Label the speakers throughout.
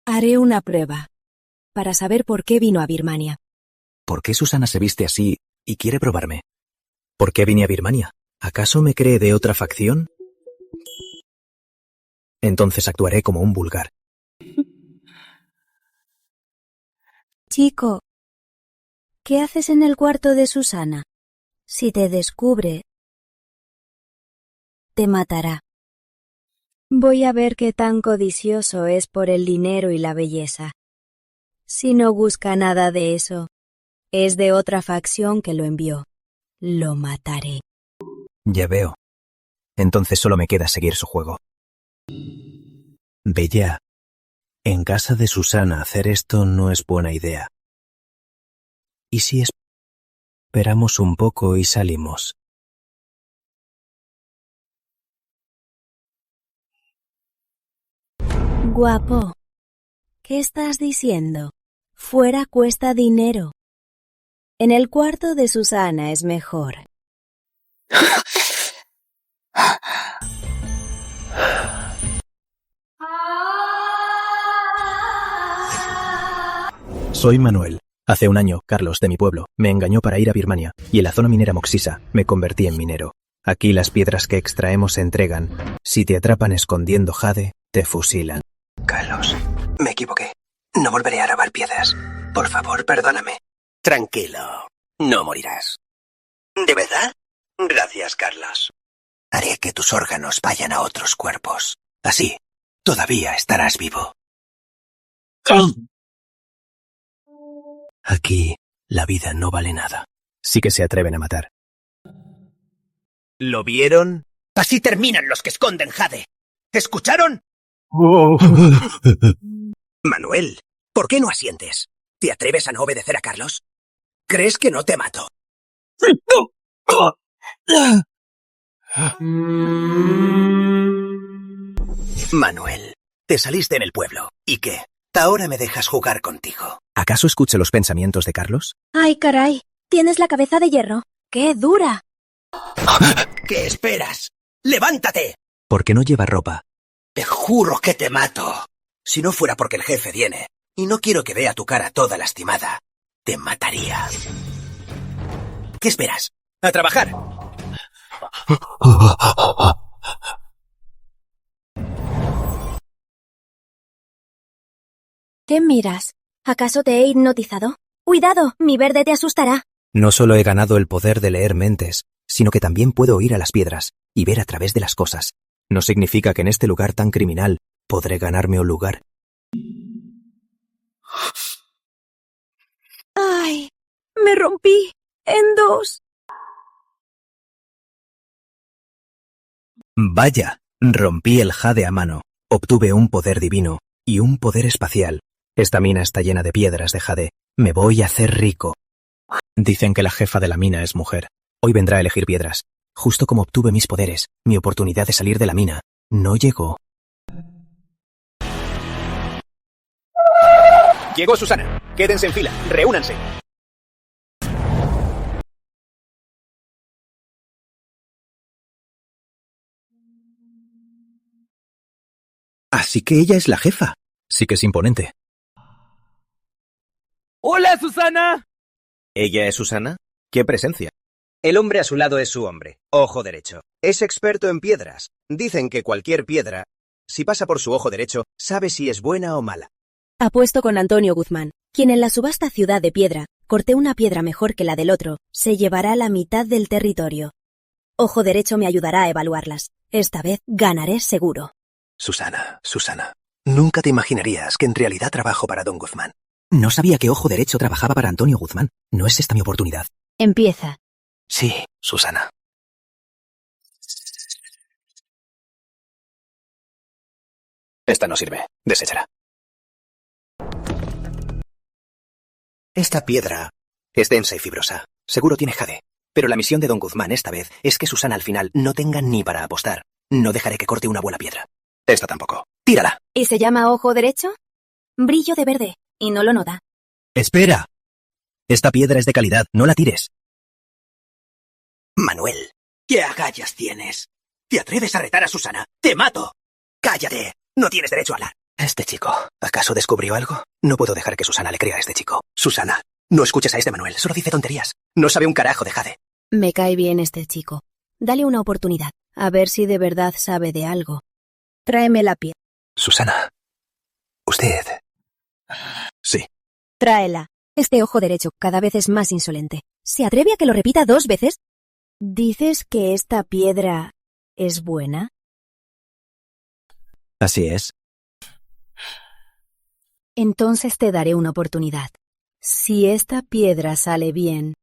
Speaker 1: Haré una prueba para saber por qué vino a Birmania.
Speaker 2: ¿Por qué Susana se viste así y quiere probarme? ¿Por qué vine a Birmania? ¿Acaso me cree de otra facción? Entonces actuaré como un vulgar.
Speaker 3: Chico, ¿qué haces en el cuarto de Susana? Si te descubre, te matará. Voy a ver qué tan codicioso es por el dinero y la belleza. Si no busca nada de eso, es de otra facción que lo envió. Lo mataré.
Speaker 2: Ya veo. Entonces solo me queda seguir su juego. Bella, en casa de Susana hacer esto no es buena idea. ¿Y si esperamos un poco y salimos?
Speaker 3: Guapo, ¿qué estás diciendo? Fuera cuesta dinero. En el cuarto de Susana es mejor.
Speaker 2: Soy Manuel. Hace un año, Carlos, de mi pueblo, me engañó para ir a Birmania, y en la zona minera Moxisa me convertí en minero. Aquí las piedras que extraemos se entregan. Si te atrapan escondiendo jade, te fusilan.
Speaker 4: Carlos, me equivoqué. No volveré a grabar piedras. Por favor, perdóname.
Speaker 5: Tranquilo, no morirás.
Speaker 4: ¿De verdad? Gracias, Carlos. Haré que tus órganos vayan a otros cuerpos. Así, todavía estarás vivo.
Speaker 2: Aquí, la vida no vale nada. Sí que se atreven a matar.
Speaker 5: ¿Lo vieron? Así terminan los que esconden jade. ¿Escucharon? Manuel, ¿por qué no asientes? ¿Te atreves a no obedecer a Carlos? ¿Crees que no te mato? Manuel, te saliste en el pueblo. ¿Y qué? Ahora me dejas jugar contigo.
Speaker 2: ¿Acaso escuché los pensamientos de Carlos?
Speaker 3: ¡Ay, caray! Tienes la cabeza de hierro. ¡Qué dura!
Speaker 5: ¿Qué esperas? ¡Levántate!
Speaker 2: ¿Por qué no lleva ropa?
Speaker 5: Te juro que te mato. Si no fuera porque el jefe viene, y no quiero que vea tu cara toda lastimada, te mataría. ¿Qué esperas? ¡A trabajar!
Speaker 3: ¿Qué miras? ¿Acaso te he hipnotizado? ¡Cuidado! Mi verde te asustará.
Speaker 2: No solo he ganado el poder de leer mentes, sino que también puedo oír a las piedras y ver a través de las cosas. No significa que en este lugar tan criminal podré ganarme un lugar.
Speaker 3: ¡Ay! Me rompí en dos.
Speaker 2: Vaya, rompí el jade a mano, obtuve un poder divino y un poder espacial. Esta mina está llena de piedras de jade. Me voy a hacer rico. Dicen que la jefa de la mina es mujer. Hoy vendrá a elegir piedras. Justo como obtuve mis poderes, mi oportunidad de salir de la mina no llegó.
Speaker 5: Llegó Susana. Quédense en fila. Reúnanse.
Speaker 2: Así que ella es la jefa. Sí que es imponente.
Speaker 6: ¡Hola, Susana!
Speaker 5: ¿Ella es Susana? ¡Qué presencia! El hombre a su lado es su hombre, ojo derecho. Es experto en piedras. Dicen que cualquier piedra, si pasa por su ojo derecho, sabe si es buena o mala.
Speaker 1: Apuesto con Antonio Guzmán, quien en la subasta Ciudad de Piedra corté una piedra mejor que la del otro, se llevará la mitad del territorio. Ojo derecho me ayudará a evaluarlas. Esta vez ganaré seguro.
Speaker 4: Susana, nunca te imaginarías que en realidad trabajo para Don Guzmán.
Speaker 2: No sabía que Ojo Derecho trabajaba para Antonio Guzmán. ¿No es esta mi oportunidad?
Speaker 3: Empieza.
Speaker 4: Sí, Susana.
Speaker 5: Esta no sirve. Deséchala. Esta piedra es densa y fibrosa. Seguro tiene jade. Pero la misión de Don Guzmán esta vez es que Susana al final no tenga ni para apostar. No dejaré que corte una buena piedra. Esta tampoco. ¡Tírala!
Speaker 3: ¿Y se llama ojo derecho? Brillo de verde. Y no lo nota.
Speaker 2: ¡Espera! Esta piedra es de calidad, no la tires.
Speaker 5: Manuel, ¿qué agallas tienes? ¿Te atreves a retar a Susana? ¡Te mato! ¡Cállate! No tienes derecho a hablar. Este chico, ¿acaso descubrió algo? No puedo dejar que Susana le crea a este chico. Susana, no escuches a este Manuel, solo dice tonterías. No sabe un carajo de Jade.
Speaker 1: Me cae bien este chico. Dale una oportunidad, a ver si de verdad sabe de algo. Tráeme la piedra.
Speaker 5: Susana, usted... Sí.
Speaker 1: Tráela. Este ojo derecho cada vez es más insolente. ¿Se atreve a que lo repita 2 veces? ¿Dices que esta piedra es buena?
Speaker 2: Así es.
Speaker 1: Entonces te daré una oportunidad. Si esta piedra sale bien,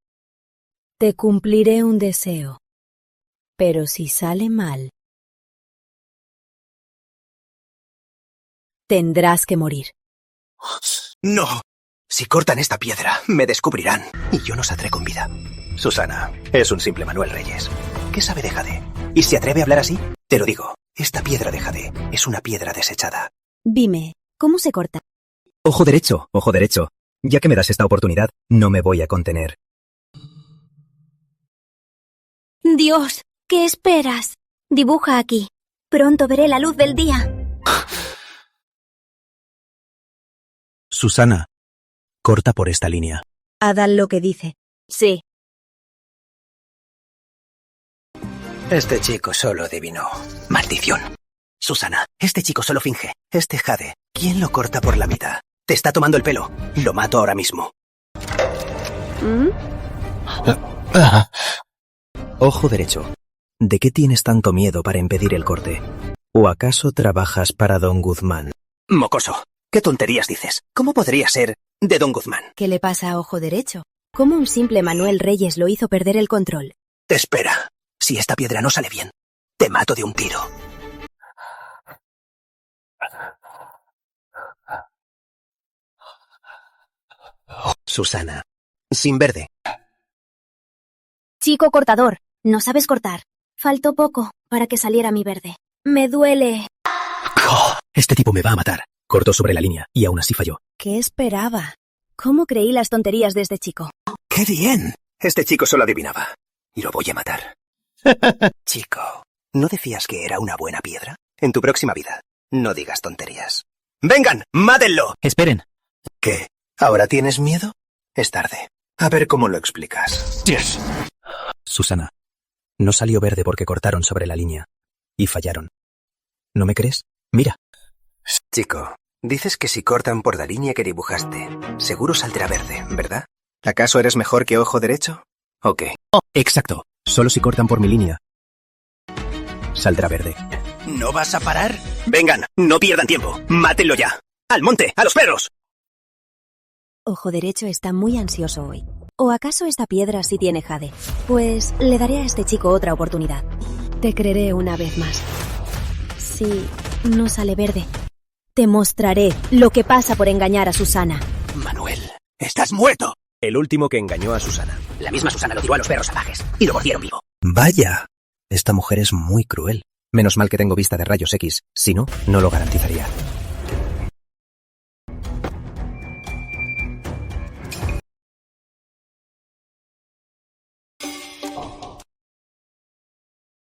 Speaker 1: te cumpliré un deseo. Pero si sale mal, tendrás que morir.
Speaker 5: ¡No! Si cortan esta piedra, me descubrirán y yo no saldré con vida. Susana, es un simple Manuel Reyes. ¿Qué sabe de Jade? ¿Y se atreve a hablar así? Te lo digo, esta piedra de Jade es una piedra desechada.
Speaker 1: Dime, ¿cómo se corta?
Speaker 2: Ojo derecho, ojo derecho. Ya que me das esta oportunidad, no me voy a contener.
Speaker 1: Dios, ¿qué esperas? Dibuja aquí. Pronto veré la luz del día.
Speaker 2: Susana, corta por esta línea.
Speaker 1: Adal lo que dice. Sí.
Speaker 5: Este chico solo adivinó. Maldición. Susana, este chico solo finge. Este Jade, ¿quién lo corta por la mitad? Te está tomando el pelo. Lo mato ahora mismo.
Speaker 2: Ojo derecho. ¿De qué tienes tanto miedo para impedir el corte? ¿O acaso trabajas para Don Guzmán?
Speaker 5: Mocoso, ¿qué tonterías dices? ¿Cómo podría ser de Don Guzmán?
Speaker 1: ¿Qué le pasa a ojo derecho? ¿Cómo un simple Manuel Reyes lo hizo perder el control?
Speaker 5: Espera, si esta piedra no sale bien, te mato de un tiro. Susana, sin verde.
Speaker 1: Chico cortador, no sabes cortar. Faltó poco para que saliera mi verde. Me duele.
Speaker 2: Oh, este tipo me va a matar. Cortó sobre la línea y aún así falló.
Speaker 1: ¿Qué esperaba? ¿Cómo creí las tonterías de este chico?
Speaker 5: ¡Qué bien! Este chico solo adivinaba. Y lo voy a matar. Chico, ¿no decías que era una buena piedra? En tu próxima vida, no digas tonterías. ¡Vengan! ¡Mátenlo!
Speaker 2: Esperen.
Speaker 5: ¿Qué? ¿Ahora tienes miedo? Es tarde. A ver cómo lo explicas.
Speaker 2: Yes. Susana, no salió verde porque cortaron sobre la línea. Y fallaron. ¿No me crees? Mira.
Speaker 5: Chico, dices que si cortan por la línea que dibujaste, seguro saldrá verde, ¿verdad? ¿Acaso eres mejor que ojo derecho? ¿O qué?
Speaker 2: Exacto. Solo si cortan por mi línea, saldrá verde.
Speaker 5: ¿No vas a parar? Vengan, no pierdan tiempo. Mátenlo ya. ¡Al monte! ¡A los perros!
Speaker 1: Ojo derecho está muy ansioso hoy. ¿O acaso esta piedra sí tiene Jade? Pues le daré a este chico otra oportunidad. Te creeré una vez más. Si no sale verde, te mostraré lo que pasa por engañar a Susana.
Speaker 5: Manuel, estás muerto.
Speaker 2: El último que engañó a Susana.
Speaker 5: La misma Susana lo tiró a los perros salvajes y lo mordieron vivo.
Speaker 2: Vaya, esta mujer es muy cruel. Menos mal que tengo vista de rayos X. Si no, no lo garantizaría.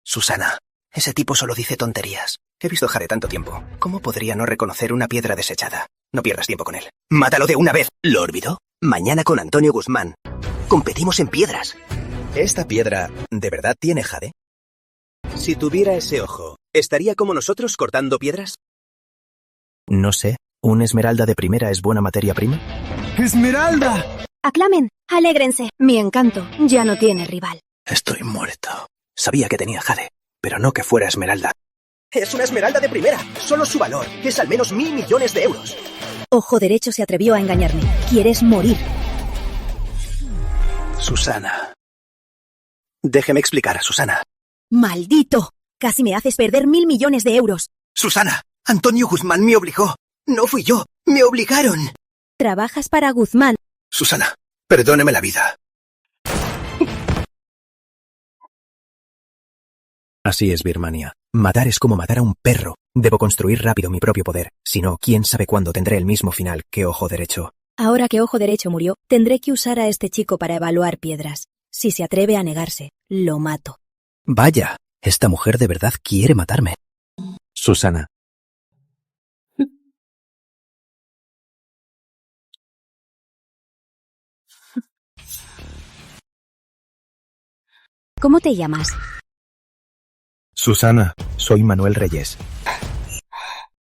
Speaker 5: Susana, ese tipo solo dice tonterías. He visto a Jade tanto tiempo. ¿Cómo podría no reconocer una piedra desechada? No pierdas tiempo con él. ¡Mátalo de una vez! ¿Lo olvidó? Mañana con Antonio Guzmán. Competimos en piedras.
Speaker 2: ¿Esta piedra de verdad tiene Jade?
Speaker 5: Si tuviera ese ojo, ¿estaría como nosotros cortando piedras?
Speaker 2: No sé. ¿Un esmeralda de primera es buena materia prima?
Speaker 6: ¡Esmeralda!
Speaker 1: Aclamen, alégrense. Mi encanto ya no tiene rival.
Speaker 5: Estoy muerto. Sabía que tenía Jade, pero no que fuera esmeralda. ¡Es una esmeralda de primera! Solo su valor es al menos 1.000 millones de euros.
Speaker 1: Ojo derecho se atrevió a engañarme. ¿Quieres morir?
Speaker 5: Susana. Déjeme explicar, Susana.
Speaker 1: ¡Maldito! Casi me haces perder 1.000 millones de euros.
Speaker 5: Susana, Antonio Guzmán me obligó. No fui yo, me obligaron.
Speaker 1: Trabajas para Guzmán.
Speaker 5: Susana, perdóneme la vida.
Speaker 2: Así es, Birmania. Matar es como matar a un perro. Debo construir rápido mi propio poder. Si no, quién sabe cuándo tendré el mismo final que Ojo Derecho.
Speaker 1: Ahora que Ojo Derecho murió, tendré que usar a este chico para evaluar piedras. Si se atreve a negarse, lo mato.
Speaker 2: Vaya, esta mujer de verdad quiere matarme. Susana,
Speaker 3: ¿Cómo te llamas?
Speaker 2: Susana, soy Manuel Reyes.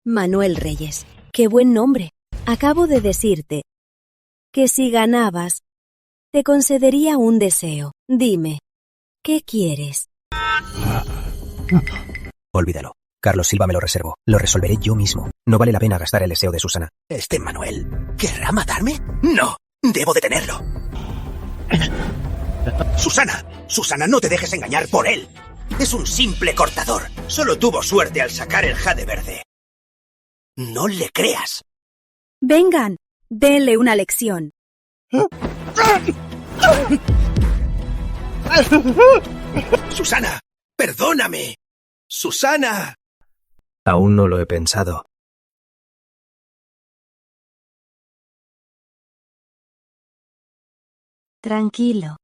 Speaker 1: Manuel Reyes. Qué buen nombre. Acabo de decirte que si ganabas, te concedería un deseo. Dime, ¿qué quieres?
Speaker 5: Olvídalo. Carlos Silva me lo reservo. Lo resolveré yo mismo. No vale la pena gastar el deseo de Susana.
Speaker 4: ¿Este Manuel querrá matarme? No, debo detenerlo. Susana, no te dejes engañar por él. Es un simple cortador. Solo tuvo suerte al sacar el jade verde. No le creas.
Speaker 1: Vengan, denle una lección.
Speaker 4: Susana, perdóname. Susana.
Speaker 2: Aún no lo he pensado.
Speaker 3: Tranquilo.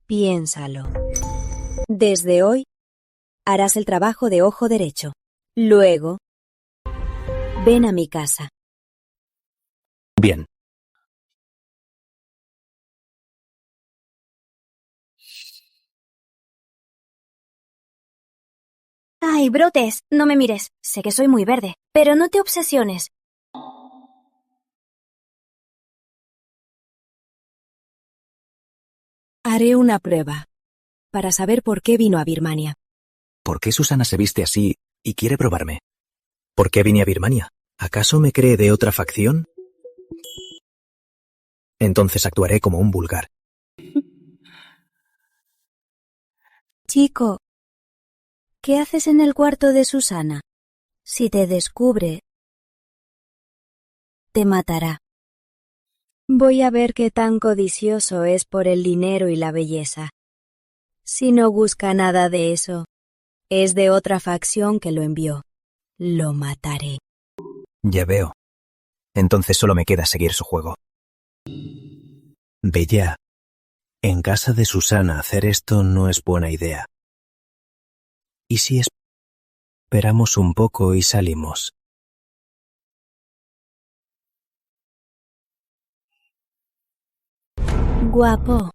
Speaker 3: Piénsalo.
Speaker 1: Desde hoy, harás el trabajo de ojo derecho. Luego, ven a mi casa.
Speaker 2: Bien.
Speaker 1: Ay, brotes, no me mires. Sé que soy muy verde, pero no te obsesiones. Haré una prueba para saber por qué vino a Birmania.
Speaker 5: ¿Por qué Susana se viste así y quiere probarme?
Speaker 2: ¿Por qué vine a Birmania? ¿Acaso me cree de otra facción? Entonces actuaré como un vulgar.
Speaker 1: Chico, ¿qué haces en el cuarto de Susana? Si te descubre, te matará.
Speaker 3: Voy a ver qué tan codicioso es por el dinero y la belleza. Si no busca nada de eso, es de otra facción que lo envió. Lo mataré.
Speaker 2: Ya veo. Entonces solo me queda seguir su juego. Bella, en casa de Susana hacer esto no es buena idea. ¿Y si esperamos un poco y salimos?
Speaker 1: Guapo,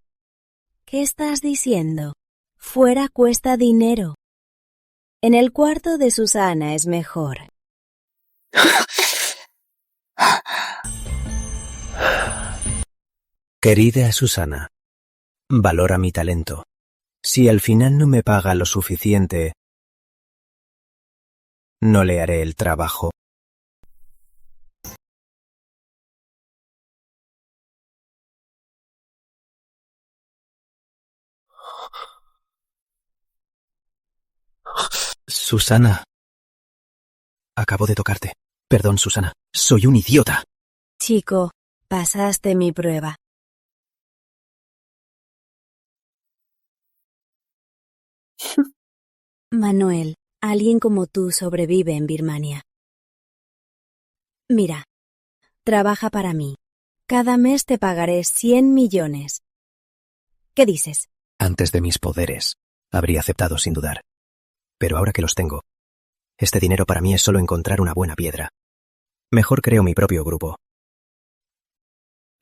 Speaker 1: ¿qué estás diciendo? Fuera cuesta dinero. En el cuarto de Susana es mejor.
Speaker 2: Querida Susana, valora mi talento. Si al final no me paga lo suficiente, no le haré el trabajo. Susana. Acabo de tocarte. Perdón, Susana. Soy un idiota.
Speaker 1: Chico, pasaste mi prueba. Manuel, alguien como tú sobrevive en Birmania. Mira, trabaja para mí. Cada mes te pagaré 100 millones. ¿Qué dices?
Speaker 2: Antes de mis poderes, habría aceptado sin dudar. Pero ahora que los tengo, este dinero para mí es solo encontrar una buena piedra. Mejor creo mi propio grupo.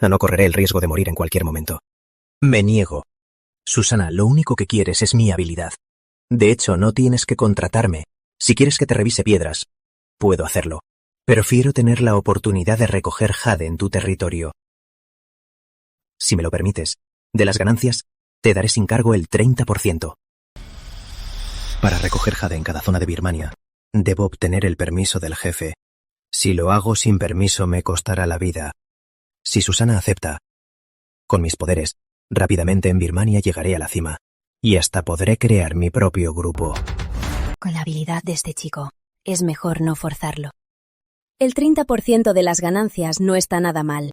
Speaker 2: No correré el riesgo de morir en cualquier momento. Me niego. Susana, lo único que quieres es mi habilidad. De hecho, no tienes que contratarme. Si quieres que te revise piedras, puedo hacerlo. Prefiero tener la oportunidad de recoger jade en tu territorio. Si me lo permites, de las ganancias, te daré sin cargo el 30%. Para recoger jade en cada zona de Birmania, debo obtener el permiso del jefe. Si lo hago sin permiso me costará la vida. Si Susana acepta, con mis poderes, rápidamente en Birmania llegaré a la cima. Y hasta podré crear mi propio grupo.
Speaker 1: Con la habilidad de este chico, es mejor no forzarlo. El 30% de las ganancias no está nada mal.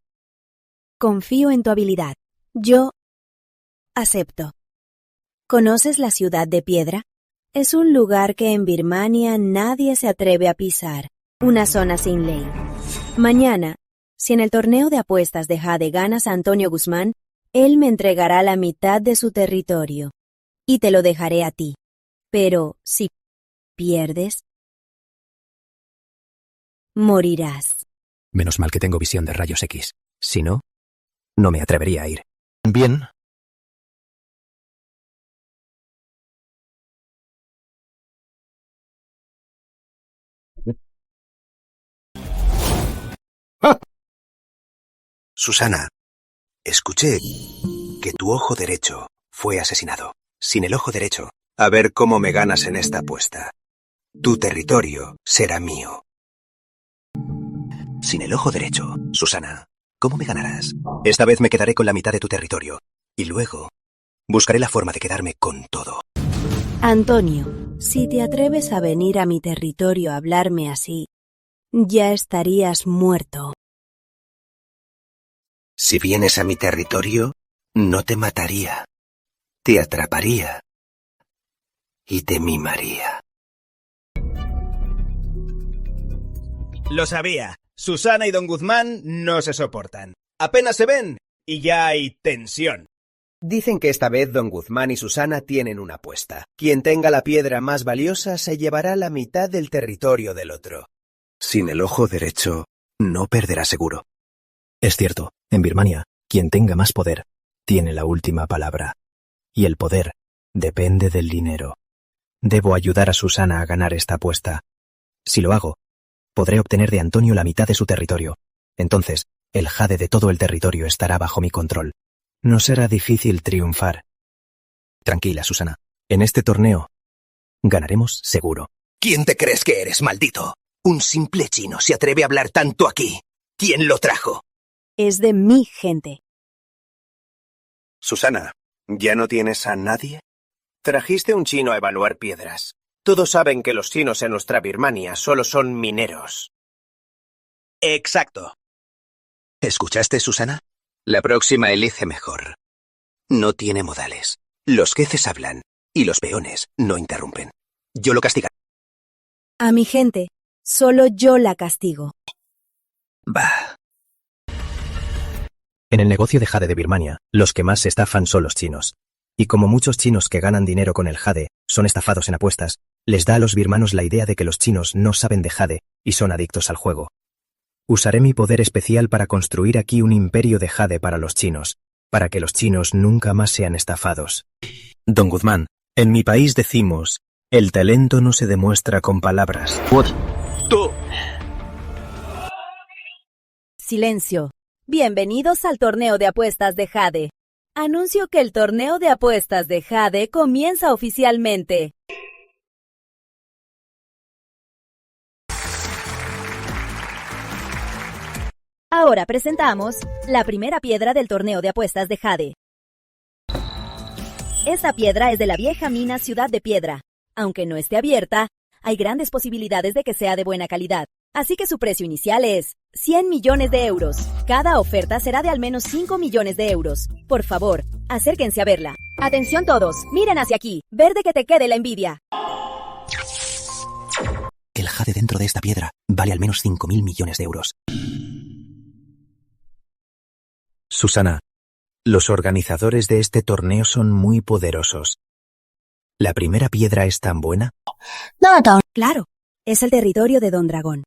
Speaker 1: Confío en tu habilidad. Yo acepto. ¿Conoces la ciudad de Piedra? Es un lugar que en Birmania nadie se atreve a pisar. Una zona sin ley. Mañana, si en el torneo de apuestas de jade ganas a Antonio Guzmán, él me entregará la mitad de su territorio. Y te lo dejaré a ti. Pero si pierdes, morirás.
Speaker 2: Menos mal que tengo visión de rayos X. Si no, no me atrevería a ir. Bien,
Speaker 5: Susana, escuché que tu ojo derecho fue asesinado. Sin el ojo derecho, a ver cómo me ganas en esta apuesta. Tu territorio será mío. Sin el ojo derecho, Susana, ¿cómo me ganarás? Esta vez me quedaré con la mitad de tu territorio. Y luego, buscaré la forma de quedarme con todo.
Speaker 3: Antonio, si te atreves a venir a mi territorio a hablarme así, ya estarías muerto.
Speaker 5: Si vienes a mi territorio, no te mataría. Te atraparía. Y te mimaría.
Speaker 4: Lo sabía. Susana y don Guzmán no se soportan. Apenas se ven y ya hay tensión.
Speaker 7: Dicen que esta vez don Guzmán y Susana tienen una apuesta. Quien tenga la piedra más valiosa se llevará la mitad del territorio del otro.
Speaker 5: Sin el ojo derecho, no perderá seguro.
Speaker 2: Es cierto, en Birmania, quien tenga más poder tiene la última palabra. Y el poder depende del dinero. Debo ayudar a Susana a ganar esta apuesta. Si lo hago, podré obtener de Antonio la mitad de su territorio. Entonces, el jade de todo el territorio estará bajo mi control. No será difícil triunfar. Tranquila, Susana. En este torneo, ganaremos seguro.
Speaker 4: ¿Quién te crees que eres, maldito? Un simple chino se atreve a hablar tanto aquí. ¿Quién lo trajo?
Speaker 3: Es de mi gente.
Speaker 5: Susana, ¿ya no tienes a nadie?
Speaker 7: Trajiste un chino a evaluar piedras. Todos saben que los chinos en nuestra Birmania solo son mineros.
Speaker 4: Exacto.
Speaker 5: ¿Escuchaste, Susana? La próxima elige mejor. No tiene modales. Los jefes hablan y los peones no interrumpen. Yo lo castigaré.
Speaker 3: A mi gente, solo yo la castigo.
Speaker 5: Bah.
Speaker 2: En el negocio de jade de Birmania, los que más se estafan son los chinos. Y como muchos chinos que ganan dinero con el jade son estafados en apuestas, les da a los birmanos la idea de que los chinos no saben de jade y son adictos al juego. Usaré mi poder especial para construir aquí un imperio de jade para los chinos, para que los chinos nunca más sean estafados. Don Guzmán, en mi país decimos, el talento no se demuestra con palabras.
Speaker 4: ¡Tú!
Speaker 3: Silencio. Bienvenidos al torneo de apuestas de jade. Anuncio que el torneo de apuestas de jade comienza oficialmente. Ahora presentamos la primera piedra del torneo de apuestas de jade. Esta piedra es de la vieja mina Ciudad de Piedra. Aunque no esté abierta, hay grandes posibilidades de que sea de buena calidad. Así que su precio inicial es 100 millones de euros. Cada oferta será de al menos 5 millones de euros. Por favor, acérquense a verla. Atención todos, miren hacia aquí. Verde que te quede la envidia.
Speaker 5: El jade dentro de esta piedra vale al menos 5.000 millones de euros.
Speaker 2: Susana, los organizadores de este torneo son muy poderosos. ¿La primera piedra es tan buena?
Speaker 3: Claro, es el territorio de Don Dragón.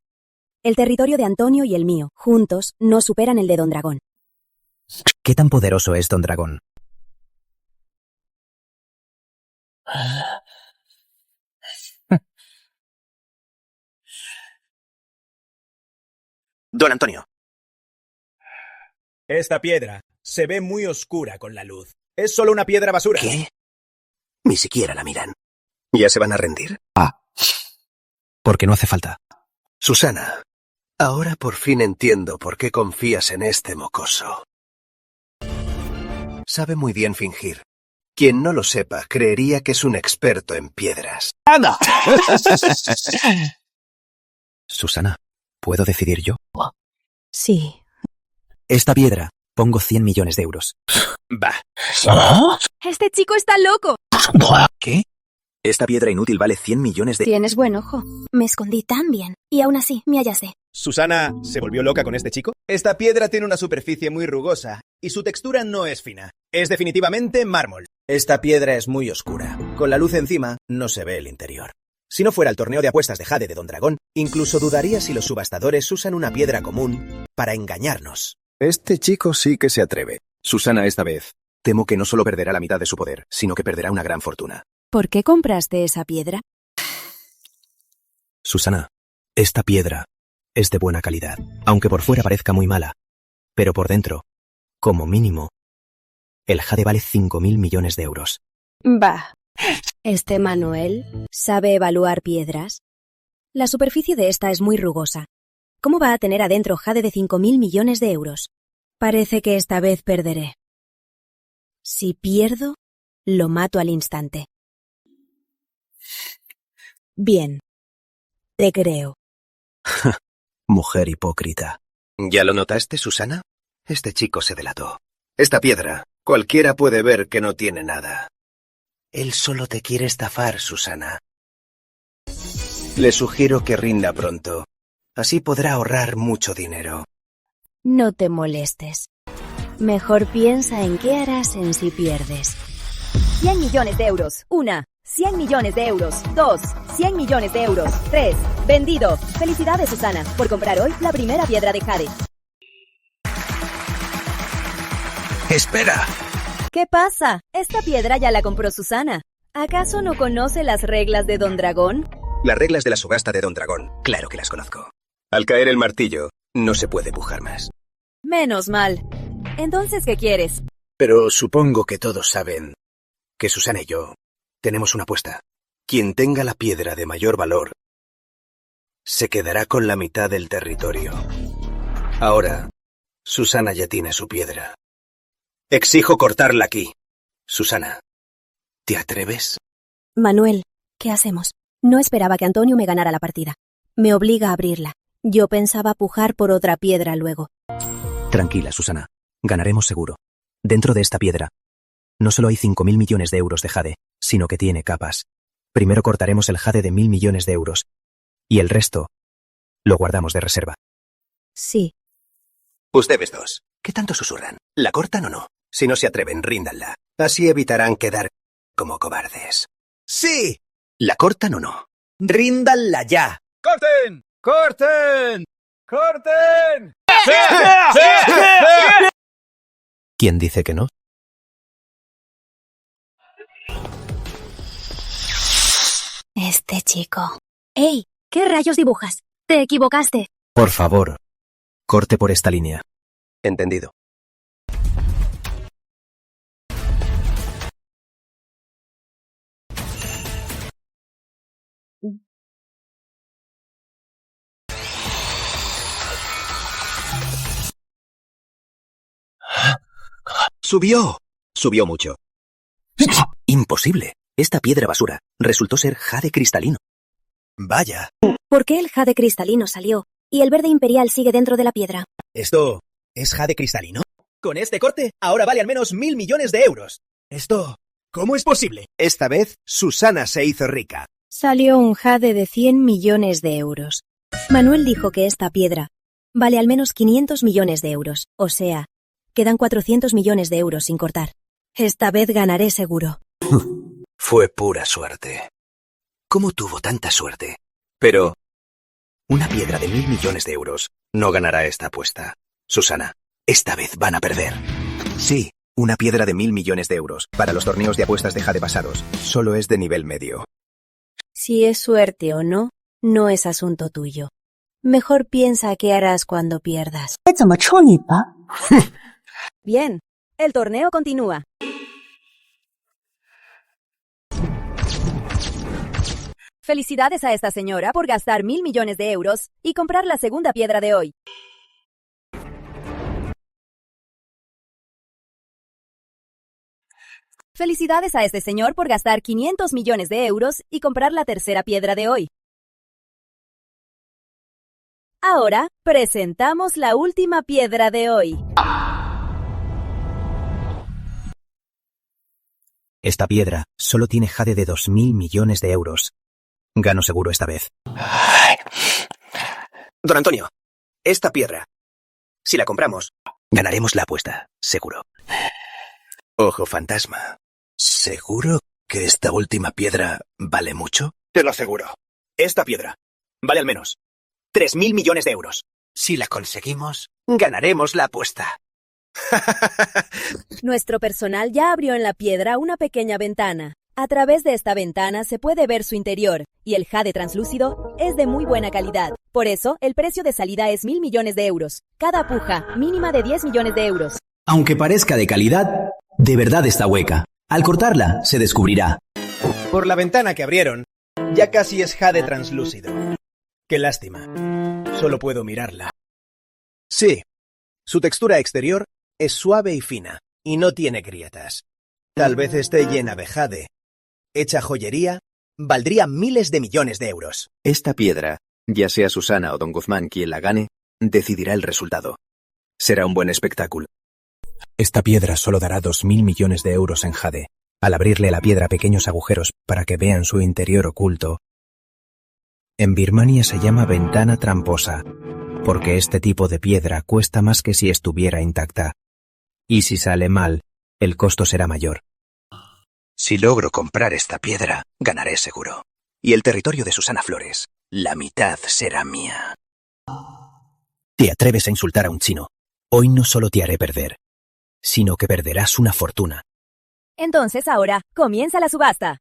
Speaker 3: El territorio de Antonio y el mío, juntos, no superan el de Don Dragón.
Speaker 2: ¿Qué tan poderoso es Don Dragón?
Speaker 5: Don Antonio.
Speaker 4: Esta piedra se ve muy oscura con la luz. Es solo una piedra basura.
Speaker 5: ¿Qué? Ni siquiera la miran. ¿Ya se van a rendir?
Speaker 2: Porque no hace falta.
Speaker 5: Susana, ahora por fin entiendo por qué confías en este mocoso. Sabe muy bien fingir. Quien no lo sepa creería que es un experto en piedras.
Speaker 6: ¡Anda!
Speaker 2: Susana, ¿puedo decidir yo?
Speaker 3: Sí.
Speaker 2: Esta piedra, pongo 100 millones de euros.
Speaker 5: Bah.
Speaker 3: Este chico está loco.
Speaker 2: ¿Qué? Esta piedra inútil vale 100 millones de...
Speaker 3: Tienes buen ojo. Me escondí tan bien. Y aún así, me hallaste.
Speaker 4: ¿Susana se volvió loca con este chico? Esta piedra tiene una superficie muy rugosa y su textura no es fina. Es definitivamente mármol.
Speaker 7: Esta piedra es muy oscura. Con la luz encima, no se ve el interior. Si no fuera el torneo de apuestas de jade de Don Dragón, incluso dudaría si los subastadores usan una piedra común para engañarnos.
Speaker 5: Este chico sí que se atreve. Susana, esta vez, temo que no solo perderá la mitad de su poder, sino que perderá una gran fortuna.
Speaker 3: ¿Por qué compraste esa piedra?
Speaker 2: Susana, esta piedra es de buena calidad, aunque por fuera parezca muy mala. Pero por dentro, como mínimo, el jade vale 5.000 millones de euros.
Speaker 3: Bah.
Speaker 1: ¿Este Manuel sabe evaluar piedras? La superficie de esta es muy rugosa. ¿Cómo va a tener adentro jade de 5.000 millones de euros? Parece que esta vez perderé. Si pierdo, lo mato al instante. Bien. Te creo.
Speaker 2: Mujer hipócrita.
Speaker 5: ¿Ya lo notaste, Susana? Este chico se delató. Esta piedra, cualquiera puede ver que no tiene nada. Él solo te quiere estafar, Susana. Le sugiero que rinda pronto. Así podrá ahorrar mucho dinero.
Speaker 1: No te molestes. Mejor piensa en qué harás en si pierdes.
Speaker 8: 100 millones de euros. 1. 100 millones de euros. 2. 100 millones de euros. 3. Vendido. Felicidades, Susana, por comprar hoy la primera piedra de jade.
Speaker 4: ¡Espera!
Speaker 8: ¿Qué pasa? Esta piedra ya la compró Susana. ¿Acaso no conoce las reglas de Don Dragón?
Speaker 5: Las reglas de la subasta de Don Dragón, claro que las conozco. Al caer el martillo, no se puede pujar más.
Speaker 8: Menos mal. Entonces, ¿qué quieres?
Speaker 5: Pero supongo que todos saben que Susana y yo tenemos una apuesta. Quien tenga la piedra de mayor valor se quedará con la mitad del territorio. Ahora, Susana ya tiene su piedra. Exijo cortarla aquí. Susana, ¿te atreves?
Speaker 1: Manuel, ¿qué hacemos? No esperaba que Antonio me ganara la partida. Me obliga a abrirla. Yo pensaba pujar por otra piedra luego.
Speaker 2: Tranquila, Susana. Ganaremos seguro. Dentro de esta piedra, no solo hay 5.000 millones de euros de jade, sino que tiene capas. Primero cortaremos el jade de 1.000 millones de euros. Y el resto lo guardamos de reserva.
Speaker 1: Sí.
Speaker 5: Ustedes dos, ¿qué tanto susurran? ¿La cortan o no? Si no se atreven, ríndanla. Así evitarán quedar como cobardes.
Speaker 4: ¡Sí!
Speaker 5: ¿La cortan o no?
Speaker 4: ¡Ríndanla ya!
Speaker 6: ¡Corten! ¡Corten! ¡Corten!
Speaker 2: ¿Quién dice que no?
Speaker 1: Este chico. ¡Ey! ¿Qué rayos dibujas? Te equivocaste.
Speaker 2: Por favor, corte por esta línea.
Speaker 5: Entendido.
Speaker 4: ¡Subió!
Speaker 5: Subió mucho. Imposible. Esta piedra basura resultó ser jade cristalino.
Speaker 4: Vaya.
Speaker 1: ¿Por qué el jade cristalino salió y el verde imperial sigue dentro de la piedra?
Speaker 4: ¿Esto es jade cristalino? Con este corte, ahora vale al menos 1.000 millones de euros. ¿Esto cómo es posible? Esta vez, Susana se hizo rica.
Speaker 1: Salió un jade de 100 millones de euros. Manuel dijo que esta piedra vale al menos 500 millones de euros. O sea, quedan 400 millones de euros sin cortar. Esta vez ganaré seguro.
Speaker 5: Fue pura suerte. ¿Cómo tuvo tanta suerte? Pero una piedra de 1.000 millones de euros no ganará esta apuesta. Susana, esta vez van a perder. Sí, una piedra de 1.000 millones de euros para los torneos de apuestas de jade basados solo es de nivel medio.
Speaker 1: Si es suerte o no, no es asunto tuyo. Mejor piensa qué harás cuando pierdas.
Speaker 8: Bien. El torneo continúa. Felicidades a esta señora por gastar 1.000 millones de euros y comprar la segunda piedra de hoy. Felicidades a este señor por gastar 500 millones de euros y comprar la tercera piedra de hoy. Ahora presentamos la última piedra de hoy.
Speaker 2: Esta piedra solo tiene jade de 2.000 millones de euros. Gano seguro esta vez.
Speaker 5: Don Antonio, esta piedra, si la compramos, ganaremos la apuesta, seguro. Ojo fantasma, ¿seguro que esta última piedra vale mucho? Te lo aseguro. Esta piedra vale al menos 3.000 millones de euros. Si la conseguimos, ganaremos la apuesta.
Speaker 8: Nuestro personal ya abrió en la piedra una pequeña ventana. A través de esta ventana se puede ver su interior, y el jade translúcido es de muy buena calidad. Por eso, el precio de salida es 1.000 millones de euros. Cada puja, mínima de 10 millones de euros.
Speaker 9: Aunque parezca de calidad, de verdad está hueca. Al cortarla, se descubrirá.
Speaker 7: Por la ventana que abrieron, ya casi es jade translúcido. Qué lástima. Solo puedo mirarla. Sí, su textura exterior es suave y fina, y no tiene grietas. Tal vez esté llena de jade. Hecha joyería, valdría miles de millones de euros.
Speaker 5: Esta piedra, ya sea Susana o Don Guzmán quien la gane, decidirá el resultado. Será un buen espectáculo.
Speaker 2: Esta piedra solo dará 2.000 millones de euros en jade. Al abrirle la piedra pequeños agujeros para que vean su interior oculto. En Birmania se llama ventana tramposa, porque este tipo de piedra cuesta más que si estuviera intacta. Y si sale mal, el costo será mayor.
Speaker 5: Si logro comprar esta piedra, ganaré seguro. Y el territorio de Susana Flores, la mitad será mía.
Speaker 2: Te atreves a insultar a un chino. Hoy no solo te haré perder, sino que perderás una fortuna.
Speaker 8: Entonces ahora, comienza la subasta.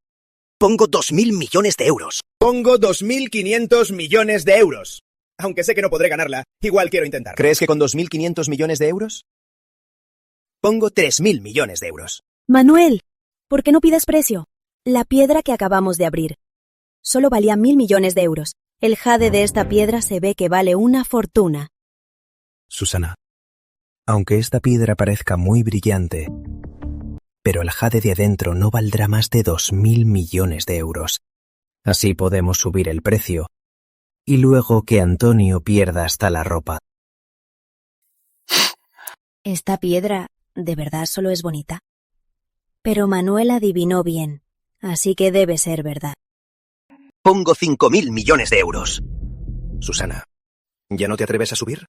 Speaker 4: Pongo 2.000 millones de euros.
Speaker 7: Pongo 2.500 millones de euros. Aunque sé que no podré ganarla, igual quiero intentar.
Speaker 5: ¿Crees que con 2.500 millones de euros?
Speaker 7: Pongo 3.000 millones de euros.
Speaker 1: Manuel, ¿por qué no pides precio? La piedra que acabamos de abrir solo valía 1.000 millones de euros. El jade de esta piedra se ve que vale una fortuna.
Speaker 2: Susana, aunque esta piedra parezca muy brillante, pero el jade de adentro no valdrá más de 2.000 millones de euros. Así podemos subir el precio y luego que Antonio pierda hasta la ropa.
Speaker 1: Esta piedra, ¿de verdad solo es bonita? Pero Manuel adivinó bien, así que debe ser verdad.
Speaker 4: Pongo 5.000 millones de euros.
Speaker 5: Susana, ¿ya no te atreves a subir?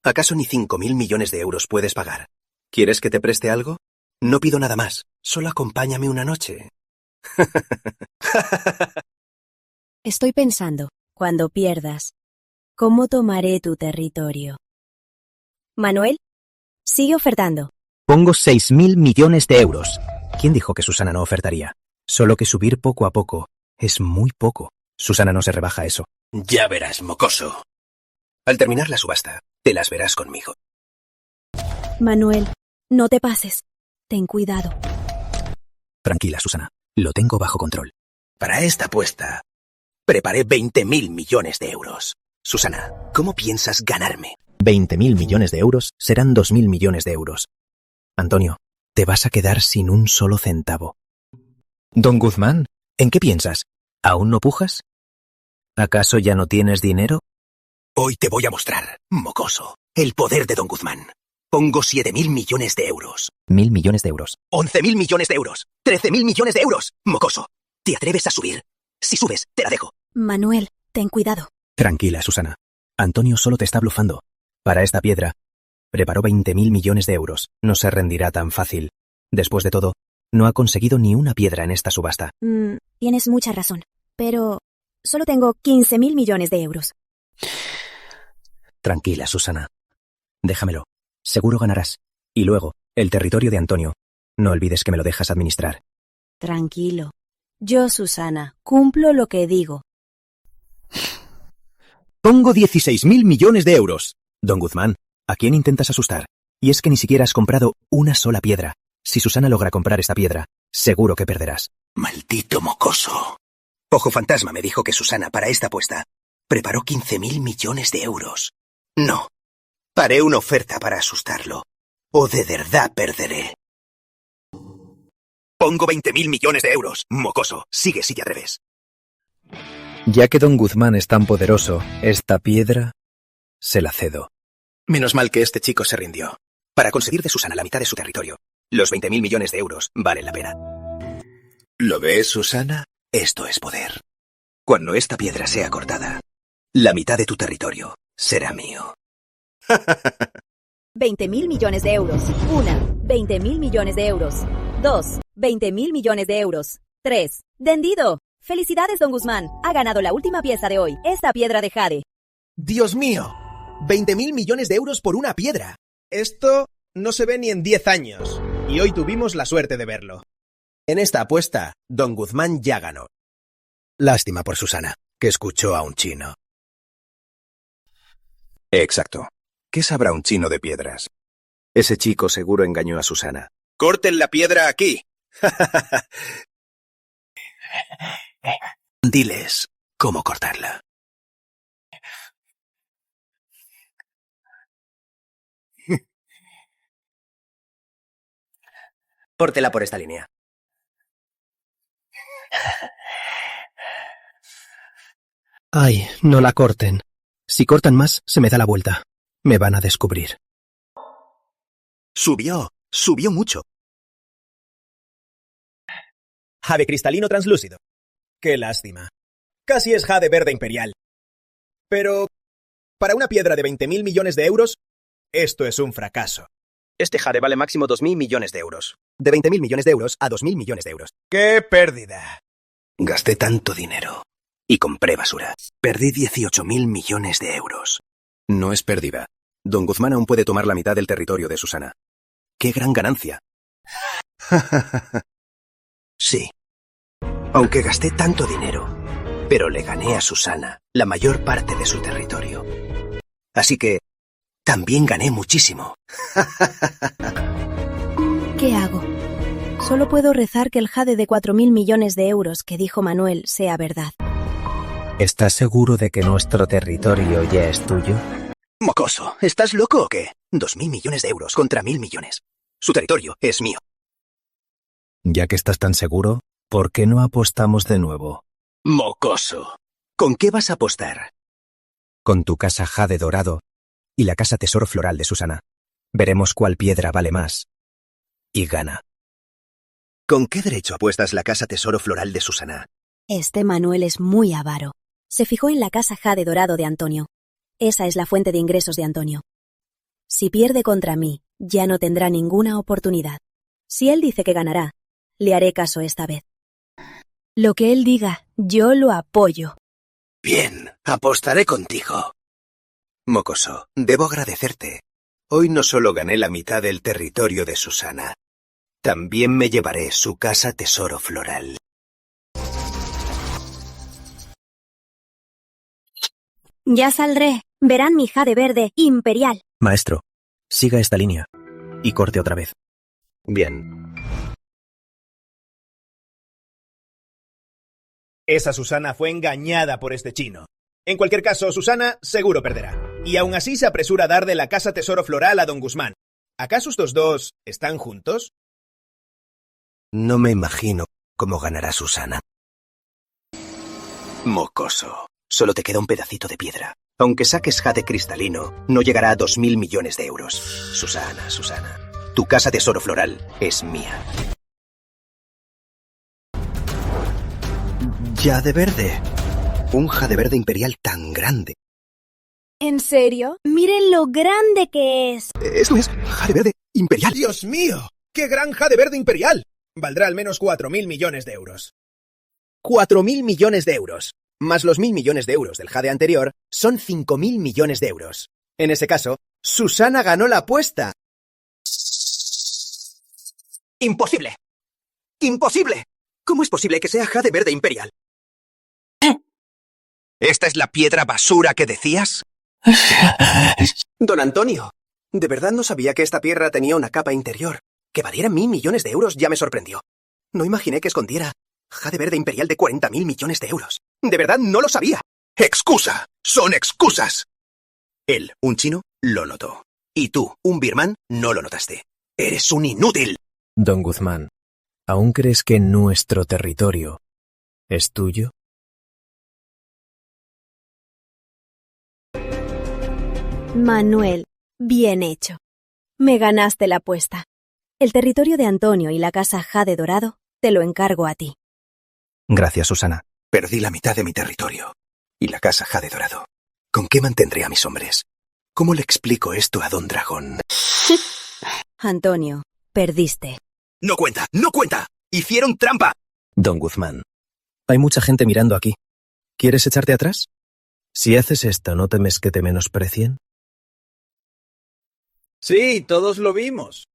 Speaker 5: ¿Acaso ni 5.000 millones de euros puedes pagar? ¿Quieres que te preste algo? No pido nada más, solo acompáñame una noche.
Speaker 1: Estoy pensando, cuando pierdas, ¿cómo tomaré tu territorio? Manuel, sigue ofertando.
Speaker 2: Pongo 6.000 millones de euros. ¿Quién dijo que Susana no ofertaría? Solo que subir poco a poco es muy poco. Susana no se rebaja eso.
Speaker 4: Ya verás, mocoso.
Speaker 5: Al terminar la subasta, te las verás conmigo.
Speaker 1: Manuel, no te pases. Ten cuidado.
Speaker 2: Tranquila, Susana. Lo tengo bajo control.
Speaker 4: Para esta apuesta, preparé 20.000 millones de euros.
Speaker 5: Susana, ¿cómo piensas ganarme?
Speaker 2: 20.000 millones de euros serán 2.000 millones de euros. Antonio, te vas a quedar sin un solo centavo. Don Guzmán, ¿en qué piensas? ¿Aún no pujas? ¿Acaso ya no tienes dinero?
Speaker 4: Hoy te voy a mostrar, mocoso, el poder de Don Guzmán. Pongo 7.000 millones de euros.
Speaker 2: 1.000 millones de euros.
Speaker 4: 11.000 millones de euros. 13.000 millones de euros. Mocoso, ¿te atreves a subir? Si subes, te la dejo.
Speaker 1: Manuel, ten cuidado.
Speaker 2: Tranquila, Susana. Antonio solo te está blufando. Para esta piedra, preparó 20.000 millones de euros. No se rendirá tan fácil. Después de todo, no ha conseguido ni una piedra en esta subasta.
Speaker 1: Tienes mucha razón, pero solo tengo 15.000 millones de euros.
Speaker 2: Tranquila, Susana. Déjamelo. Seguro ganarás. Y luego, el territorio de Antonio. No olvides que me lo dejas administrar.
Speaker 1: Tranquilo. Yo, Susana, cumplo lo que digo.
Speaker 2: Pongo 16.000 millones de euros. Don Guzmán, ¿a quién intentas asustar? Y es que ni siquiera has comprado una sola piedra. Si Susana logra comprar esta piedra, seguro que perderás.
Speaker 4: Maldito mocoso. Ojo Fantasma me dijo que Susana, para esta apuesta, preparó 15.000 millones de euros. No. Haré una oferta para asustarlo. O de verdad perderé. Pongo 20.000 millones de euros. Mocoso, sigue si te atreves.
Speaker 2: Ya que Don Guzmán es tan poderoso, esta piedra se la cedo.
Speaker 5: Menos mal que este chico se rindió. Para conseguir de Susana la mitad de su territorio, los 20.000 millones de euros valen la pena.
Speaker 4: ¿Lo ves, Susana?
Speaker 5: Esto es poder. Cuando esta piedra sea cortada, la mitad de tu territorio será mío.
Speaker 8: 20.000 millones de euros. 1. 20.000 millones de euros. 2. 20.000 millones de euros. 3. Vendido. Felicidades, Don Guzmán. Ha ganado la última pieza de hoy, esta piedra de jade.
Speaker 7: ¡Dios mío! 20.000 millones de euros por una piedra. Esto no se ve ni en 10 años. Y hoy tuvimos la suerte de verlo. En esta apuesta, don Guzmán ya ganó. Lástima por Susana, que escuchó a un chino.
Speaker 5: Exacto. ¿Qué sabrá un chino de piedras? Ese chico seguro engañó a Susana.
Speaker 4: ¡Corten la piedra aquí!
Speaker 7: Diles cómo cortarla.
Speaker 5: Pórtela por esta línea.
Speaker 2: Ay, no la corten. Si cortan más, se me da la vuelta. Me van a descubrir.
Speaker 4: Subió mucho.
Speaker 7: Jade cristalino translúcido. Qué lástima. Casi es jade verde imperial. Pero, para una piedra de 20.000 millones de euros, esto es un fracaso.
Speaker 5: Este jade vale máximo 2.000 millones de euros. De 20.000 millones de euros a 2.000 millones de euros.
Speaker 7: ¡Qué pérdida!
Speaker 4: Gasté tanto dinero. Y compré basura. Perdí 18.000 millones de euros.
Speaker 5: No es pérdida. Don Guzmán aún puede tomar la mitad del territorio de Susana. ¡Qué gran ganancia!
Speaker 4: Sí. Aunque gasté tanto dinero, pero le gané a Susana la mayor parte de su territorio. Así que también gané muchísimo.
Speaker 1: ¿Qué hago? Solo puedo rezar que el jade de 4.000 millones de euros que dijo Manuel sea verdad.
Speaker 2: ¿Estás seguro de que nuestro territorio ya es tuyo?
Speaker 4: Mocoso, ¿estás loco o qué? 2.000 millones de euros contra 1.000 millones. Su territorio es mío.
Speaker 2: Ya que estás tan seguro, ¿por qué no apostamos de nuevo?
Speaker 4: Mocoso. ¿Con qué vas a apostar?
Speaker 2: Con tu casa jade dorado y la casa tesoro floral de Susana. Veremos cuál piedra vale más. Y gana.
Speaker 4: ¿Con qué derecho apuestas la casa tesoro floral de Susana?
Speaker 1: Este Manuel es muy avaro. Se fijó en la casa jade dorado de Antonio. Esa es la fuente de ingresos de Antonio. Si pierde contra mí, ya no tendrá ninguna oportunidad. Si él dice que ganará, le haré caso esta vez. Lo que él diga, yo lo apoyo.
Speaker 4: Bien, apostaré contigo. Mocoso, debo agradecerte. Hoy no solo gané la mitad del territorio de Susana, también me llevaré su casa tesoro floral.
Speaker 1: Ya saldré. Verán mi jade verde imperial.
Speaker 2: Maestro, siga esta línea y corte otra vez.
Speaker 4: Bien.
Speaker 7: Esa Susana fue engañada por este chino. En cualquier caso, Susana seguro perderá. Y aún así se apresura a darle la casa tesoro floral a don Guzmán. ¿Acaso estos dos están juntos?
Speaker 4: No me imagino cómo ganará Susana. Mocoso, solo te queda un pedacito de piedra. Aunque saques jade cristalino, no llegará a 2.000 millones de euros. Susana, tu casa tesoro floral es mía. Jade verde. Un jade verde imperial tan grande.
Speaker 1: ¿En serio? Miren lo grande que es.
Speaker 4: Esto es jade verde imperial.
Speaker 7: ¡Dios mío! ¡Qué gran jade verde imperial! Valdrá al menos 4.000 millones de euros. 4.000 millones de euros. Más los 1.000 millones de euros del jade anterior, son 5.000 millones de euros. En ese caso, Susana ganó la apuesta.
Speaker 4: ¡Imposible! ¡Imposible! ¿Cómo es posible que sea jade verde imperial? ¿Esta es la piedra basura que decías? Don Antonio, de verdad no sabía que esta piedra tenía una capa interior. Que valiera 1.000 millones de euros ya me sorprendió. No imaginé que escondiera jade verde imperial de 40.000 millones de euros. De verdad no lo sabía. ¡Excusa! ¡Son excusas! Él, un chino, lo notó. Y tú, un birmán, no lo notaste. ¡Eres un inútil!
Speaker 2: Don Guzmán, ¿aún crees que nuestro territorio es tuyo?
Speaker 1: Manuel, bien hecho. Me ganaste la apuesta. El territorio de Antonio y la casa jade dorado te lo encargo a ti.
Speaker 2: Gracias, Susana.
Speaker 4: Perdí la mitad de mi territorio. Y la casa jade dorado. ¿Con qué mantendré a mis hombres? ¿Cómo le explico esto a don Dragón?
Speaker 1: Antonio, perdiste.
Speaker 4: ¡No cuenta! ¡No cuenta! ¡Hicieron trampa!
Speaker 2: Don Guzmán, hay mucha gente mirando aquí. ¿Quieres echarte atrás? Si haces esto, ¿no temes que te menosprecien?
Speaker 6: Sí, todos lo vimos.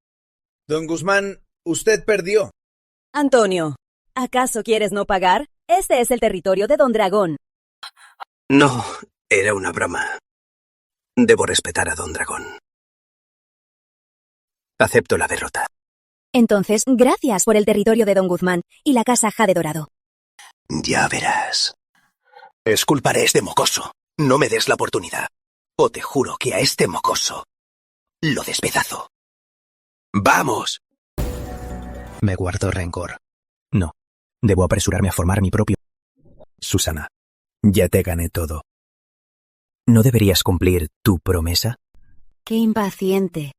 Speaker 6: Don Guzmán, usted perdió.
Speaker 8: Antonio, ¿acaso quieres no pagar? Este es el territorio de Don Dragón.
Speaker 4: No, era una broma. Debo respetar a Don Dragón. Acepto la derrota.
Speaker 1: Entonces, gracias por el territorio de Don Guzmán y la casa Jade Dorado.
Speaker 4: Ya verás. Esculparé a este mocoso. No me des la oportunidad. O te juro que a este mocoso lo despedazo. ¡Vamos!
Speaker 2: Me guardo rencor. No, debo apresurarme a formar mi propio... Susana, ya te gané todo. ¿No deberías cumplir tu promesa?
Speaker 3: Qué impaciente.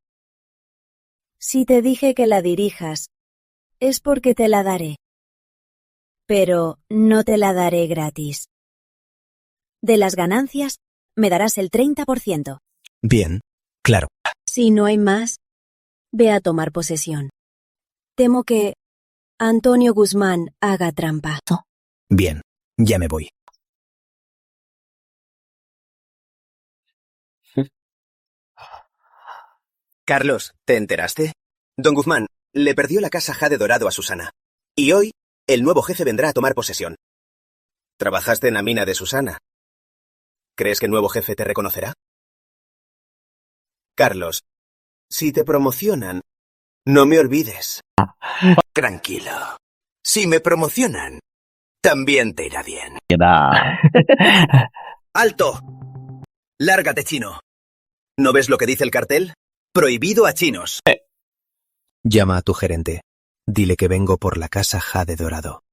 Speaker 3: Si te dije que la dirijas, es porque te la daré. Pero no te la daré gratis. De las ganancias, me darás el 30%.
Speaker 2: Bien, claro.
Speaker 3: Si no hay más, ve a tomar posesión. Temo que Antonio Guzmán haga trampa.
Speaker 2: Bien, ya me voy.
Speaker 5: Carlos, ¿te enteraste? Don Guzmán le perdió la casa Jade Dorado a Susana. Y hoy, el nuevo jefe vendrá a tomar posesión. Trabajaste en la mina de Susana. ¿Crees que el nuevo jefe te reconocerá? Carlos, si te promocionan, no me olvides.
Speaker 4: Tranquilo. Si me promocionan, también te irá bien.
Speaker 5: ¡Alto! ¡Lárgate, chino! ¿No ves lo que dice el cartel? Prohibido a chinos.
Speaker 2: Llama a tu gerente. Dile que vengo por la casa Jade Dorado.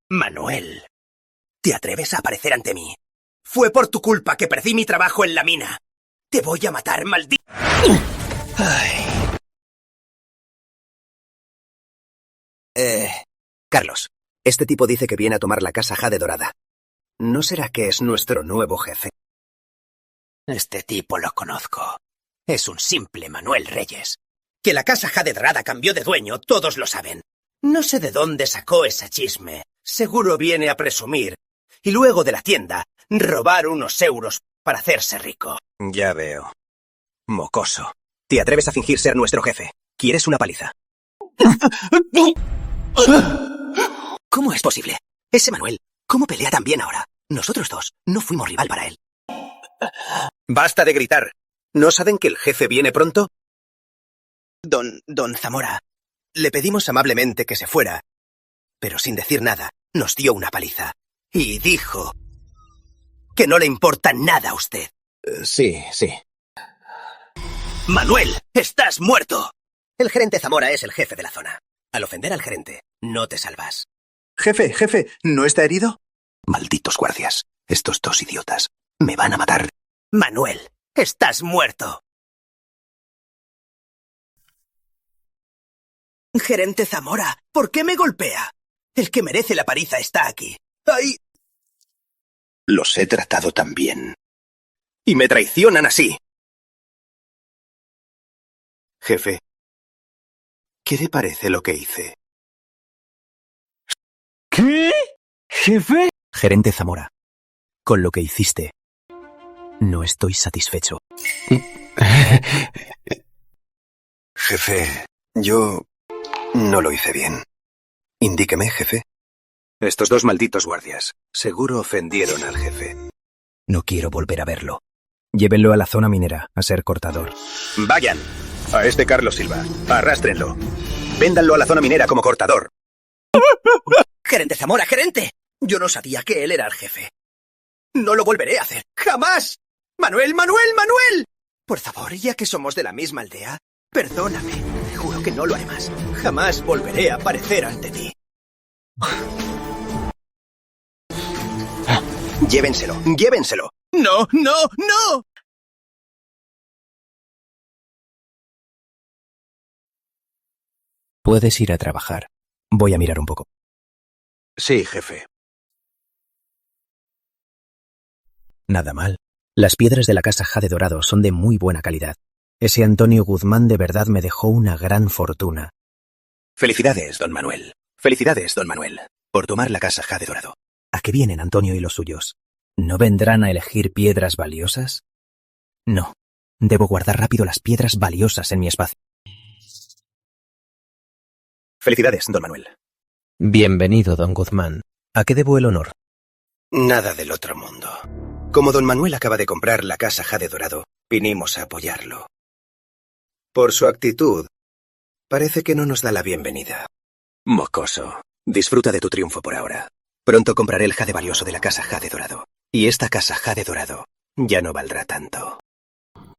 Speaker 4: Manuel, ¿te atreves a aparecer ante mí? Fue por tu culpa que perdí mi trabajo en la mina. Te voy a matar, maldito.
Speaker 5: Carlos, este tipo dice que viene a tomar la casa Jade Dorada. ¿No será que es nuestro nuevo jefe?
Speaker 4: Este tipo lo conozco. Es un simple Manuel Reyes. Que la casa Jade Dorada cambió de dueño, todos lo saben. No sé de dónde sacó ese chisme. Seguro viene a presumir. Y luego de la tienda, robar unos euros para hacerse rico.
Speaker 5: Ya veo. Mocoso. ¿Te atreves a fingir ser nuestro jefe? ¿Quieres una paliza? ¿Cómo es posible? Ese Manuel, ¿cómo pelea tan bien ahora? Nosotros dos no fuimos rival para él. Basta de gritar. ¿No saben que el jefe viene pronto? Don Zamora, le pedimos amablemente que se fuera, pero sin decir nada, nos dio una paliza. Y dijo que no le importa nada a usted.
Speaker 2: Sí.
Speaker 4: ¡Manuel, estás muerto! El gerente Zamora es el jefe de la zona. Al ofender al gerente, no te salvas.
Speaker 7: Jefe, ¿no está herido?
Speaker 4: Malditos guardias. Estos dos idiotas me van a matar. Manuel, estás muerto. Gerente Zamora, ¿por qué me golpea? El que merece la paliza está aquí. ¡Ay! Los he tratado tan bien. Y me traicionan así. Jefe, ¿qué le parece lo que hice?
Speaker 6: ¿Qué? ¿Jefe?
Speaker 2: Gerente Zamora, con lo que hiciste, no estoy satisfecho.
Speaker 4: Jefe, yo no lo hice bien. Indíqueme, jefe. Estos dos malditos guardias seguro ofendieron al jefe.
Speaker 2: No quiero volver a verlo. Llévenlo a la zona minera, a ser cortador.
Speaker 5: Vayan. A este Carlos Silva. Arrástrenlo. Véndanlo a la zona minera como cortador. Gerente Zamora, gerente. Yo no sabía que él era el jefe. No lo volveré a hacer. ¡Jamás! ¡Manuel! Por favor, ya que somos de la misma aldea, perdóname. Te juro que no lo haré más. Jamás volveré a aparecer ante ti. Llévenselo. ¡No!
Speaker 2: Puedes ir a trabajar. Voy a mirar un poco.
Speaker 4: Sí, jefe.
Speaker 2: Nada mal. Las piedras de la casa Jade Dorado son de muy buena calidad. Ese Antonio Guzmán de verdad me dejó una gran fortuna.
Speaker 5: Felicidades, don Manuel, por tomar la casa Jade Dorado.
Speaker 2: ¿A qué vienen Antonio y los suyos? ¿No vendrán a elegir piedras valiosas? No. Debo guardar rápido las piedras valiosas en mi espacio.
Speaker 5: Felicidades, don Manuel.
Speaker 2: Bienvenido, don Guzmán. ¿A qué debo el honor?
Speaker 4: Nada del otro mundo. Como don Manuel acaba de comprar la casa Jade Dorado, vinimos a apoyarlo. Por su actitud, parece que no nos da la bienvenida. Mocoso, disfruta de tu triunfo por ahora. Pronto compraré el jade valioso de la casa Jade Dorado. Y esta casa Jade Dorado ya no valdrá tanto.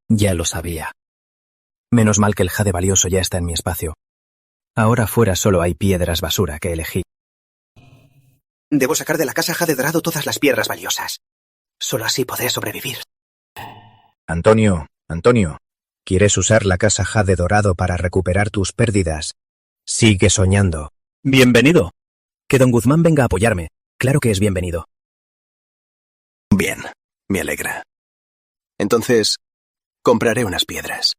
Speaker 2: Ya lo sabía. Menos mal que el jade valioso ya está en mi espacio. Ahora fuera solo hay piedras basura que elegí.
Speaker 4: Debo sacar de la casa Jade Dorado todas las piedras valiosas. Solo así podré sobrevivir.
Speaker 2: Antonio, ¿quieres usar la casa Jade Dorado para recuperar tus pérdidas? Sigue soñando. Bienvenido. Que don Guzmán venga a apoyarme. Claro que es bienvenido.
Speaker 4: Bien, me alegra. Entonces, compraré unas piedras.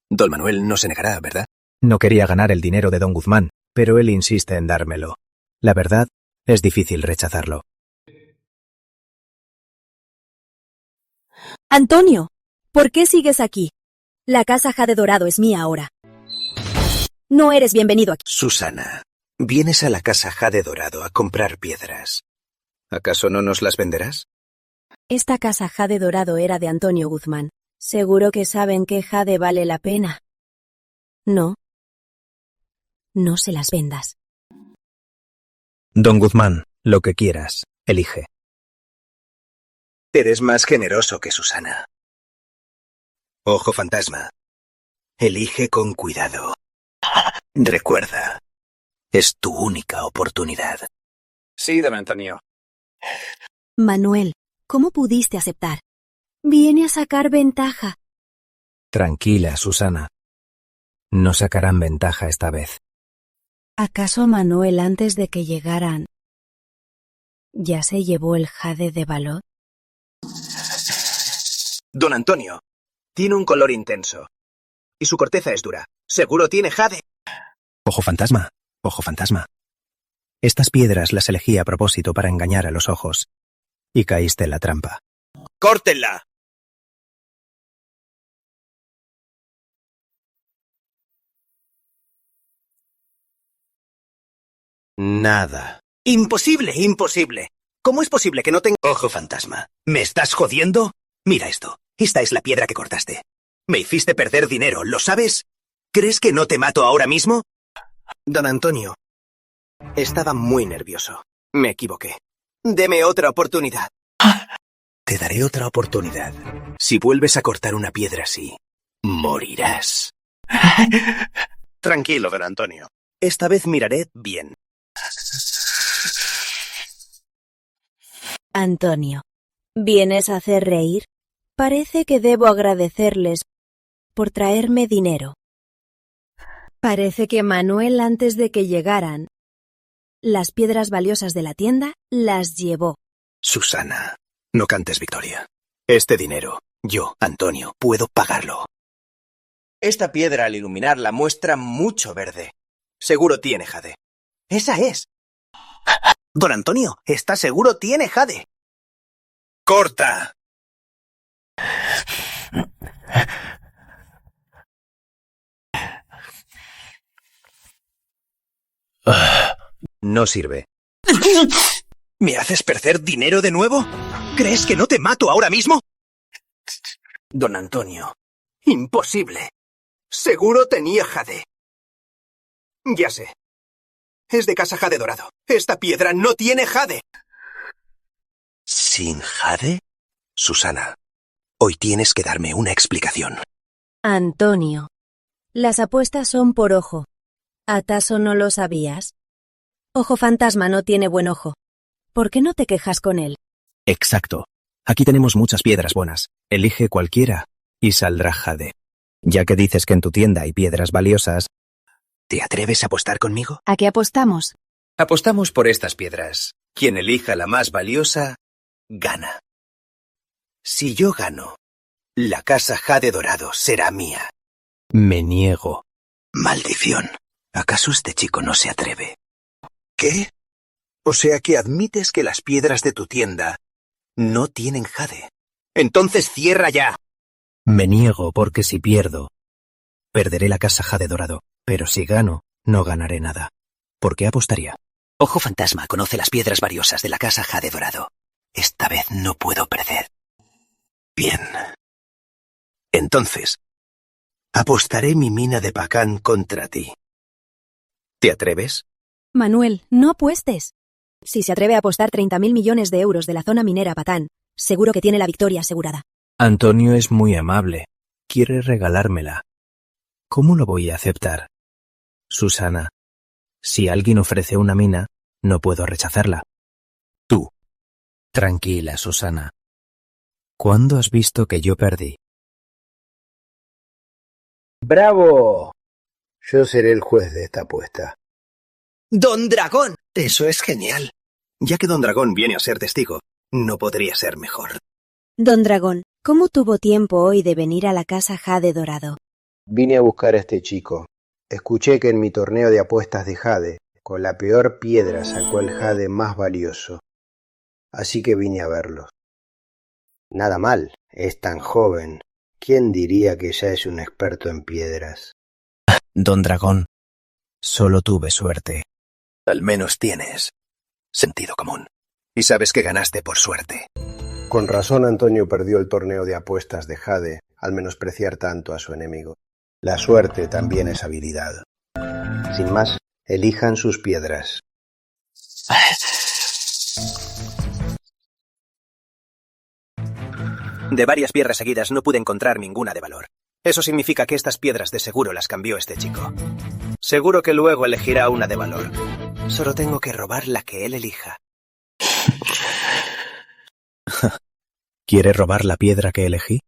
Speaker 4: Don Manuel no se negará, ¿verdad?
Speaker 2: No quería ganar el dinero de don Guzmán, pero él insiste en dármelo. La verdad, es difícil rechazarlo.
Speaker 8: Antonio, ¿por qué sigues aquí? La casa Jade Dorado es mía ahora. No eres bienvenido aquí.
Speaker 4: Susana, vienes a la casa Jade Dorado a comprar piedras. ¿Acaso no nos las venderás?
Speaker 3: Esta casa Jade Dorado era de Antonio Guzmán. Seguro que saben que jade vale la pena. No. No se las vendas.
Speaker 2: Don Guzmán, lo que quieras, elige.
Speaker 4: Eres más generoso que Susana. Ojo fantasma, elige con cuidado. Recuerda, es tu única oportunidad.
Speaker 7: Sí, don Antonio.
Speaker 3: Manuel, ¿cómo pudiste aceptar? Viene a sacar ventaja.
Speaker 2: Tranquila, Susana. No sacarán ventaja esta vez.
Speaker 3: ¿Acaso Manuel, antes de que llegaran, ya se llevó el jade de valor?
Speaker 4: Don Antonio, tiene un color intenso. Y su corteza es dura. Seguro tiene jade.
Speaker 2: Ojo fantasma, ojo fantasma. Estas piedras las elegí a propósito para engañar a los ojos. Y caíste en la trampa.
Speaker 4: ¡Córtenla! Nada. Imposible, imposible. ¿Cómo es posible que no tenga... Ojo fantasma, ¿me estás jodiendo? Mira esto. Esta es la piedra que cortaste. Me hiciste perder dinero, ¿lo sabes? ¿Crees que no te mato ahora mismo? Don Antonio, estaba muy nervioso. Me equivoqué. Deme otra oportunidad. Te daré otra oportunidad. Si vuelves a cortar una piedra así, morirás. Tranquilo, don Antonio. Esta vez miraré bien.
Speaker 3: Antonio, ¿vienes a hacer reír? Parece que debo agradecerles por traerme dinero. Parece que Manuel, antes de que llegaran, las piedras valiosas de la tienda las llevó.
Speaker 4: Susana, no cantes victoria. Este dinero, yo, Antonio, puedo pagarlo. Esta piedra al iluminarla muestra mucho verde. Seguro tiene jade. ¡Esa es! Don Antonio, ¿está seguro tiene jade? ¡Corta! No sirve. ¿Me haces perder dinero de nuevo? ¿Crees que no te mato ahora mismo? Don Antonio, imposible. Seguro tenía jade. Ya sé. Es de casa Jade Dorado. Esta piedra no tiene jade. ¿Sin jade? Susana, hoy tienes que darme una explicación.
Speaker 3: Antonio, las apuestas son por ojo. ¿Acaso no lo sabías? Ojo fantasma no tiene buen ojo. ¿Por qué no te quejas con él?
Speaker 2: Exacto. Aquí tenemos muchas piedras buenas. Elige cualquiera y saldrá jade. Ya que dices que en tu tienda hay piedras valiosas...
Speaker 4: ¿Te atreves a apostar conmigo?
Speaker 3: ¿A qué apostamos?
Speaker 4: Apostamos por estas piedras. Quien elija la más valiosa, gana. Si yo gano, la casa Jade Dorado será mía.
Speaker 2: Me niego.
Speaker 4: Maldición. ¿Acaso este chico no se atreve? ¿Qué? O sea que admites que las piedras de tu tienda no tienen jade. Entonces cierra ya.
Speaker 2: Me niego porque si pierdo, perderé la casa Jade Dorado. Pero si gano, no ganaré nada. ¿Por qué apostaría?
Speaker 4: Ojo Fantasma conoce las piedras valiosas de la casa Jade Dorado. Esta vez no puedo perder. Bien. Entonces, apostaré mi mina de Pacán contra ti. ¿Te atreves?
Speaker 1: Manuel, no apuestes. Si se atreve a apostar 30.000 millones de euros de la zona minera Patán, seguro que tiene la victoria asegurada.
Speaker 2: Antonio es muy amable. Quiere regalármela. ¿Cómo lo voy a aceptar? Susana, si alguien ofrece una mina, no puedo rechazarla. Tú. Tranquila, Susana. ¿Cuándo has visto que yo perdí?
Speaker 10: ¡Bravo! Yo seré el juez de esta apuesta.
Speaker 4: ¡Don Dragón! Eso es genial. Ya que Don Dragón viene a ser testigo, no podría ser mejor.
Speaker 3: Don Dragón, ¿cómo tuvo tiempo hoy de venir a la casa Jade Dorado?
Speaker 10: Vine a buscar a este chico. Escuché que en mi torneo de apuestas de Jade, con la peor piedra sacó el Jade más valioso. Así que vine a verlo. Nada mal, es tan joven. ¿Quién diría que ya es un experto en piedras?
Speaker 2: Don Dragón, solo tuve suerte.
Speaker 4: Al menos tienes sentido común. Y sabes que ganaste por suerte.
Speaker 10: Con razón Antonio perdió el torneo de apuestas de Jade al menospreciar tanto a su enemigo. La suerte también es habilidad. Sin más, elijan sus piedras.
Speaker 5: De varias piedras seguidas no pude encontrar ninguna de valor. Eso significa que estas piedras de seguro las cambió este chico. Seguro que luego elegirá una de valor. Solo tengo que robar la que él elija.
Speaker 2: ¿Quieres robar la piedra que elegí?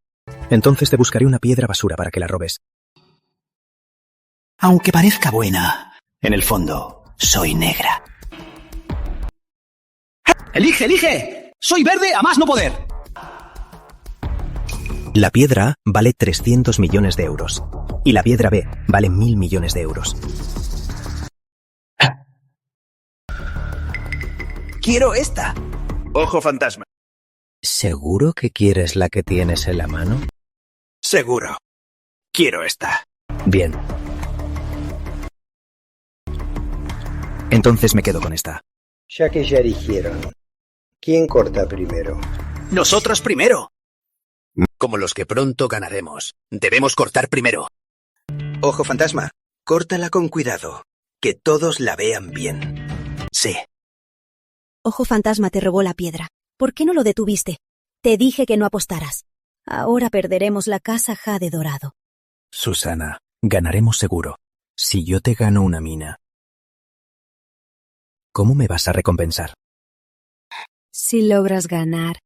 Speaker 2: Entonces te buscaré una piedra basura para que la robes.
Speaker 4: Aunque parezca buena, en el fondo, soy negra.
Speaker 6: ¡Elige, elige! ¡Soy verde a más no poder!
Speaker 2: La piedra A vale 300 millones de euros. Y la piedra B vale 1.000 millones de euros.
Speaker 4: ¡Quiero esta!
Speaker 7: Ojo Fantasma.
Speaker 2: ¿Seguro que quieres la que tienes en la mano?
Speaker 4: Seguro. Quiero esta.
Speaker 2: Bien. Entonces me quedo con esta.
Speaker 10: Ya que ya eligieron, ¿quién corta primero?
Speaker 4: ¡Nosotros primero! Como los que pronto ganaremos. Debemos cortar primero. Ojo Fantasma, córtala con cuidado. Que todos la vean bien. Sí.
Speaker 1: Ojo Fantasma te robó la piedra. ¿Por qué no lo detuviste? Te dije que no apostaras. Ahora perderemos la casa Jade Dorado.
Speaker 2: Susana, ganaremos seguro. Si yo te gano una mina. ¿Cómo me vas a recompensar?
Speaker 3: Si logras ganar,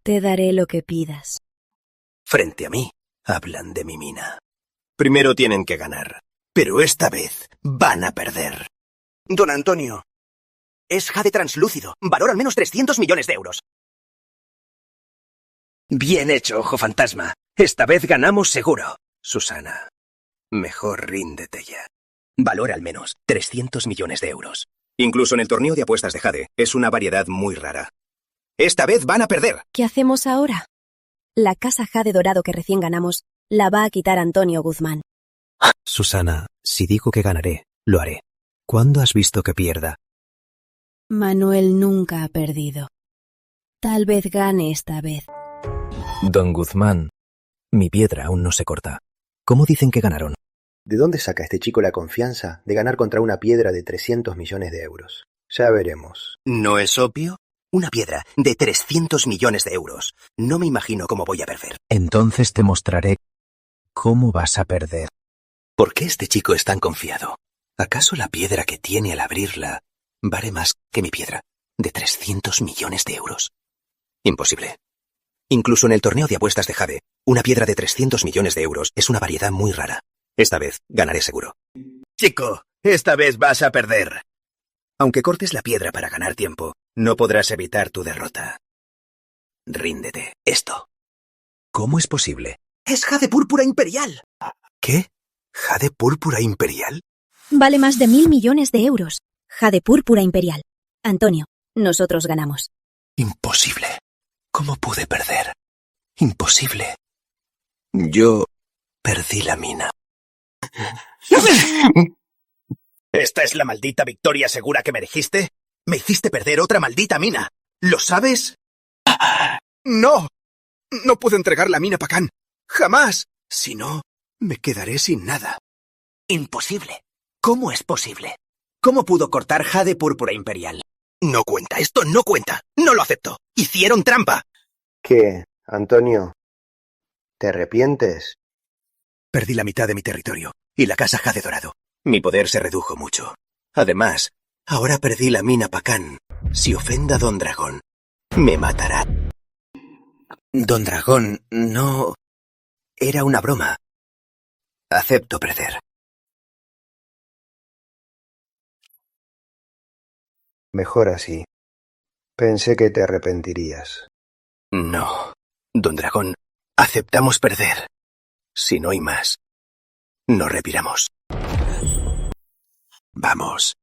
Speaker 3: te daré lo que pidas.
Speaker 4: Frente a mí, hablan de mi mina. Primero tienen que ganar, pero esta vez van a perder. Don Antonio, es jade translúcido. Valor al menos 300 millones de euros. Bien hecho, Ojo Fantasma. Esta vez ganamos seguro. Susana, mejor ríndete ya. Valor al menos 300 millones de euros. Incluso en el torneo de apuestas de Jade, es una variedad muy rara. Esta vez van a perder.
Speaker 1: ¿Qué hacemos ahora? La casa Jade Dorado que recién ganamos la va a quitar Antonio Guzmán.
Speaker 2: Susana, si digo que ganaré, lo haré. ¿Cuándo has visto que pierda?
Speaker 3: Manuel nunca ha perdido. Tal vez gane esta vez.
Speaker 2: Don Guzmán, mi piedra aún no se corta. ¿Cómo dicen que ganaron?
Speaker 10: ¿De dónde saca este chico la confianza de ganar contra una piedra de 300 millones de euros? Ya veremos.
Speaker 4: ¿No es obvio? Una piedra de 300 millones de euros. No me imagino cómo voy a perder.
Speaker 2: Entonces te mostraré cómo vas a perder.
Speaker 4: ¿Por qué este chico es tan confiado? ¿Acaso la piedra que tiene al abrirla vale más que mi piedra de 300 millones de euros? Imposible. Incluso en el torneo de apuestas de Jade, una piedra de 300 millones de euros es una variedad muy rara. Esta vez ganaré seguro. Chico, esta vez vas a perder. Aunque cortes la piedra para ganar tiempo, no podrás evitar tu derrota. Ríndete. Esto. ¿Cómo es posible? ¡Es jade púrpura imperial! ¿Qué? ¿Jade púrpura imperial?
Speaker 1: Vale más de 1.000 millones de euros. Jade púrpura imperial. Antonio, nosotros ganamos.
Speaker 4: Imposible. ¿Cómo pude perder? Imposible. Yo perdí la mina. ¿Esta es la maldita victoria segura que me dijiste? Me hiciste perder otra maldita mina. ¿Lo sabes? ¡No! No puedo entregar la mina a Pakan. ¡Jamás! Si no, me quedaré sin nada.
Speaker 5: Imposible. ¿Cómo es posible? ¿Cómo pudo cortar jade púrpura imperial?
Speaker 4: No cuenta, esto no cuenta. No lo acepto. Hicieron trampa.
Speaker 10: ¿Qué, Antonio? ¿Te arrepientes?
Speaker 4: Perdí la mitad de mi territorio y la casa jade dorado. Mi poder se redujo mucho. Además, ahora perdí la mina Pakan. Si ofenda a Don Dragón, me matará. Don Dragón, no... Era una broma. Acepto perder.
Speaker 10: Mejor así. Pensé que te arrepentirías.
Speaker 4: No, Don Dragón, aceptamos perder. Si no hay más, nos retiramos. Vamos.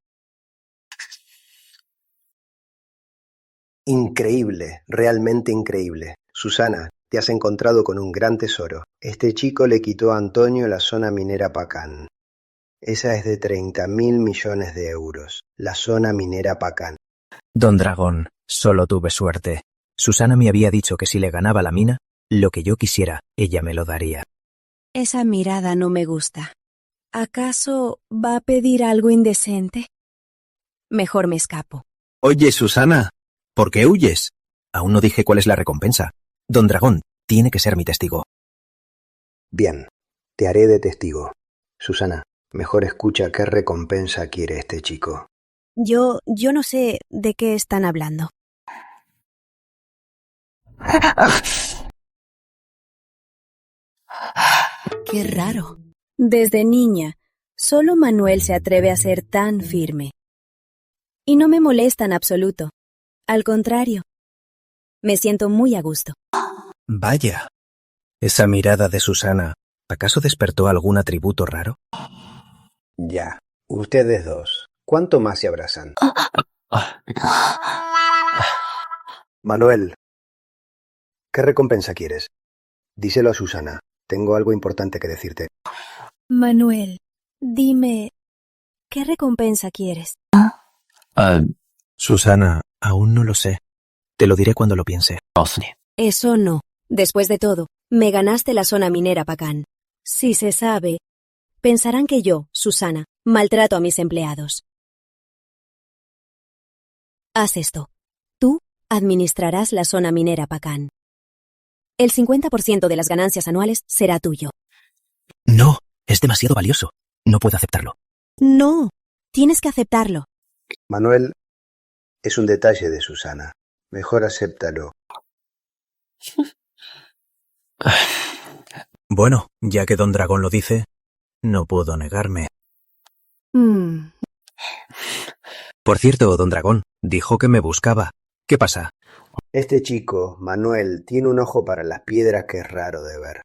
Speaker 10: Increíble, realmente increíble. Susana, te has encontrado con un gran tesoro. Este chico le quitó a Antonio la zona minera Pakan. Esa es de 30.000 millones de euros. La zona minera Pakan.
Speaker 2: Don Dragón, solo tuve suerte. Susana me había dicho que si le ganaba la mina, lo que yo quisiera, ella me lo daría.
Speaker 3: Esa mirada no me gusta. ¿Acaso va a pedir algo indecente? Mejor me escapo.
Speaker 2: Oye, Susana, ¿por qué huyes? Aún no dije cuál es la recompensa. Don Dragón tiene que ser mi testigo.
Speaker 10: Bien, te haré de testigo. Susana, mejor escucha qué recompensa quiere este chico.
Speaker 1: Yo no sé de qué están hablando. Qué raro. Desde niña, solo Manuel se atreve a ser tan firme. Y no me molesta en absoluto. Al contrario, me siento muy a gusto.
Speaker 2: Vaya. Esa mirada de Susana, ¿acaso despertó algún atributo raro?
Speaker 10: Ya, ustedes dos, ¿cuánto más se abrazan? Manuel, ¿qué recompensa quieres? Díselo a Susana, tengo algo importante que decirte.
Speaker 1: Manuel, dime, ¿qué recompensa quieres?
Speaker 2: Susana, aún no lo sé. Te lo diré cuando lo piense.
Speaker 1: Eso no. Después de todo, me ganaste la zona minera Pakan. Si se sabe, pensarán que yo, Susana, maltrato a mis empleados. Haz esto. Tú administrarás la zona minera Pakan. El 50% de las ganancias anuales será tuyo.
Speaker 2: No, es demasiado valioso. No puedo aceptarlo.
Speaker 1: No, tienes que aceptarlo.
Speaker 10: Manuel, es un detalle de Susana. Mejor acéptalo.
Speaker 2: Bueno, ya que Don Dragón lo dice, no puedo negarme. Por cierto, Don Dragón dijo que me buscaba. ¿Qué pasa?
Speaker 10: Este chico, Manuel, tiene un ojo para las piedras que es raro de ver.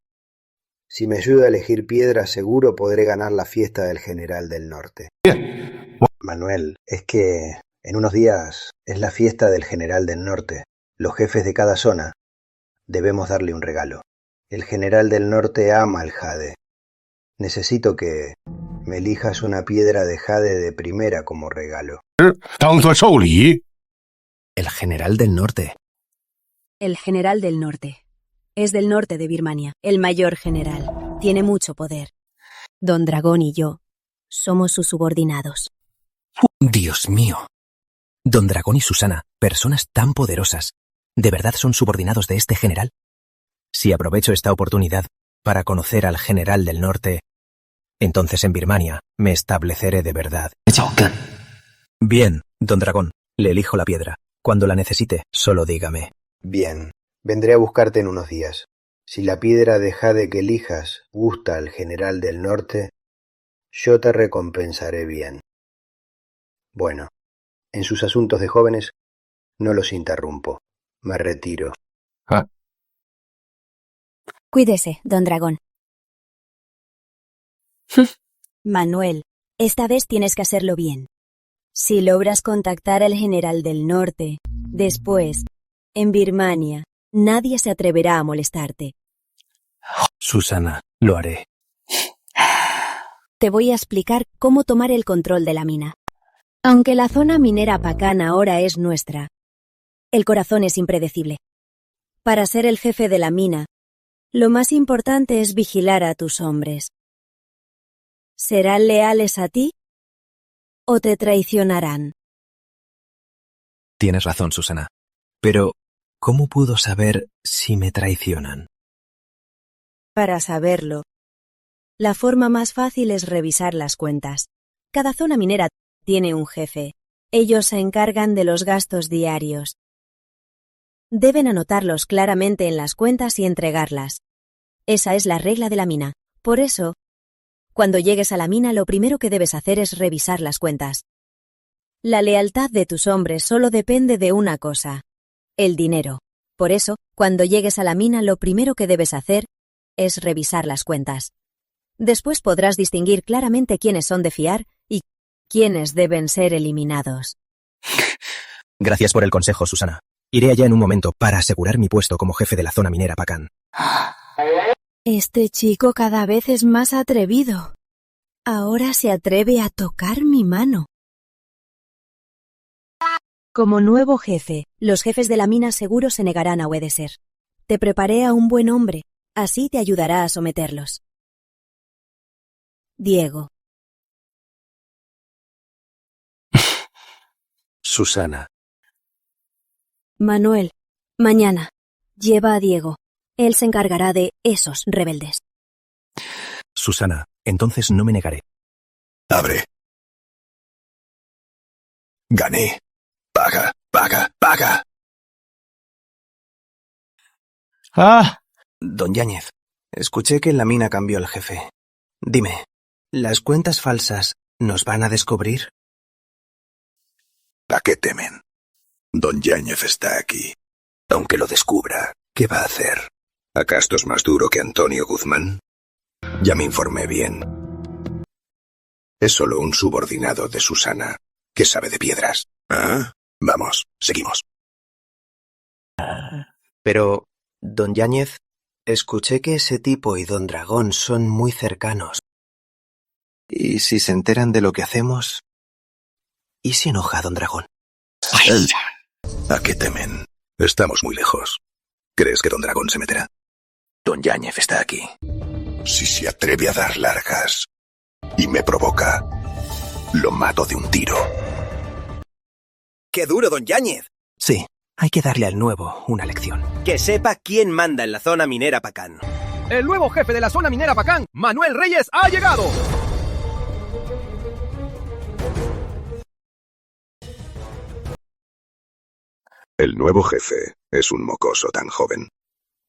Speaker 10: Si me ayuda a elegir piedras, seguro podré ganar la fiesta del General del Norte. Manuel, es que en unos días es la fiesta del General del Norte. Los jefes de cada zona debemos darle un regalo. El General del Norte ama el jade. Necesito que me elijas una piedra de jade de primera como regalo.
Speaker 2: El General del Norte.
Speaker 1: El General del Norte. Es del norte de Birmania, el mayor general. Tiene mucho poder. Don Dragón y yo somos sus subordinados.
Speaker 2: Dios mío. Don Dragón y Susana, personas tan poderosas, ¿de verdad son subordinados de este general? Si aprovecho esta oportunidad para conocer al General del Norte, entonces en Birmania me estableceré de verdad. Bien, Don Dragón, le elijo la piedra. Cuando la necesite, solo dígame.
Speaker 10: Bien, vendré a buscarte en unos días. Si la piedra de jade que elijas gusta al General del Norte, yo te recompensaré bien. Bueno, en sus asuntos de jóvenes no los interrumpo. Me retiro.
Speaker 1: Cuídese, Don Dragón. Manuel, esta vez tienes que hacerlo bien. Si logras contactar al General del Norte, después, en Birmania, nadie se atreverá a molestarte.
Speaker 2: Susana, lo haré.
Speaker 1: te voy a explicar cómo tomar el control de la mina. Aunque la zona minera Pakan ahora es nuestra, el corazón es impredecible. Para ser el jefe de la mina, lo más importante es vigilar a tus hombres. ¿Serán leales a ti o te traicionarán?
Speaker 2: Tienes razón, Susana. Pero, ¿cómo puedo saber si me traicionan?
Speaker 1: Para saberlo, la forma más fácil es revisar las cuentas. Cada zona minera tiene un jefe. Ellos se encargan de los gastos diarios. Deben anotarlos claramente en las cuentas y entregarlas. Esa es la regla de la mina. Por eso, cuando llegues a la mina, lo primero que debes hacer es revisar las cuentas. La lealtad de tus hombres solo depende de una cosa: el dinero. Por eso, cuando llegues a la mina, lo primero que debes hacer es revisar las cuentas. Después podrás distinguir claramente quiénes son de fiar y quiénes deben ser eliminados.
Speaker 2: Gracias por el consejo, Susana. Iré allá en un momento para asegurar mi puesto como jefe de la zona minera Pakan.
Speaker 1: Este chico cada vez es más atrevido. Ahora se atreve a tocar mi mano. Como nuevo jefe, los jefes de la mina seguro se negarán a obedecer. Te preparé a un buen hombre, así te ayudará a someterlos. Diego.
Speaker 7: Susana.
Speaker 1: Manuel, mañana, lleva a Diego. Él se encargará de esos rebeldes.
Speaker 2: Susana, entonces no me negaré.
Speaker 11: Abre. Gané. Paga, paga, paga.
Speaker 2: Don Yáñez, escuché que en la mina cambió el jefe. Dime, ¿las cuentas falsas nos van a descubrir?
Speaker 11: ¿A qué temen? Don Yáñez está aquí. Aunque lo descubra, ¿qué va a hacer? ¿Acaso es más duro que Antonio Guzmán? Ya me informé bien. Es solo un subordinado de Susana, que sabe de piedras. ¿Ah? Vamos, seguimos.
Speaker 2: Pero, don Yáñez, escuché que ese tipo y don Dragón son muy cercanos. ¿Y si se enteran de lo que hacemos? ¿Y si enoja don Dragón?
Speaker 11: ¿A qué temen? Estamos muy lejos. ¿Crees que don Dragón se meterá? Don Yáñez está aquí. Si se atreve a dar largas y me provoca, lo mato de un tiro.
Speaker 5: ¡Qué duro, don Yáñez!
Speaker 2: Sí, hay que darle al nuevo una lección.
Speaker 5: Que sepa quién manda en la zona minera Pakan.
Speaker 6: El nuevo jefe de la zona minera Pakan, Manuel Reyes, ha llegado.
Speaker 11: El nuevo jefe es un mocoso tan joven.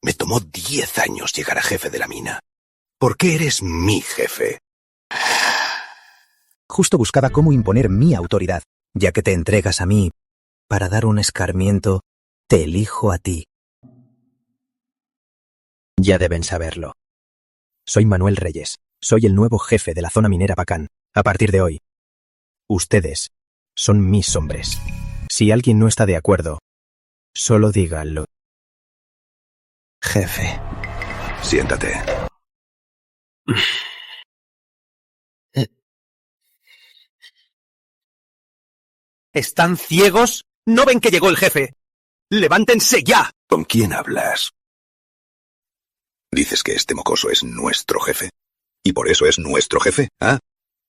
Speaker 11: Me tomó 10 años llegar a jefe de la mina. ¿Por qué eres mi jefe?
Speaker 2: Justo buscaba cómo imponer mi autoridad. Ya que te entregas a mí para dar un escarmiento, te elijo a ti. Ya deben saberlo. Soy Manuel Reyes. Soy el nuevo jefe de la zona minera Pakan. A partir de hoy, ustedes son mis hombres. Si alguien no está de acuerdo, solo díganlo. Jefe.
Speaker 11: Siéntate.
Speaker 5: ¿Están ciegos? ¿No ven que llegó el jefe? ¡Levántense ya!
Speaker 11: ¿Con quién hablas? ¿Dices que este mocoso es nuestro jefe? ¿Y por eso es nuestro jefe? ¿Ah?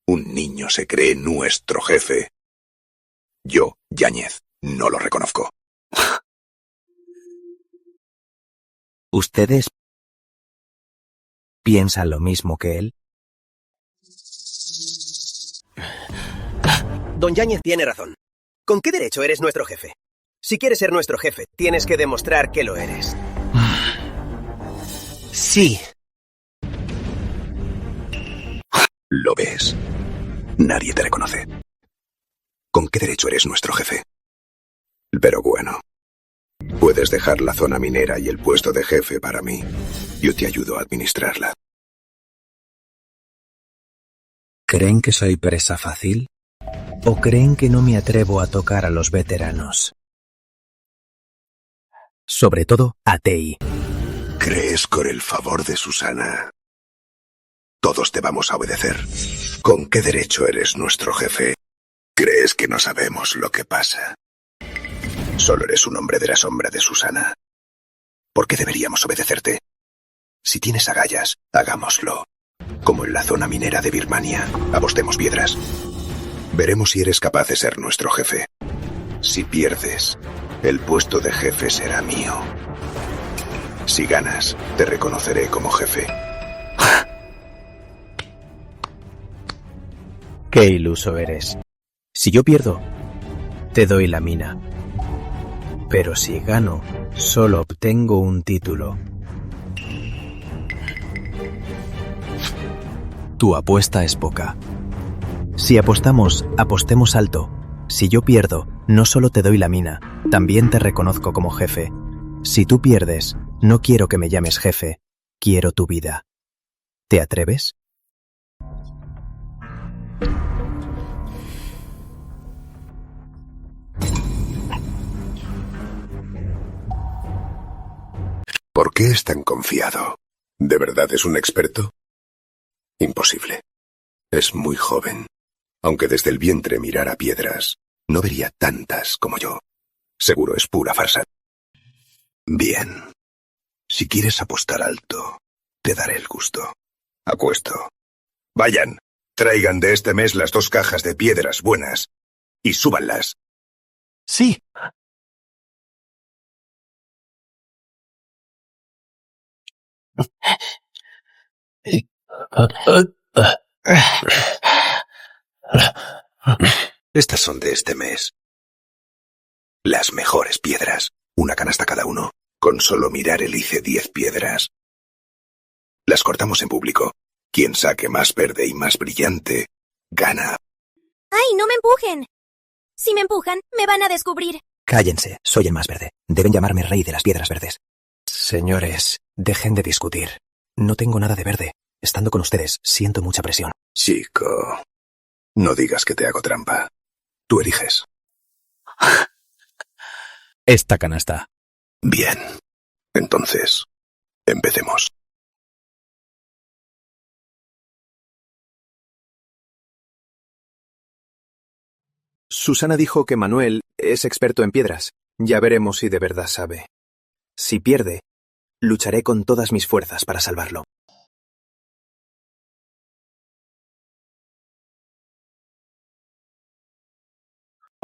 Speaker 11: Un niño se cree nuestro jefe. Yo, Yáñez, no lo reconozco.
Speaker 2: ¿Ustedes piensan lo mismo que él?
Speaker 5: Don Yáñez tiene razón. ¿Con qué derecho eres nuestro jefe? Si quieres ser nuestro jefe, tienes que demostrar que lo eres.
Speaker 2: Sí.
Speaker 11: ¿Lo ves? Nadie te reconoce. ¿Con qué derecho eres nuestro jefe? Pero bueno, puedes dejar la zona minera y el puesto de jefe para mí. Yo te ayudo a administrarla.
Speaker 2: ¿Creen que soy presa fácil? ¿O creen que no me atrevo a tocar a los veteranos? Sobre todo a Tei.
Speaker 11: ¿Crees con el favor de Susana? Todos te vamos a obedecer. ¿Con qué derecho eres nuestro jefe? ¿Crees que no sabemos lo que pasa? Solo eres un hombre de la sombra de Susana. ¿Por qué deberíamos obedecerte? Si tienes agallas, hagámoslo. Como en la zona minera de Birmania, apostemos piedras. Veremos si eres capaz de ser nuestro jefe. Si pierdes, el puesto de jefe será mío. Si ganas, te reconoceré como jefe.
Speaker 2: Qué iluso eres. Si yo pierdo, te doy la mina. Pero si gano, solo obtengo un título. Tu apuesta es poca. Si apostamos, apostemos alto. Si yo pierdo, no solo te doy la mina, también te reconozco como jefe. Si tú pierdes, no quiero que me llames jefe, quiero tu vida. ¿Te atreves?
Speaker 11: ¿Por qué es tan confiado? ¿De verdad es un experto? Imposible. Es muy joven. Aunque desde el vientre mirara piedras, no vería tantas como yo. Seguro es pura farsa. Bien. Si quieres apostar alto, te daré el gusto. Apuesto. Vayan, traigan de este mes las 2 cajas de piedras buenas y súbanlas.
Speaker 2: Sí.
Speaker 11: Estas son de este mes. Las mejores piedras. Una canasta cada uno. Con solo mirar elige 10 piedras. Las cortamos en público. Quien saque más verde y más brillante, gana.
Speaker 1: ¡Ay, no me empujen! Si me empujan, me van a descubrir.
Speaker 5: Cállense, soy el más verde. Deben llamarme rey de las piedras verdes.
Speaker 2: Señores, dejen de discutir.
Speaker 5: No tengo nada de verde. Estando con ustedes, siento mucha presión.
Speaker 11: Chico, no digas que te hago trampa. Tú eliges.
Speaker 2: Esta canasta.
Speaker 11: Bien. Entonces, empecemos.
Speaker 7: Susana dijo que Manuel es experto en piedras. Ya veremos si de verdad sabe. Si pierde, lucharé con todas mis fuerzas para salvarlo.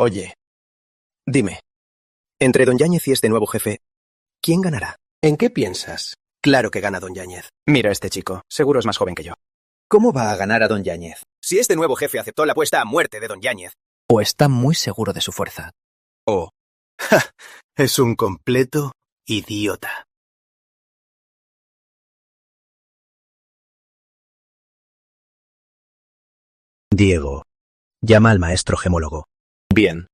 Speaker 7: Oye, dime, entre Don Yáñez y este nuevo jefe, ¿quién ganará? ¿En qué piensas? Claro que gana Don Yáñez. Mira a este chico, seguro es más joven que yo. ¿Cómo va a ganar a Don Yáñez? Si este nuevo jefe aceptó la apuesta a muerte de Don Yáñez.
Speaker 2: O está muy seguro de su fuerza.
Speaker 7: O, ¡ja! Es un completo idiota.
Speaker 2: Diego, llama al maestro gemólogo.
Speaker 7: Bien.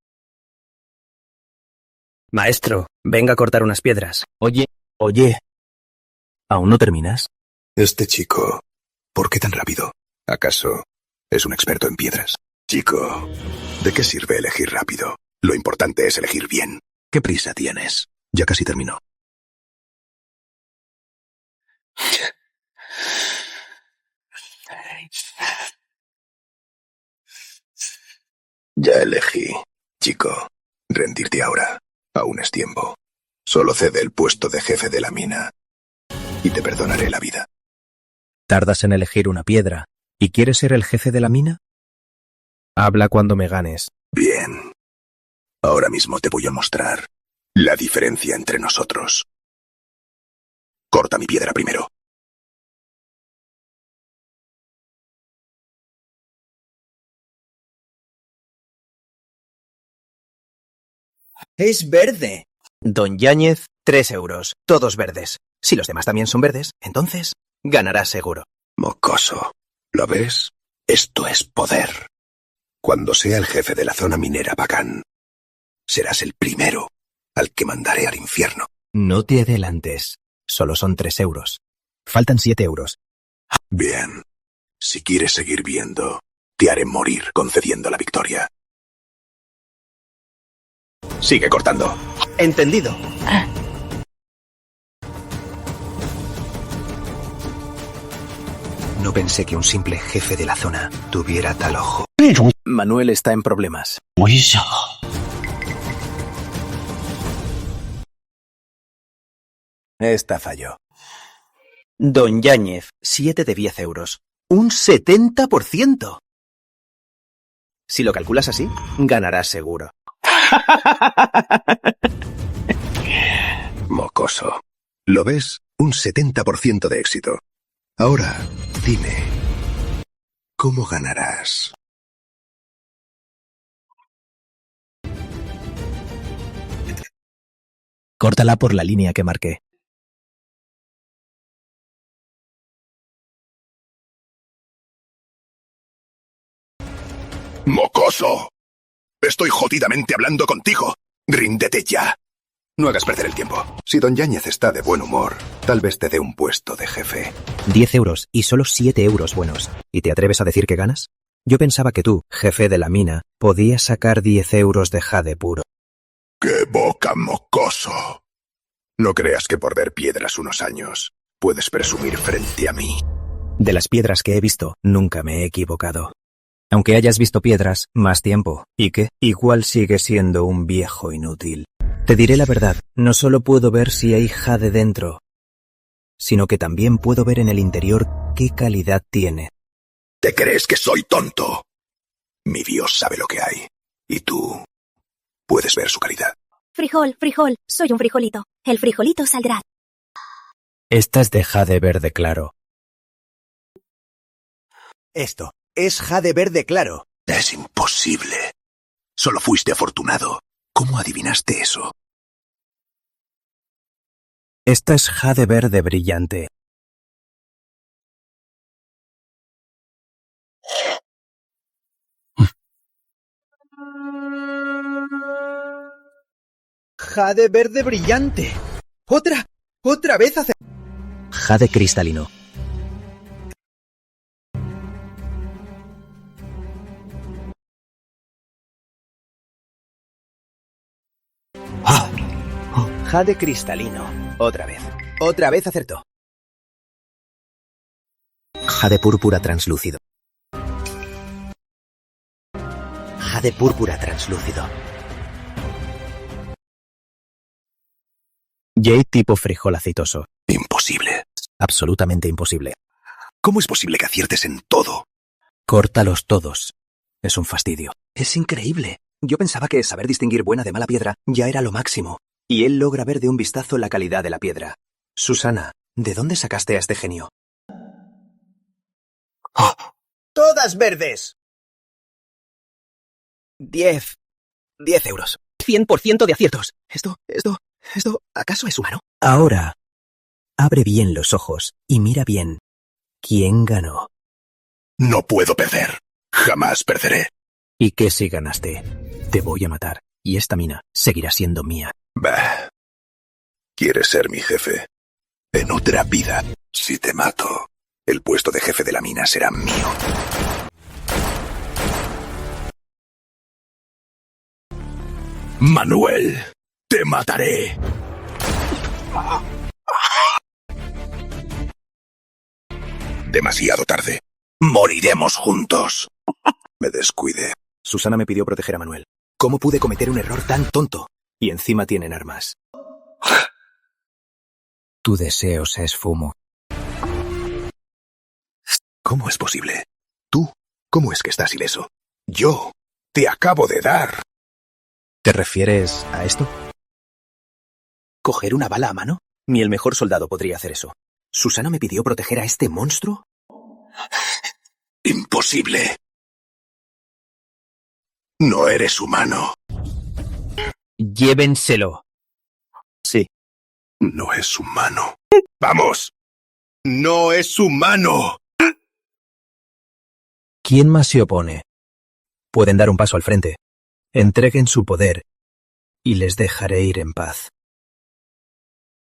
Speaker 7: Maestro, venga a cortar unas piedras.
Speaker 2: Oye,
Speaker 5: ¿aún no terminas?
Speaker 11: Este chico, ¿por qué tan rápido? ¿Acaso es un experto en piedras? Chico, ¿de qué sirve elegir rápido? Lo importante es elegir bien. ¿Qué prisa tienes? Ya casi terminó. Ya elegí. Chico, rendirte ahora. Aún es tiempo. Solo cede el puesto de jefe de la mina y te perdonaré la vida.
Speaker 2: ¿Tardas en elegir una piedra y quieres ser el jefe de la mina? Habla cuando me ganes.
Speaker 11: Bien. Ahora mismo te voy a mostrar la diferencia entre nosotros. Corta mi piedra primero.
Speaker 7: Es verde. Don Yáñez, 3 euros. Todos verdes. Si los demás también son verdes, entonces ganará seguro.
Speaker 11: Mocoso. ¿Lo ves? Esto es poder. Cuando sea el jefe de la zona minera Bacán, serás el primero al que mandaré al infierno.
Speaker 5: No te adelantes. Solo son 3 euros. Faltan 7 euros.
Speaker 11: Bien. Si quieres seguir viendo, te haré morir concediendo la victoria. Sigue cortando.
Speaker 7: Entendido.
Speaker 11: No
Speaker 5: pensé que un simple jefe de la zona tuviera tal ojo.
Speaker 2: Manuel está en problemas. Esta falló. Don Yáñez, 7 de 10 euros. ¡Un 70%! Si lo calculas así, ganarás seguro.
Speaker 11: Mocoso. ¿Lo ves? Un 70% de éxito. Ahora, dime, ¿cómo ganarás?
Speaker 2: Córtala por la línea que marqué.
Speaker 11: ¡Mocoso! Estoy jodidamente hablando contigo. Ríndete ya. No hagas perder el tiempo. Si don Yáñez está de buen humor, tal vez te dé un puesto de jefe.
Speaker 2: 10 euros y solo 7 euros buenos. ¿Y te atreves a decir que ganas? Yo pensaba que tú, jefe de la mina, podías sacar 10 euros de jade puro.
Speaker 11: ¡Qué boca, mocoso! No creas que por ver piedras unos años puedes presumir frente a mí.
Speaker 2: De las piedras que he visto, nunca me he equivocado. Aunque hayas visto piedras, más tiempo. ¿Y qué? Igual sigue siendo un viejo inútil. Te diré la verdad, no solo puedo ver si hay jade dentro, sino que también puedo ver en el interior qué calidad tiene.
Speaker 11: ¿Te crees que soy tonto? Mi Dios sabe lo que hay. Y tú puedes ver su calidad.
Speaker 1: Frijol, frijol, soy un frijolito. El frijolito saldrá.
Speaker 2: Esta es de jade verde claro.
Speaker 7: Esto es jade verde claro.
Speaker 11: Es imposible. Solo fuiste afortunado. ¿Cómo adivinaste eso?
Speaker 2: Esta es jade verde brillante.
Speaker 7: Jade verde brillante. Otra vez hace...
Speaker 2: Jade cristalino.
Speaker 7: Jade cristalino. Otra vez acertó.
Speaker 2: Jade púrpura translúcido.
Speaker 5: Jade púrpura translúcido.
Speaker 2: Jade tipo frijol aceitoso.
Speaker 11: Imposible.
Speaker 2: Absolutamente imposible.
Speaker 11: ¿Cómo es posible que aciertes en todo?
Speaker 2: Córtalos todos. Es un fastidio.
Speaker 5: Es increíble. Yo pensaba que saber distinguir buena de mala piedra ya era lo máximo. Y él logra ver de un vistazo la calidad de la piedra. Susana, ¿de dónde sacaste a este genio?
Speaker 7: ¡Todas verdes! 10 euros.
Speaker 5: 100% de aciertos. ¿Esto, acaso es humano?
Speaker 2: Ahora, abre bien los ojos y mira bien. ¿Quién ganó?
Speaker 11: No puedo perder. Jamás perderé.
Speaker 2: ¿Y qué si ganaste? Te voy a matar y esta mina seguirá siendo mía.
Speaker 11: Bah. ¿Quieres ser mi jefe? En otra vida, si te mato, el puesto de jefe de la mina será mío. Manuel, te mataré. Demasiado tarde. Moriremos juntos. Me descuide.
Speaker 2: Susana me pidió proteger a Manuel. ¿Cómo pude cometer un error tan tonto? Y encima tienen armas. Tu deseo se esfumó.
Speaker 11: ¿Cómo es posible? ¿Tú? ¿Cómo es que estás ileso? Yo te acabo de dar.
Speaker 2: ¿Te refieres a esto?
Speaker 5: ¿Coger una bala a mano? Ni el mejor soldado podría hacer eso. ¿Susana me pidió proteger a este monstruo?
Speaker 11: Imposible. No eres humano.
Speaker 2: Llévenselo. Sí.
Speaker 11: No es humano. ¡Vamos! ¡No es humano!
Speaker 2: ¿Quién más se opone? Pueden dar un paso al frente. Entreguen su poder y les dejaré ir en paz.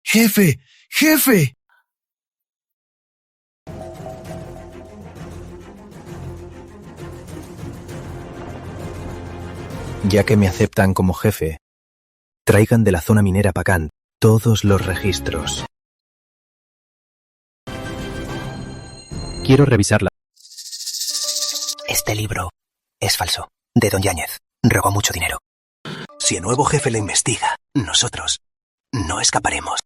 Speaker 12: ¡Jefe! ¡Jefe!
Speaker 2: Ya que me aceptan como jefe, traigan de la zona minera Pakán todos los registros. Quiero revisar la
Speaker 5: Este libro es falso, de don Yáñez. Robó mucho dinero. Si el nuevo jefe lo investiga, nosotros no escaparemos.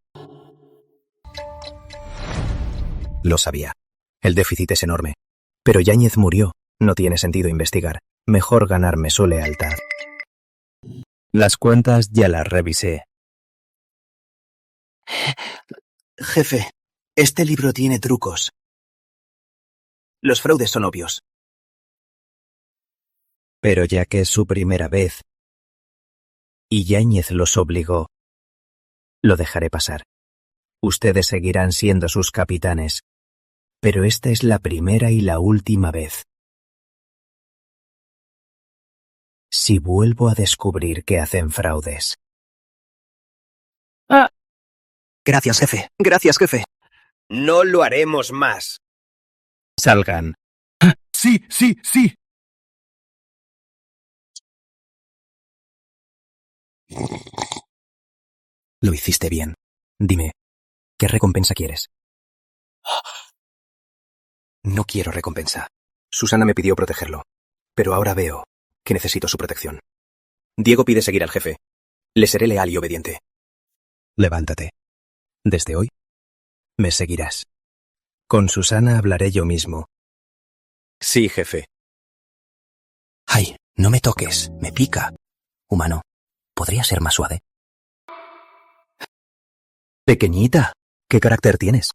Speaker 2: Lo sabía. El déficit es enorme. Pero Yáñez murió. No tiene sentido investigar. Mejor ganarme su lealtad. Las cuentas ya las revisé.
Speaker 5: Jefe, este libro tiene trucos. Los fraudes son obvios.
Speaker 2: Pero ya que es su primera vez y Yáñez los obligó, lo dejaré pasar. Ustedes seguirán siendo sus capitanes, pero esta es la primera y la última vez. Si vuelvo a descubrir que hacen fraudes.
Speaker 5: Gracias, jefe. Gracias, jefe.
Speaker 7: No lo haremos más.
Speaker 2: Salgan.
Speaker 6: Sí, sí, sí.
Speaker 2: Lo hiciste bien. Dime, ¿qué recompensa quieres?
Speaker 5: No quiero recompensa. Susana me pidió protegerlo, pero ahora veo que necesito su protección. Diego pide seguir al jefe. Le seré leal y obediente.
Speaker 2: Levántate. Desde hoy, me seguirás. Con Susana hablaré yo mismo.
Speaker 5: Sí, jefe. Ay, no me toques, me pica. Humano, ¿podría ser más suave?
Speaker 2: Pequeñita, ¿qué carácter tienes?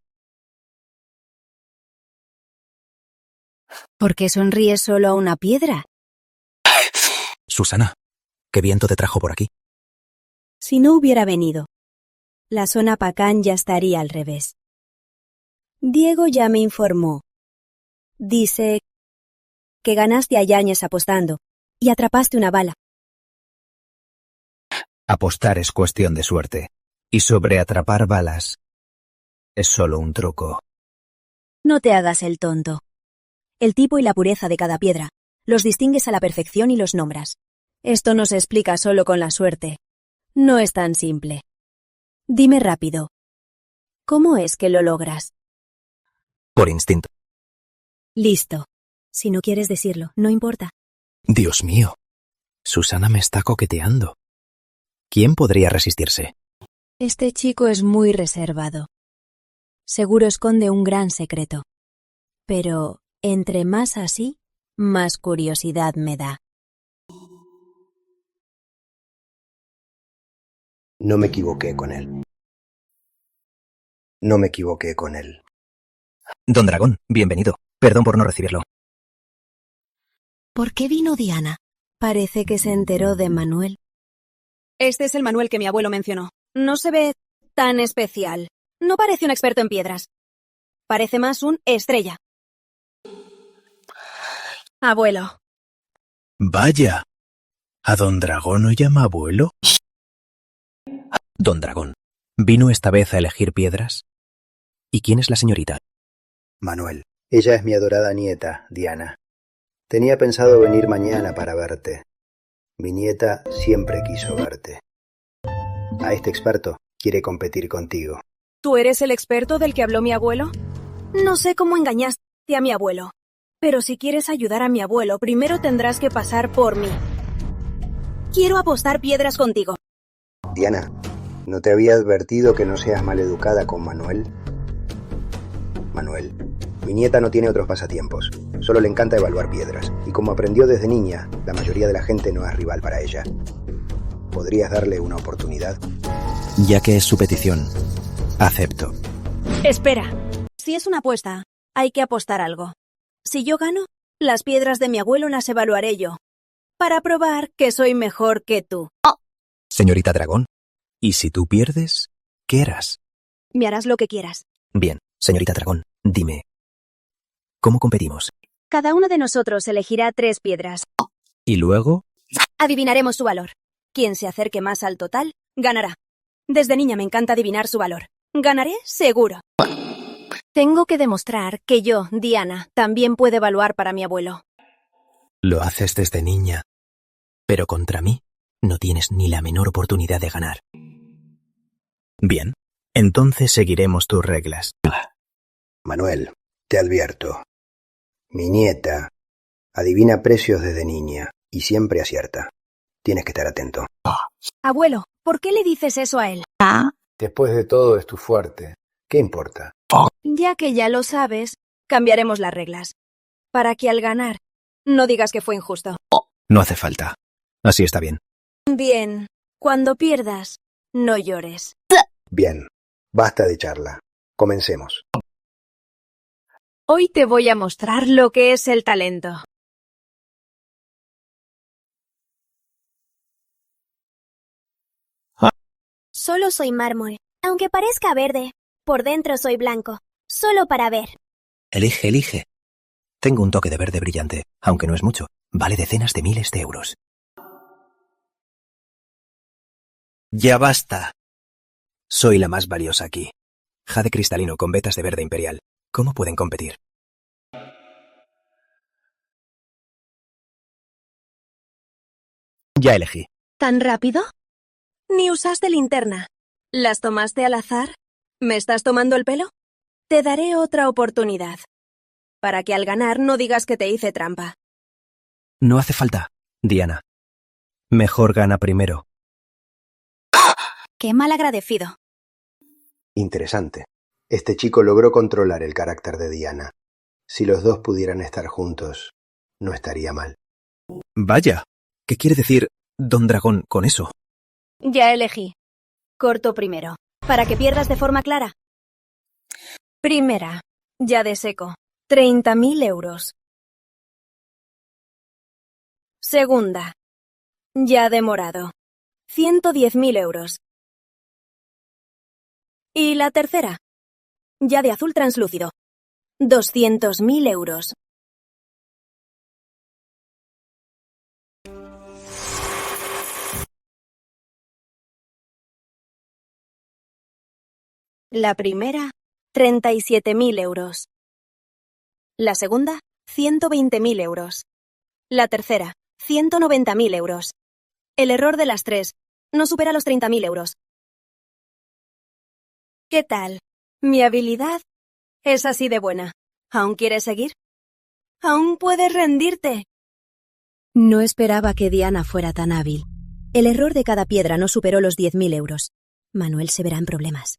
Speaker 3: ¿Por qué sonríes solo a una piedra?
Speaker 2: Susana, ¿qué viento te trajo por aquí?
Speaker 1: Si no hubiera venido, la zona Pacán ya estaría al revés. Diego ya me informó. Dice que ganaste a Yáñez apostando y atrapaste una bala.
Speaker 2: Apostar es cuestión de suerte. Y sobre atrapar balas, es solo un truco.
Speaker 1: No te hagas el tonto. El tipo y la pureza de cada piedra los distingues a la perfección y los nombras. Esto no se explica solo con la suerte. No es tan simple. Dime rápido. ¿Cómo es que lo logras?
Speaker 2: Por instinto.
Speaker 1: Listo. Si no quieres decirlo, no importa.
Speaker 2: Dios mío, Susana me está coqueteando. ¿Quién podría resistirse?
Speaker 3: Este chico es muy reservado. Seguro esconde un gran secreto. Pero entre más así, más curiosidad me da.
Speaker 10: No me equivoqué con él. No me equivoqué con él.
Speaker 2: Don Dragón, bienvenido. Perdón por no recibirlo.
Speaker 1: ¿Por qué vino Diana? Parece que se enteró de Manuel.
Speaker 8: Este es el Manuel que mi abuelo mencionó. No se ve tan especial. No parece un experto en piedras. Parece más un estrella. Abuelo.
Speaker 2: Vaya. ¿A Don Dragón lo llama abuelo? Don Dragón, ¿vino esta vez a elegir piedras? ¿Y quién es la señorita?
Speaker 10: Manuel. Ella es mi adorada nieta, Diana. Tenía pensado venir mañana para verte. Mi nieta siempre quiso verte. A este experto quiere competir contigo.
Speaker 8: ¿Tú eres el experto del que habló mi abuelo? No sé cómo engañaste a mi abuelo. Pero si quieres ayudar a mi abuelo, primero tendrás que pasar por mí. Quiero apostar piedras contigo.
Speaker 10: Diana, ¿no te había advertido que no seas maleducada con Manuel? Manuel, mi nieta no tiene otros pasatiempos. Solo le encanta evaluar piedras. Y como aprendió desde niña, la mayoría de la gente no es rival para ella. ¿Podrías darle una oportunidad?
Speaker 2: Ya que es su petición, acepto.
Speaker 8: Espera. Si es una apuesta, hay que apostar algo. Si yo gano, las piedras de mi abuelo las evaluaré yo. Para probar que soy mejor que tú.
Speaker 2: Señorita Dragón, ¿y si tú pierdes, qué harás?
Speaker 8: Me harás lo que quieras.
Speaker 2: Bien, señorita Dragón, dime, ¿cómo competimos?
Speaker 8: Cada uno de nosotros elegirá 3 piedras.
Speaker 2: ¿Y luego?
Speaker 8: Adivinaremos su valor. Quien se acerque más al total, ganará. Desde niña me encanta adivinar su valor. Ganaré seguro. Tengo que demostrar que yo, Diana, también puedo evaluar para mi abuelo.
Speaker 2: Lo haces desde niña, pero contra mí no tienes ni la menor oportunidad de ganar. Bien, entonces seguiremos tus reglas.
Speaker 10: Manuel, te advierto. Mi nieta Adivina precios desde niña y siempre acierta. Tienes que estar atento.
Speaker 3: Abuelo, ¿por qué le dices eso a él?
Speaker 10: Después de todo es tu fuerte. ¿Qué importa?
Speaker 3: Ya que ya lo sabes, cambiaremos las reglas. Para que al ganar, no digas que fue injusto.
Speaker 2: No hace falta. Así está bien.
Speaker 3: Bien, cuando pierdas, no llores.
Speaker 10: Bien, basta de charla. Comencemos.
Speaker 3: Hoy te voy a mostrar lo que es el talento.
Speaker 1: Solo soy mármol, aunque parezca verde. Por dentro soy blanco, solo para ver.
Speaker 2: Elige, elige. Tengo un toque de verde brillante, aunque no es mucho. Vale decenas de miles de euros. Ya basta. Soy la más valiosa aquí. Jade cristalino con vetas de verde imperial. ¿Cómo pueden competir? Ya elegí.
Speaker 3: ¿Tan rápido? Ni usaste linterna. ¿Las tomaste al azar? ¿Me estás tomando el pelo? Te daré otra oportunidad. Para que al ganar no digas que te hice trampa.
Speaker 2: No hace falta, Diana. Mejor gana primero.
Speaker 1: Qué mal agradecido.
Speaker 10: Interesante. Este chico logró controlar el carácter de Diana. Si los dos pudieran estar juntos, no estaría mal.
Speaker 2: Vaya, ¿qué quiere decir Don Dragón con eso?
Speaker 3: Ya elegí. Corto primero.
Speaker 1: Para que pierdas de forma clara.
Speaker 3: Primera, ya de seco. 30.000 euros. Segunda, ya de morado. 110.000 euros. Y la tercera, ya de azul translúcido. 200.000 euros. La primera, 37.000 euros. La segunda, 120.000 euros. La tercera, 190.000 euros. El error de las tres no supera los 30.000 euros. ¿Qué tal? Mi habilidad es así de buena. ¿Aún quieres seguir? ¿Aún puedes rendirte?
Speaker 1: No esperaba que Diana fuera tan hábil. El error de cada piedra no superó los 10.000 euros. Manuel se verá en problemas.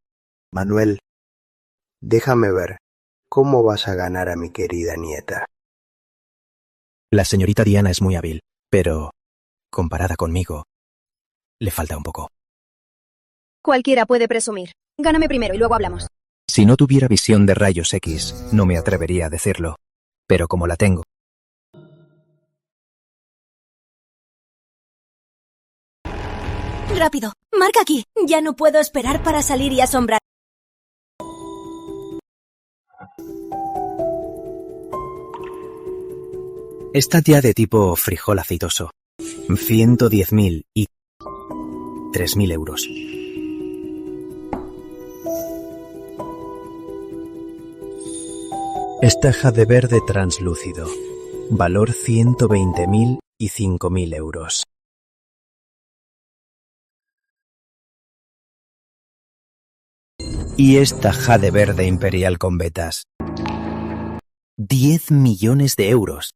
Speaker 10: Manuel, déjame ver. ¿Cómo vas a ganar a mi querida nieta?
Speaker 2: La señorita Diana es muy hábil, pero, comparada conmigo, le falta un poco.
Speaker 3: Cualquiera puede presumir. Gáname primero y luego hablamos.
Speaker 2: Si no tuviera visión de rayos X, no me atrevería a decirlo. Pero como la tengo.
Speaker 1: ¡Rápido! ¡Marca aquí! Ya no puedo esperar para salir y asombrar.
Speaker 2: Está ya de tipo frijol aceitoso. 110.000 y 3.000 euros. Esta jade verde translúcido. Valor 120.000 y 5.000 euros. Y esta jade verde imperial con vetas. 10 millones de euros.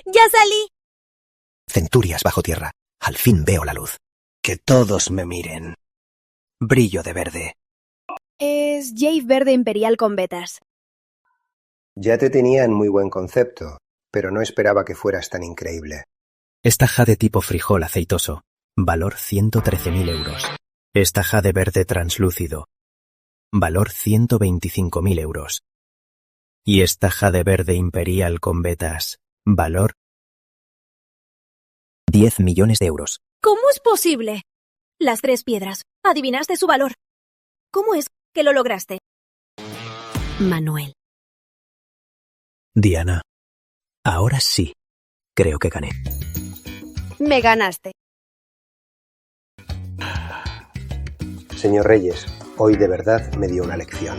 Speaker 1: ¡Ya salí!
Speaker 2: Centurias bajo tierra. Al fin veo la luz. Que todos me miren. Brillo de verde.
Speaker 3: Es Jade verde imperial con vetas.
Speaker 10: Ya te tenía en muy buen concepto, pero no esperaba que fueras tan increíble.
Speaker 2: Esta jade tipo frijol aceitoso. Valor 113.000 euros. Esta jade verde translúcido. Valor 125.000 euros. Y esta jade verde imperial con vetas. Valor 10 millones de euros.
Speaker 1: ¿Cómo es posible? Las tres piedras. Adivinaste su valor. ¿Cómo es que lo lograste? Manuel.
Speaker 2: Diana. Ahora sí. Creo que gané.
Speaker 3: Me ganaste.
Speaker 10: Señor Reyes, Hoy de verdad me dio una lección.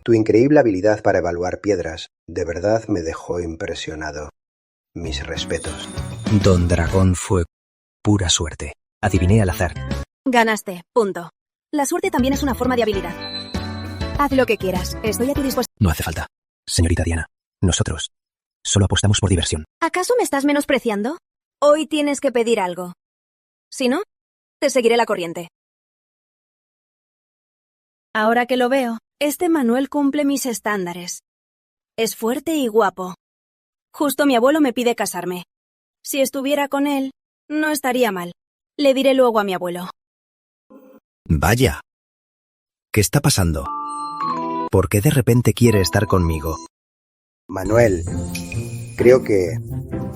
Speaker 10: Tu increíble habilidad para evaluar piedras de verdad me dejó impresionado. Mis respetos.
Speaker 2: Don Dragón fue pura suerte. Adiviné al azar.
Speaker 1: Ganaste, punto. La suerte también es una forma de habilidad. Haz lo que quieras, estoy a tu disposición.
Speaker 2: No hace falta. Señorita Diana, nosotros solo apostamos por diversión.
Speaker 1: ¿Acaso me estás menospreciando? Hoy tienes que pedir algo. Si no, te seguiré la corriente. Ahora que lo veo, este Manuel cumple mis estándares. Es fuerte y guapo. Justo mi abuelo me pide casarme. Si estuviera con él, no estaría mal. Le diré luego a mi abuelo.
Speaker 2: Vaya. ¿Qué está pasando? ¿Por qué de repente quiere estar conmigo?
Speaker 10: Manuel, creo que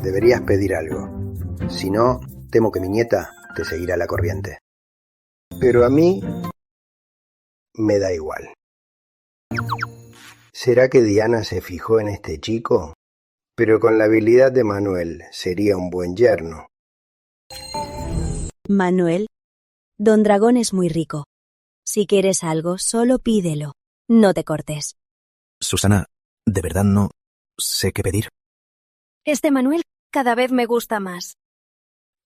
Speaker 10: deberías pedir algo. Si no, temo que mi nieta te seguirá la corriente. Pero a mí me da igual. ¿Será que Diana se fijó en este chico? Pero con la habilidad de Manuel sería un buen yerno.
Speaker 3: Manuel, Don Dragón es muy rico. Si quieres algo, solo pídelo. No te cortes.
Speaker 2: Susana, de verdad no sé qué pedir.
Speaker 1: Este Manuel cada vez me gusta más.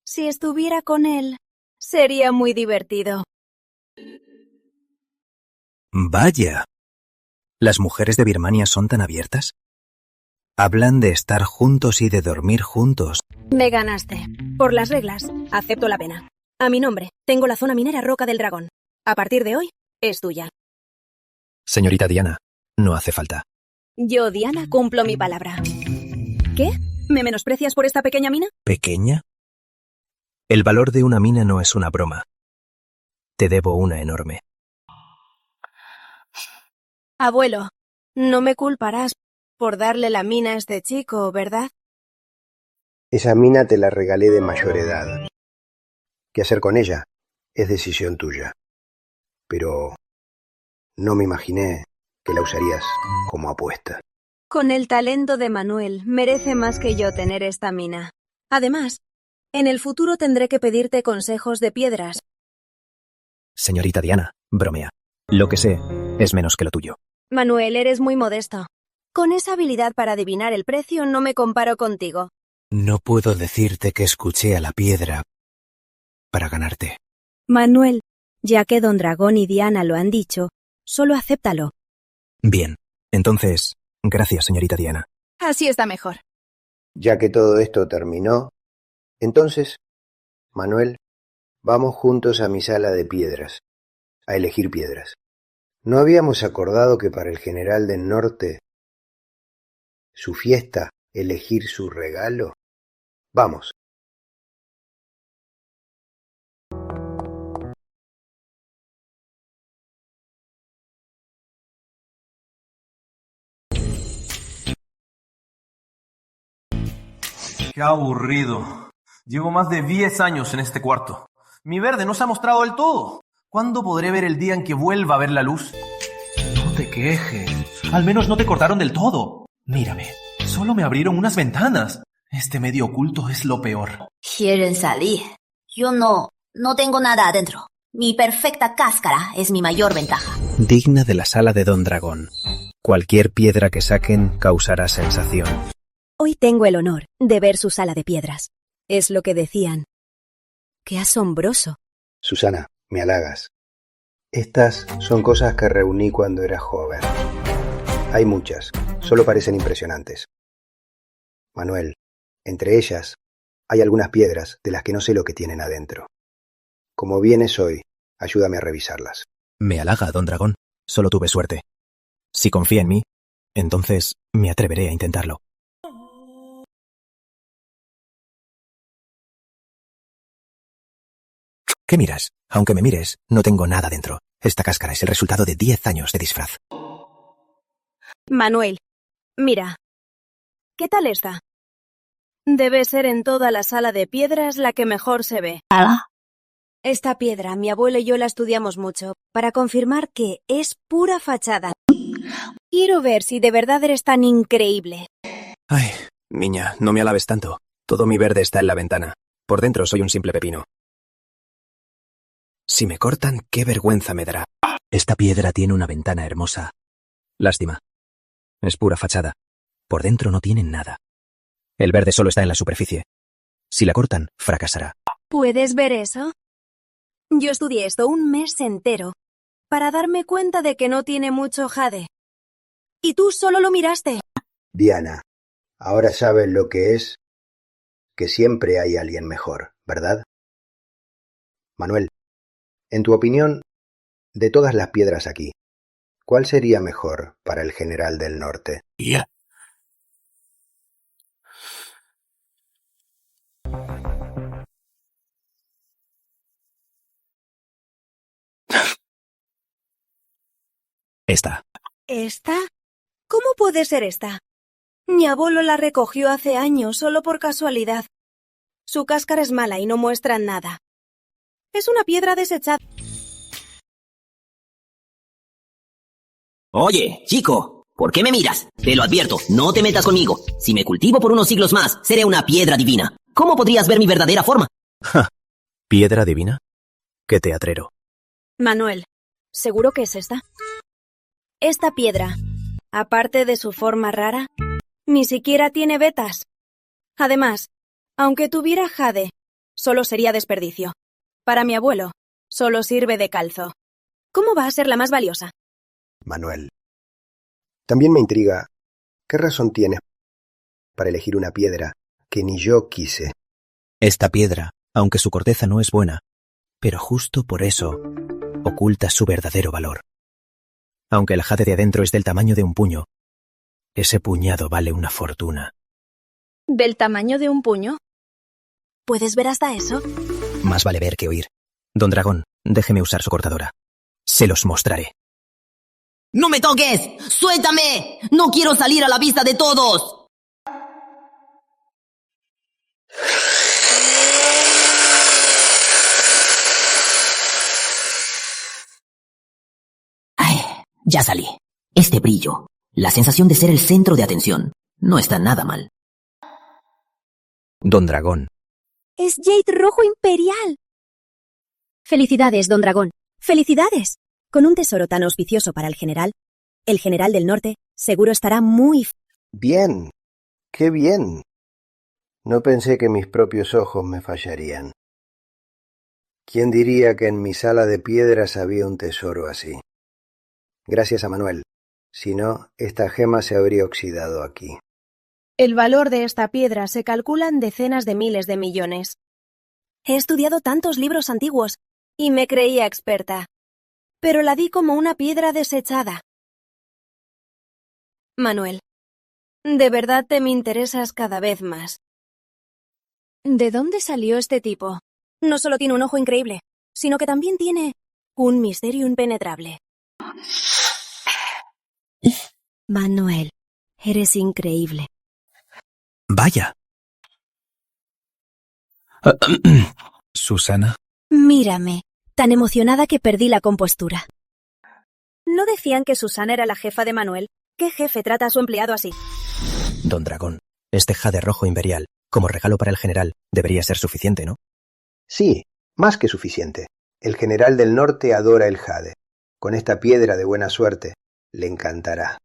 Speaker 1: Si estuviera con él, sería muy divertido.
Speaker 2: Vaya. ¿Las mujeres de Birmania son tan abiertas? Hablan de estar juntos y de dormir juntos.
Speaker 1: Me ganaste. Por las reglas, acepto la pena. A mi nombre, tengo la zona minera Roca del Dragón. A partir de hoy, es tuya.
Speaker 2: Señorita Diana, no hace falta.
Speaker 1: Yo, Diana, cumplo mi palabra. ¿Qué? ¿Me menosprecias por esta pequeña mina?
Speaker 2: ¿Pequeña? El valor de una mina no es una broma. Te debo una enorme.
Speaker 1: Abuelo, no me culparás por darle la mina a este chico, ¿verdad?
Speaker 10: Esa mina te la regalé de mayor edad. ¿Qué hacer con ella? Es decisión tuya. Pero no me imaginé que la usarías como apuesta.
Speaker 3: Con el talento de Manuel, merece más que yo tener esta mina.
Speaker 1: Además, en el futuro tendré que pedirte consejos de piedras.
Speaker 2: Señorita Diana, bromea. Lo que sé es menos que lo tuyo.
Speaker 1: Manuel, eres muy modesto. Con esa habilidad para adivinar el precio no me comparo contigo.
Speaker 2: No puedo decirte que escuché a la piedra para ganarte.
Speaker 3: Manuel, ya que Don Dragón y Diana lo han dicho, solo acéptalo.
Speaker 2: Bien, entonces, gracias, señorita Diana.
Speaker 1: Así está mejor.
Speaker 10: Ya que todo esto terminó, entonces, Manuel, vamos juntos a mi sala de piedras, a elegir piedras. ¿No habíamos acordado que para el general del norte, su fiesta, elegir su regalo? Vamos.
Speaker 6: Qué aburrido. Llevo más de 10 años en este cuarto. Mi verde no se ha mostrado del todo. ¿Cuándo podré ver el día en que vuelva a ver la luz? No te quejes. Al menos no te cortaron del todo. Mírame, solo me abrieron unas ventanas. Este medio oculto es lo peor.
Speaker 12: Quieren salir. Yo no tengo nada adentro. Mi perfecta cáscara es mi mayor ventaja.
Speaker 2: Digna de la sala de Don Dragón. Cualquier piedra que saquen causará sensación.
Speaker 3: Hoy tengo el honor de ver su sala de piedras. Es lo que decían. ¡Qué asombroso!
Speaker 10: Susana, me halagas. Estas son cosas que reuní cuando era joven. Hay muchas, solo parecen impresionantes. Manuel, entre ellas hay algunas piedras de las que no sé lo que tienen adentro. Como vienes hoy, ayúdame a revisarlas.
Speaker 2: Me halaga, Don Dragón. Solo tuve suerte. Si confía en mí, entonces me atreveré a intentarlo. ¿Qué miras? Aunque me mires, no tengo nada dentro. Esta cáscara es el resultado de 10 años de disfraz.
Speaker 1: Manuel, mira. ¿Qué tal está? Debe ser en toda la sala de piedras la que mejor se ve.
Speaker 12: ¿Ala?
Speaker 3: Esta piedra, mi abuelo y yo la estudiamos mucho para confirmar que es pura fachada.
Speaker 1: Quiero ver si de verdad eres tan increíble.
Speaker 2: Ay, niña, no me alabes tanto. Todo mi verde está en la ventana. Por dentro soy un simple pepino. Si me cortan, qué vergüenza me dará. Esta piedra tiene una ventana hermosa. Lástima. Es pura fachada. Por dentro no tiene nada. El verde solo está en la superficie. Si la cortan, fracasará.
Speaker 3: ¿Puedes ver eso? Yo estudié esto un mes entero para darme cuenta de que no tiene mucho jade. Y tú solo lo miraste.
Speaker 10: Diana, ahora sabes lo que es que siempre hay alguien mejor, ¿verdad? Manuel, en tu opinión, de todas las piedras aquí, ¿cuál sería mejor para el general del norte?
Speaker 11: Ya.
Speaker 2: Esta.
Speaker 3: ¿Esta? ¿Cómo puede ser esta? Mi abuelo la recogió hace años solo por casualidad. Su cáscara es mala y no muestra nada. Es una piedra desechada.
Speaker 13: Oye, chico, ¿por qué me miras? Te lo advierto, no te metas conmigo. Si me cultivo por unos siglos más, seré una piedra divina. ¿Cómo podrías ver mi verdadera forma?
Speaker 2: Ja. ¿Piedra divina? Qué teatrero.
Speaker 1: Manuel, ¿seguro que es esta? Esta piedra, aparte de su forma rara, ni siquiera tiene vetas. Además, aunque tuviera jade, solo sería desperdicio. Para mi abuelo, solo sirve de calzo. ¿Cómo va a ser la más valiosa?
Speaker 10: Manuel, también me intriga, ¿qué razón tienes para elegir una piedra que ni yo quise?
Speaker 2: Esta piedra, aunque su corteza no es buena, pero justo por eso oculta su verdadero valor. Aunque el jade de adentro es del tamaño de un puño, ese puñado vale una fortuna.
Speaker 1: ¿Del tamaño de un puño? ¿Puedes ver hasta eso?
Speaker 2: Más vale ver que oír. Don Dragón, déjeme usar su cortadora. Se los mostraré.
Speaker 13: ¡No me toques! ¡Suéltame! ¡No quiero salir a la vista de todos! Ay, ya salí. Este brillo, la sensación de ser el centro de atención, no está nada mal.
Speaker 2: Don Dragón.
Speaker 3: Es Jade Rojo Imperial.
Speaker 1: Felicidades, Don Dragón. ¡Felicidades! Con un tesoro tan auspicioso para el general del norte seguro estará muy...
Speaker 10: Bien, qué bien. No pensé que mis propios ojos me fallarían. ¿Quién diría que en mi sala de piedras había un tesoro así? Gracias a Manuel. Si no, esta gema se habría oxidado aquí.
Speaker 3: El valor de esta piedra se calcula en decenas de miles de millones.
Speaker 1: He estudiado tantos libros antiguos y me creía experta, pero la di como una piedra desechada. Manuel, de verdad te me interesas cada vez más.
Speaker 3: ¿De dónde salió este tipo?
Speaker 1: No solo tiene un ojo increíble, sino que también tiene un misterio impenetrable. Manuel, eres increíble.
Speaker 2: Vaya. Susana.
Speaker 1: Mírame, tan emocionada que perdí la compostura. ¿No decían que Susana era la jefa de Manuel? ¿Qué jefe trata a su empleado así?
Speaker 2: Don Dragón, este jade rojo imperial, como regalo para el general, debería ser suficiente, ¿no?
Speaker 10: Sí, más que suficiente. El general del norte adora el jade. Con esta piedra de buena suerte, le encantará.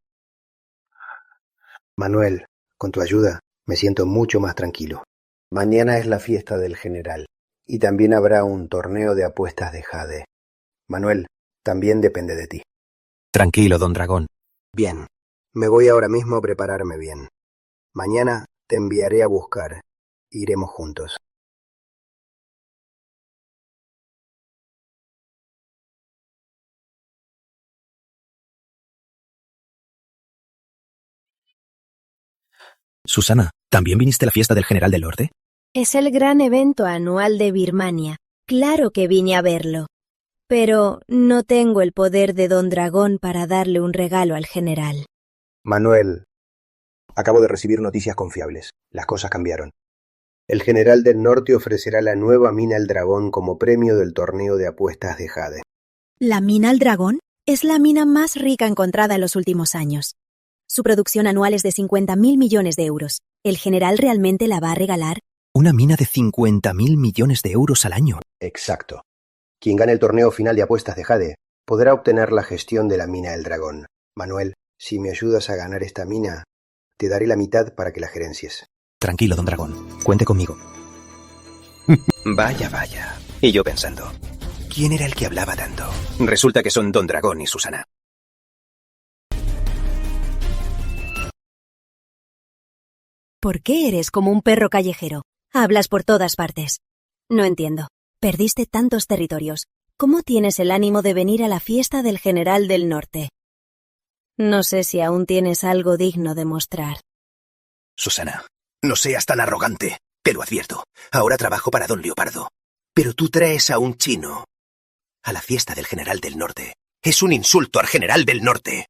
Speaker 10: Manuel, con tu ayuda, me siento mucho más tranquilo. Mañana es la fiesta del general, y también habrá un torneo de apuestas de jade. Manuel, también depende de ti.
Speaker 2: Tranquilo, Don Dragón.
Speaker 10: Bien, me voy ahora mismo a prepararme bien. Mañana te enviaré a buscar. Iremos juntos.
Speaker 2: Susana, ¿también viniste a la fiesta del general del norte?
Speaker 3: Es el gran evento anual de Birmania.
Speaker 1: Claro que vine a verlo. Pero no tengo el poder de Don Dragón para darle un regalo al general.
Speaker 10: Manuel, acabo de recibir noticias confiables. Las cosas cambiaron. El general del norte ofrecerá la nueva mina El Dragón como premio del torneo de apuestas de jade.
Speaker 1: ¿La mina El Dragón? Es la mina más rica encontrada en los últimos años. Su producción anual es de 50.000 millones de euros. ¿El general realmente la va a regalar?
Speaker 2: Una mina de 50.000 millones de euros al año.
Speaker 10: Exacto. Quien gane el torneo final de apuestas de Jade podrá obtener la gestión de la mina del dragón. Manuel, si me ayudas a ganar esta mina, te daré la mitad para que la gerencies.
Speaker 2: Tranquilo, don Dragón. Cuente conmigo.
Speaker 5: Vaya, vaya. Y yo pensando, ¿quién era el que hablaba tanto? Resulta que son don Dragón y Susana.
Speaker 1: ¿Por qué eres como un perro callejero? Hablas por todas partes. No entiendo. Perdiste tantos territorios. ¿Cómo tienes el ánimo de venir a la fiesta del General del Norte? No sé si aún tienes algo digno de mostrar.
Speaker 5: Susana, no seas tan arrogante. Te lo advierto. Ahora trabajo para don Leopardo. Pero tú traes a un chino a la fiesta del General del Norte. Es un insulto al General del Norte.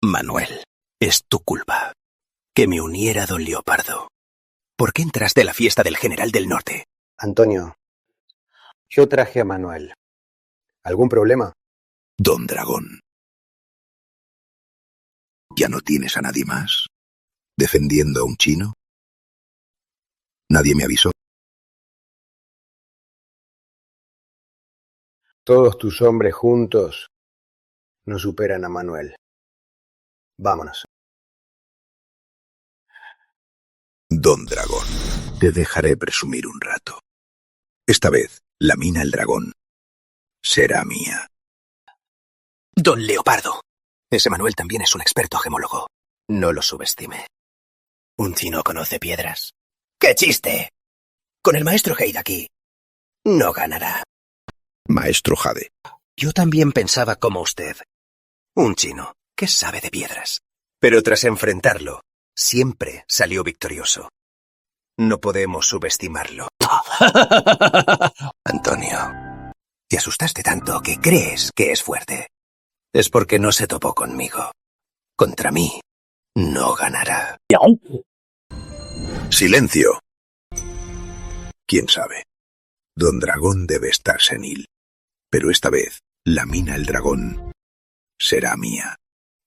Speaker 5: Manuel, es tu culpa que me uniera a don Leopardo. ¿Por qué entraste a la fiesta del General del Norte?
Speaker 10: Antonio, yo traje a Manuel. ¿Algún problema?
Speaker 11: Don Dragón. ¿Ya no tienes a nadie más defendiendo a un chino? ¿Nadie me avisó?
Speaker 10: Todos tus hombres juntos no superan a Manuel. Vámonos.
Speaker 11: Don Dragón, te dejaré presumir un rato. Esta vez, la mina El Dragón será mía.
Speaker 5: Don Leopardo. Ese Manuel también es un experto gemólogo. No lo subestime. Un chino conoce piedras. ¡Qué chiste! Con el maestro Jade aquí, no ganará.
Speaker 11: Maestro Jade.
Speaker 5: Yo también pensaba como usted. Un chino que sabe de piedras. Pero tras enfrentarlo, siempre salió victorioso. No podemos subestimarlo. Antonio, te asustaste tanto que crees que es fuerte. Es porque no se topó conmigo. Contra mí, no ganará.
Speaker 11: Silencio. ¿Quién sabe? Don Dragón debe estar senil. Pero esta vez, la mina El Dragón será mía.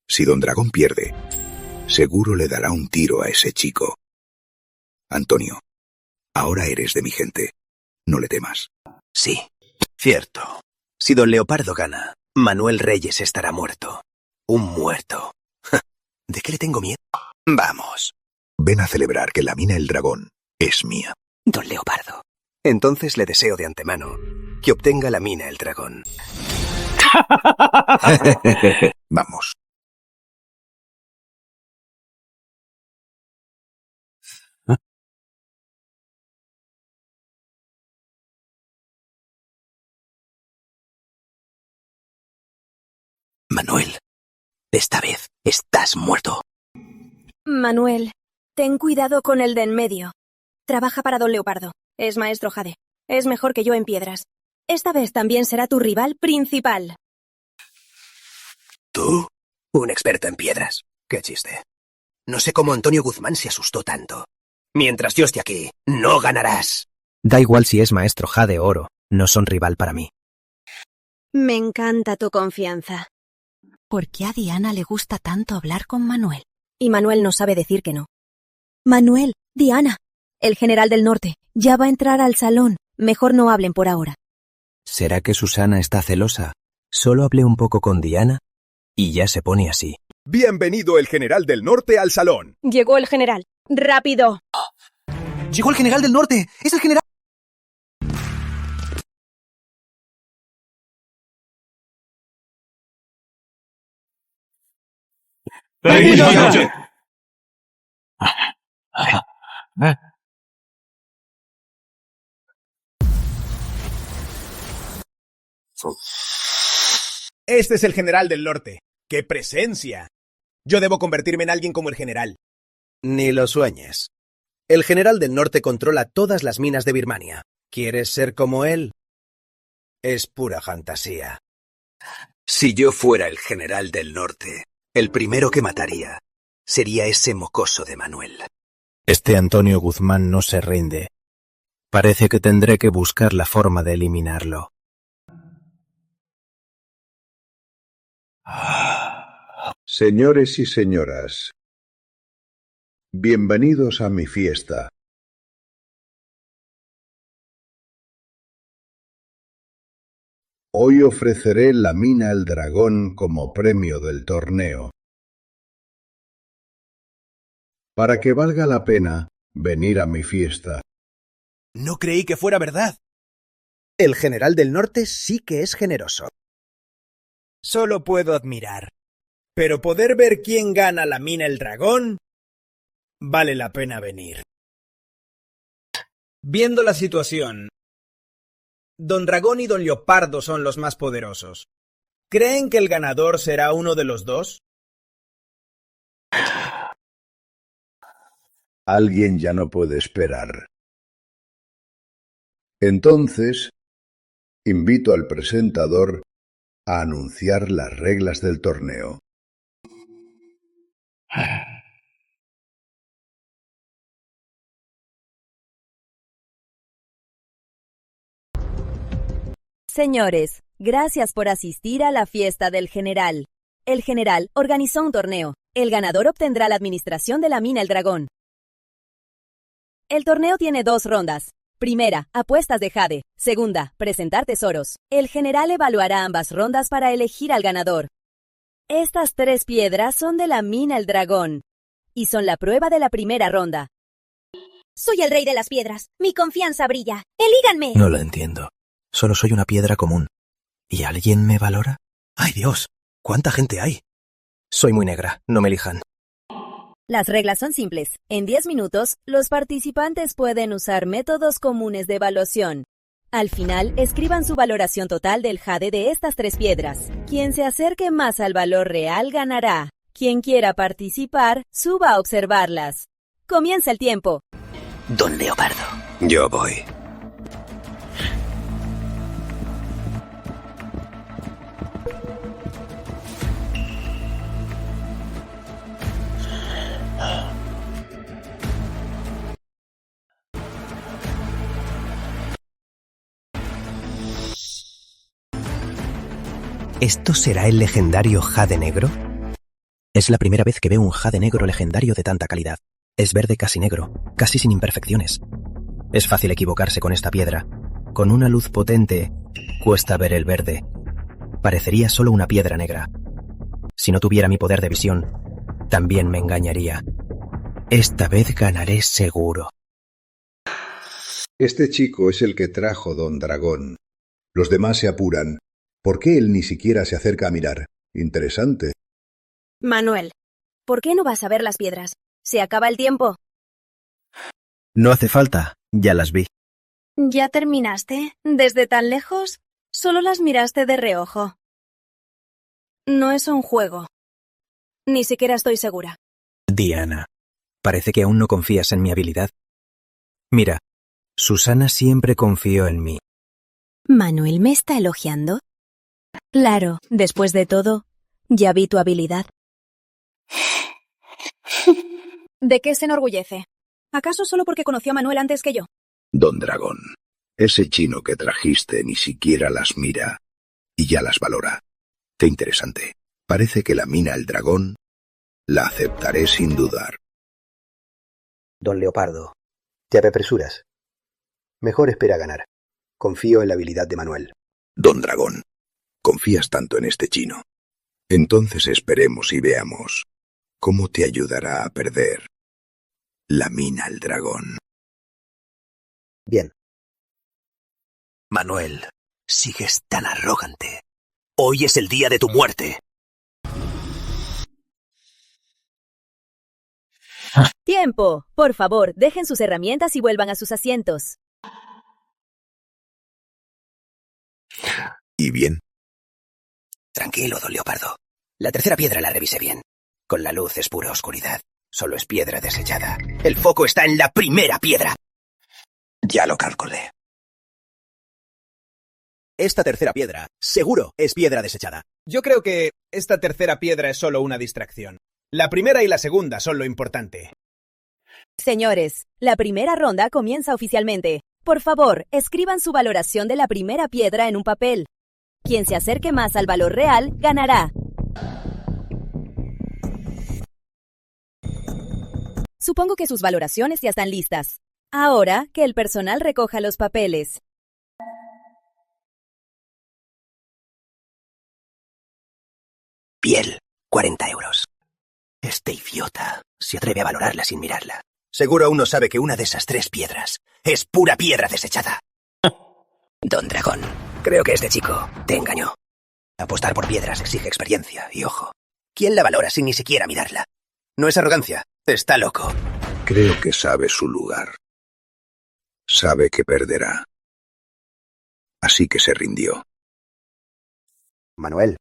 Speaker 11: Si Don Dragón pierde, seguro le dará un tiro a ese chico. Antonio, ahora eres de mi gente. No le temas.
Speaker 5: Sí, cierto. Si don Leopardo gana, Manuel Reyes estará muerto. Un muerto. ¿De qué le tengo miedo? Vamos.
Speaker 11: Ven a celebrar que la mina El Dragón es mía.
Speaker 5: Don Leopardo. Entonces le deseo de antemano que obtenga la mina El Dragón.
Speaker 11: Vamos.
Speaker 5: Manuel, esta vez estás muerto.
Speaker 1: Manuel, ten cuidado con el de en medio. Trabaja para don Leopardo. Es maestro Jade. Es mejor que yo en piedras. Esta vez también será tu rival principal.
Speaker 5: ¿Tú? Un experto en piedras. Qué chiste. No sé cómo Antonio Guzmán se asustó tanto. Mientras yo esté aquí, no ganarás.
Speaker 2: Da igual si es maestro Jade o Oro. No son rival para mí.
Speaker 1: Me encanta tu confianza.
Speaker 14: ¿Por qué a Diana le gusta tanto hablar con Manuel?
Speaker 1: Y Manuel no sabe decir que no. Manuel, Diana, el General del Norte, ya va a entrar al salón. Mejor no hablen por ahora.
Speaker 2: ¿Será que Susana está celosa? Solo hablé un poco con Diana y ya se pone así.
Speaker 15: Bienvenido el General del Norte al salón.
Speaker 1: Llegó el general. ¡Rápido!
Speaker 6: ¡Llegó el General del Norte! ¡Es el general!
Speaker 15: ¡Feliz noche! Este es el General del Norte. ¡Qué presencia! Yo debo convertirme en alguien como el general.
Speaker 7: Ni lo sueñes. El General del Norte controla todas las minas de Birmania. ¿Quieres ser como él? Es pura fantasía.
Speaker 5: Si yo fuera el General del Norte, el primero que mataría sería ese mocoso de Manuel.
Speaker 2: Este Antonio Guzmán no se rinde. Parece que tendré que buscar la forma de eliminarlo.
Speaker 11: Señores y señoras, bienvenidos a mi fiesta. Hoy ofreceré la mina al dragón como premio del torneo. Para que valga la pena venir a mi fiesta.
Speaker 7: No creí que fuera verdad. El general del norte sí que es generoso. Solo puedo admirar. Pero poder ver quién gana la mina el dragón, vale la pena venir. Viendo la situación, Don Dragón y Don Leopardo son los más poderosos. ¿Creen que el ganador será uno de los dos?
Speaker 11: Alguien ya no puede esperar. Entonces, invito al presentador a anunciar las reglas del torneo.
Speaker 8: Señores, gracias por asistir a la fiesta del general. El general organizó un torneo. El ganador obtendrá la administración de la mina El Dragón. El torneo tiene 2 rondas. Primera, apuestas de jade. Segunda, presentar tesoros. El general evaluará ambas rondas para elegir al ganador. Estas 3 piedras son de la mina El Dragón y son la prueba de la primera ronda.
Speaker 1: Soy el rey de las piedras. Mi confianza brilla. ¡Elíganme!
Speaker 2: No lo entiendo. Solo soy una piedra común. ¿Y alguien me valora?
Speaker 7: ¡Ay, Dios! ¿Cuánta gente hay?
Speaker 2: Soy muy negra, no me elijan.
Speaker 8: Las reglas son simples. En 10 minutos, los participantes pueden usar métodos comunes de evaluación. Al final, escriban su valoración total del jade de estas 3 piedras. Quien se acerque más al valor real ganará. Quien quiera participar, suba a observarlas. Comienza el tiempo.
Speaker 5: Don Leopardo.
Speaker 4: Yo voy.
Speaker 2: ¿Esto será el legendario jade negro? Es la primera vez que veo un jade negro legendario de tanta calidad. Es verde casi negro, casi sin imperfecciones. Es fácil equivocarse con esta piedra. Con una luz potente, cuesta ver el verde. Parecería solo una piedra negra. Si no tuviera mi poder de visión, también me engañaría. Esta vez ganaré seguro.
Speaker 11: Este chico es el que trajo Don Dragón. Los demás se apuran. ¿Por qué él ni siquiera se acerca a mirar? Interesante.
Speaker 1: Manuel, ¿por qué no vas a ver las piedras? Se acaba el tiempo.
Speaker 2: No hace falta, ya las vi.
Speaker 1: ¿Ya terminaste? ¿Desde tan lejos? Solo las miraste de reojo. No es un juego. Ni siquiera estoy segura.
Speaker 2: Diana, parece que aún no confías en mi habilidad. Mira, Susana siempre confió en mí.
Speaker 3: ¿Manuel me está elogiando? Claro, después de todo, ya vi tu habilidad.
Speaker 1: ¿De qué se enorgullece? ¿Acaso solo porque conoció a Manuel antes que yo?
Speaker 11: Don Dragón, ese chino que trajiste ni siquiera las mira y ya las valora. Qué interesante. Parece que la mina El Dragón la aceptaré sin dudar.
Speaker 10: Don Leopardo, te apresuras. Mejor espera a ganar. Confío en la habilidad de Manuel.
Speaker 11: Don Dragón, confías tanto en este chino. Entonces esperemos y veamos cómo te ayudará a perder la mina El Dragón.
Speaker 10: Bien.
Speaker 5: Manuel, sigues tan arrogante. Hoy es el día de tu muerte.
Speaker 8: ¡Tiempo! Por favor, dejen sus herramientas y vuelvan a sus asientos.
Speaker 11: ¿Y bien?
Speaker 5: Tranquilo, Don Leopardo. La tercera piedra la revisé bien. Con la luz es pura oscuridad. Solo es piedra desechada. El foco está en la primera piedra. Ya lo calculé.
Speaker 7: Esta tercera piedra, seguro, es piedra desechada. Yo creo que esta tercera piedra es solo una distracción. La primera y la segunda son lo importante.
Speaker 8: Señores, la primera ronda comienza oficialmente. Por favor, escriban su valoración de la primera piedra en un papel. Quien se acerque más al valor real, ganará. Supongo que sus valoraciones ya están listas. Ahora que el personal recoja los papeles.
Speaker 5: 40 euros. Este idiota se atreve a valorarla sin mirarla. Seguro aún no sabe que una de esas 3 piedras es pura piedra desechada. Don Dragón, creo que este chico te engañó. Apostar por piedras exige experiencia y ojo. ¿Quién la valora sin ni siquiera mirarla? No es arrogancia, está loco.
Speaker 11: Creo que sabe su lugar. Sabe que perderá. Así que se rindió.
Speaker 10: Manuel,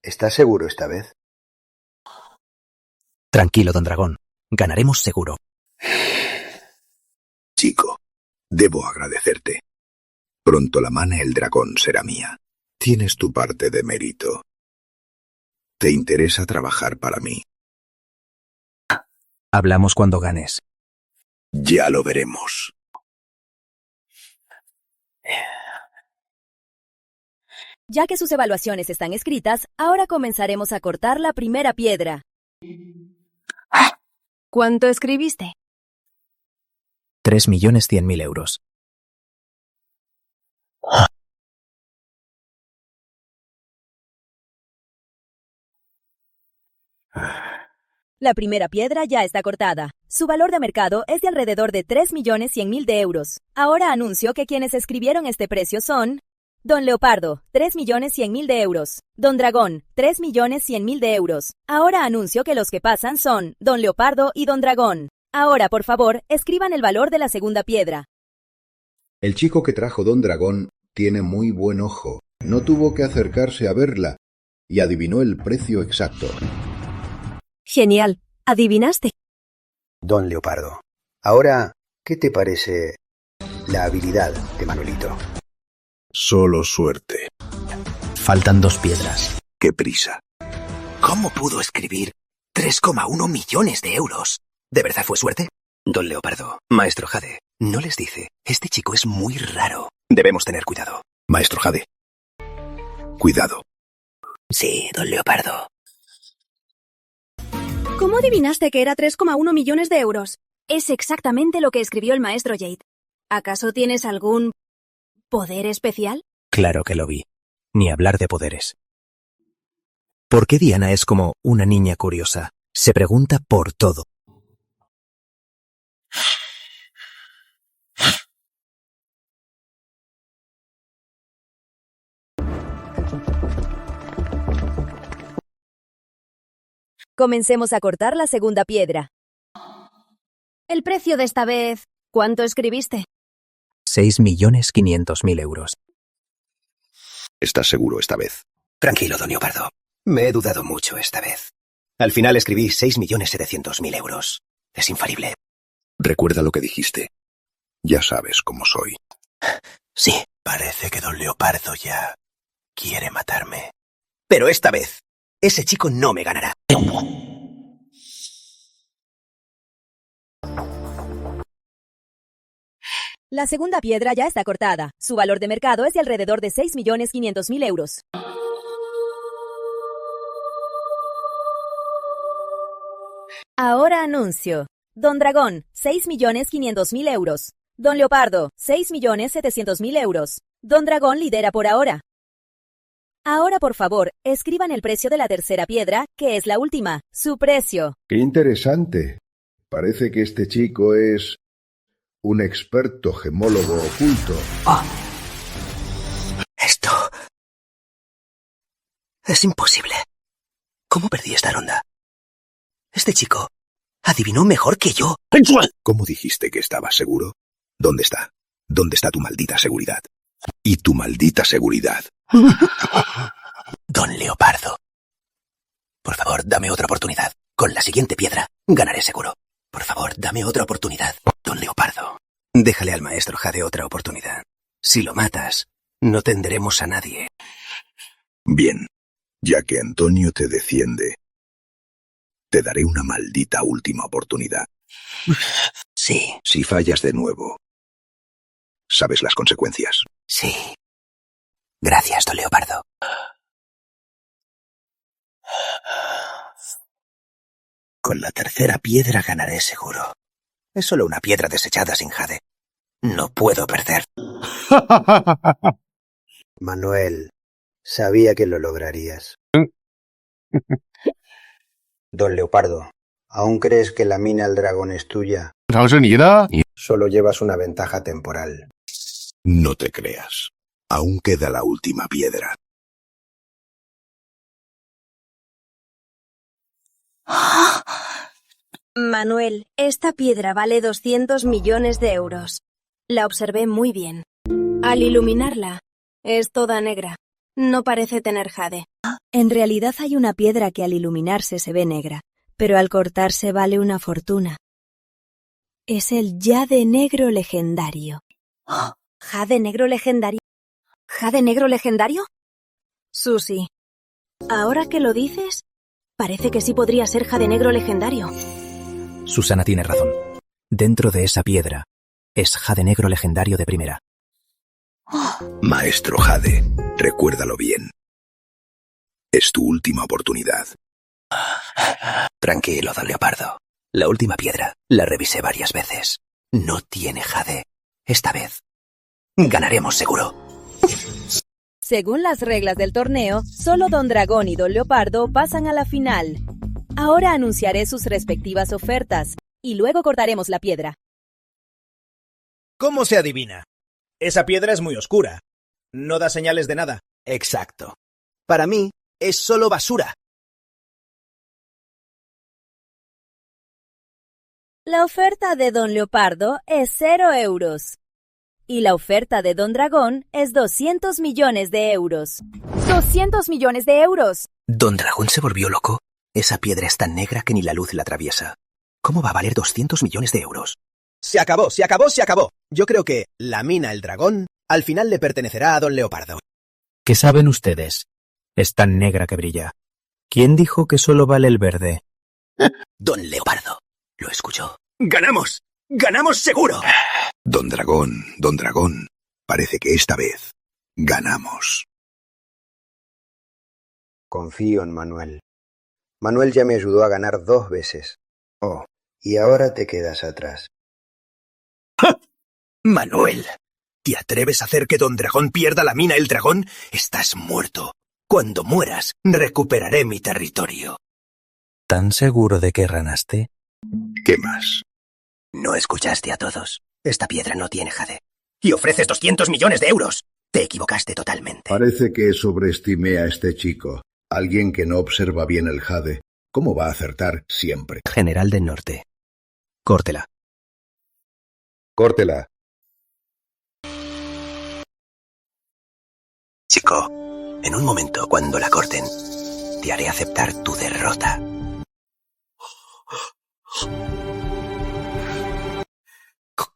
Speaker 10: ¿estás seguro esta vez?
Speaker 2: Tranquilo, don Dragón. Ganaremos seguro.
Speaker 11: Chico, debo agradecerte. Pronto la mana el dragón será mía. Tienes tu parte de mérito. ¿Te interesa trabajar para mí?
Speaker 2: Hablamos cuando ganes.
Speaker 11: Ya lo veremos.
Speaker 8: Ya que sus evaluaciones están escritas, ahora comenzaremos a cortar la primera piedra.
Speaker 3: ¿Cuánto escribiste?
Speaker 2: 3.100.000 euros.
Speaker 8: La primera piedra ya está cortada. Su valor de mercado es de alrededor de 3.100.000 de euros. Ahora anuncio que quienes escribieron este precio son: Don Leopardo, 3.100.000 de euros. Don Dragón, 3.100.000 de euros. Ahora anuncio que los que pasan son Don Leopardo y Don Dragón. Ahora, por favor, escriban el valor de la segunda piedra.
Speaker 16: El chico que trajo Don Dragón tiene muy buen ojo. No tuvo que acercarse a verla y adivinó el precio exacto.
Speaker 3: Genial. ¿Adivinaste?
Speaker 10: Don Leopardo, ahora, ¿qué te parece la habilidad de Manuelito?
Speaker 11: Solo suerte.
Speaker 2: Faltan 2 piedras.
Speaker 11: ¡Qué prisa!
Speaker 5: ¿Cómo pudo escribir 3,1 millones de euros? ¿De verdad fue suerte? Don Leopardo, Maestro Jade, ¿no les dice? Este chico es muy raro. Debemos tener cuidado.
Speaker 11: Maestro Jade. Cuidado.
Speaker 5: Sí, Don Leopardo.
Speaker 3: ¿Cómo adivinaste que era 3,1 millones de euros? Es exactamente lo que escribió el maestro Jade. ¿Acaso tienes algún poder especial?
Speaker 2: Claro que lo vi. Ni hablar de poderes. ¿Por qué Diana es como una niña curiosa? Se pregunta por todo.
Speaker 8: Comencemos a cortar la segunda piedra.
Speaker 3: El precio de esta vez, ¿cuánto escribiste?
Speaker 2: 6.500.000 euros.
Speaker 11: ¿Estás seguro esta vez?
Speaker 5: Tranquilo, Don Leopardo. Me he dudado mucho esta vez. Al final escribí 6.700.000 euros. Es infalible.
Speaker 11: Recuerda lo que dijiste. Ya sabes cómo soy.
Speaker 5: Sí, parece que Don Leopardo ya quiere matarme. Pero esta vez, ese chico no me ganará.
Speaker 8: La segunda piedra ya está cortada. Su valor de mercado es de alrededor de 6.500.000 euros. Ahora anuncio. Don Dragón, 6.500.000 euros. Don Leopardo, 6.700.000 euros. Don Dragón lidera por ahora. Ahora, por favor, escriban el precio de la tercera piedra, que es la última. Su precio.
Speaker 16: ¡Qué interesante! Parece que este chico es un experto gemólogo oculto.
Speaker 5: Esto es imposible. ¿Cómo perdí esta ronda? Este chico adivinó mejor que yo.
Speaker 11: ¿Cómo dijiste que estabas seguro? ¿Dónde está? ¿Dónde está tu maldita seguridad? Y tu maldita seguridad.
Speaker 5: Don Leopardo. Por favor, dame otra oportunidad. Con la siguiente piedra ganaré seguro. Por favor, dame otra oportunidad. Don Leopardo, déjale al maestro Jade otra oportunidad. Si lo matas, no tendremos a nadie.
Speaker 11: Bien, ya que Antonio te defiende, te daré una maldita última oportunidad.
Speaker 5: Sí.
Speaker 11: Si fallas de nuevo, ¿sabes las consecuencias?
Speaker 5: Sí. Gracias, Don Leopardo. Con la tercera piedra ganaré seguro. Es solo una piedra desechada sin Jade. No puedo perder.
Speaker 10: Manuel, sabía que lo lograrías. Don Leopardo, ¿aún crees que la mina del dragón es tuya?
Speaker 17: 常是你的，
Speaker 10: Solo llevas una ventaja temporal.
Speaker 11: No te creas. Aún queda la última piedra.
Speaker 3: Manuel, esta piedra vale 200 millones de euros. La observé muy bien. Al iluminarla, es toda negra. No parece tener jade.
Speaker 1: En realidad hay una piedra que al iluminarse se ve negra, pero al cortarse vale una fortuna. Es el jade negro legendario.
Speaker 3: ¿Jade negro legendario? ¿Jade negro legendario?
Speaker 1: Susi, ahora que lo dices, parece que sí podría ser jade negro legendario.
Speaker 2: Susana tiene razón. Dentro de esa piedra es jade negro legendario de primera.
Speaker 11: Maestro Jade, recuérdalo bien. Es tu última oportunidad.
Speaker 5: Tranquilo, don Leopardo. La última piedra la revisé varias veces. No tiene jade. Esta vez ganaremos seguro.
Speaker 8: Según las reglas del torneo, solo Don Dragón y Don Leopardo pasan a la final. Ahora anunciaré sus respectivas ofertas y luego cortaremos la piedra.
Speaker 7: ¿Cómo se adivina? Esa piedra es muy oscura. No da señales de nada.
Speaker 5: Exacto. Para mí, es solo basura.
Speaker 8: La oferta de Don Leopardo es 0 euros. Y la oferta de Don Dragón es 200 millones de euros. ¡200 millones de euros!
Speaker 5: ¿Don Dragón se volvió loco? Esa piedra es tan negra que ni la luz la atraviesa. ¿Cómo va a valer 200 millones de euros?
Speaker 7: Se acabó, se acabó, se acabó. Yo creo que la mina El Dragón al final le pertenecerá a Don Leopardo.
Speaker 2: ¿Qué saben ustedes? Es tan negra que brilla. ¿Quién dijo que solo vale el verde?
Speaker 5: Don Leopardo. ¿Lo escuchó?
Speaker 4: ¡Ganamos! ¡Ganamos seguro!
Speaker 11: Don Dragón, parece que esta vez ganamos.
Speaker 10: Confío en Manuel. Manuel ya me ayudó a ganar 2 veces. Oh, y ahora te quedas atrás.
Speaker 4: Manuel, ¿te atreves a hacer que Don Dragón pierda la mina El Dragón? Estás muerto. Cuando mueras, recuperaré mi territorio.
Speaker 2: ¿Tan seguro de que ganaste?
Speaker 11: ¿Qué más?
Speaker 5: ¿No escuchaste a todos? Esta piedra no tiene jade.
Speaker 4: Y ofreces 200 millones de euros.
Speaker 5: Te equivocaste totalmente.
Speaker 16: Parece que sobreestimé a este chico. Alguien que no observa bien el jade. ¿Cómo va a acertar siempre?
Speaker 2: General del Norte. Córtela.
Speaker 16: Córtela.
Speaker 5: Chico, en un momento, cuando la corten, te haré aceptar tu derrota.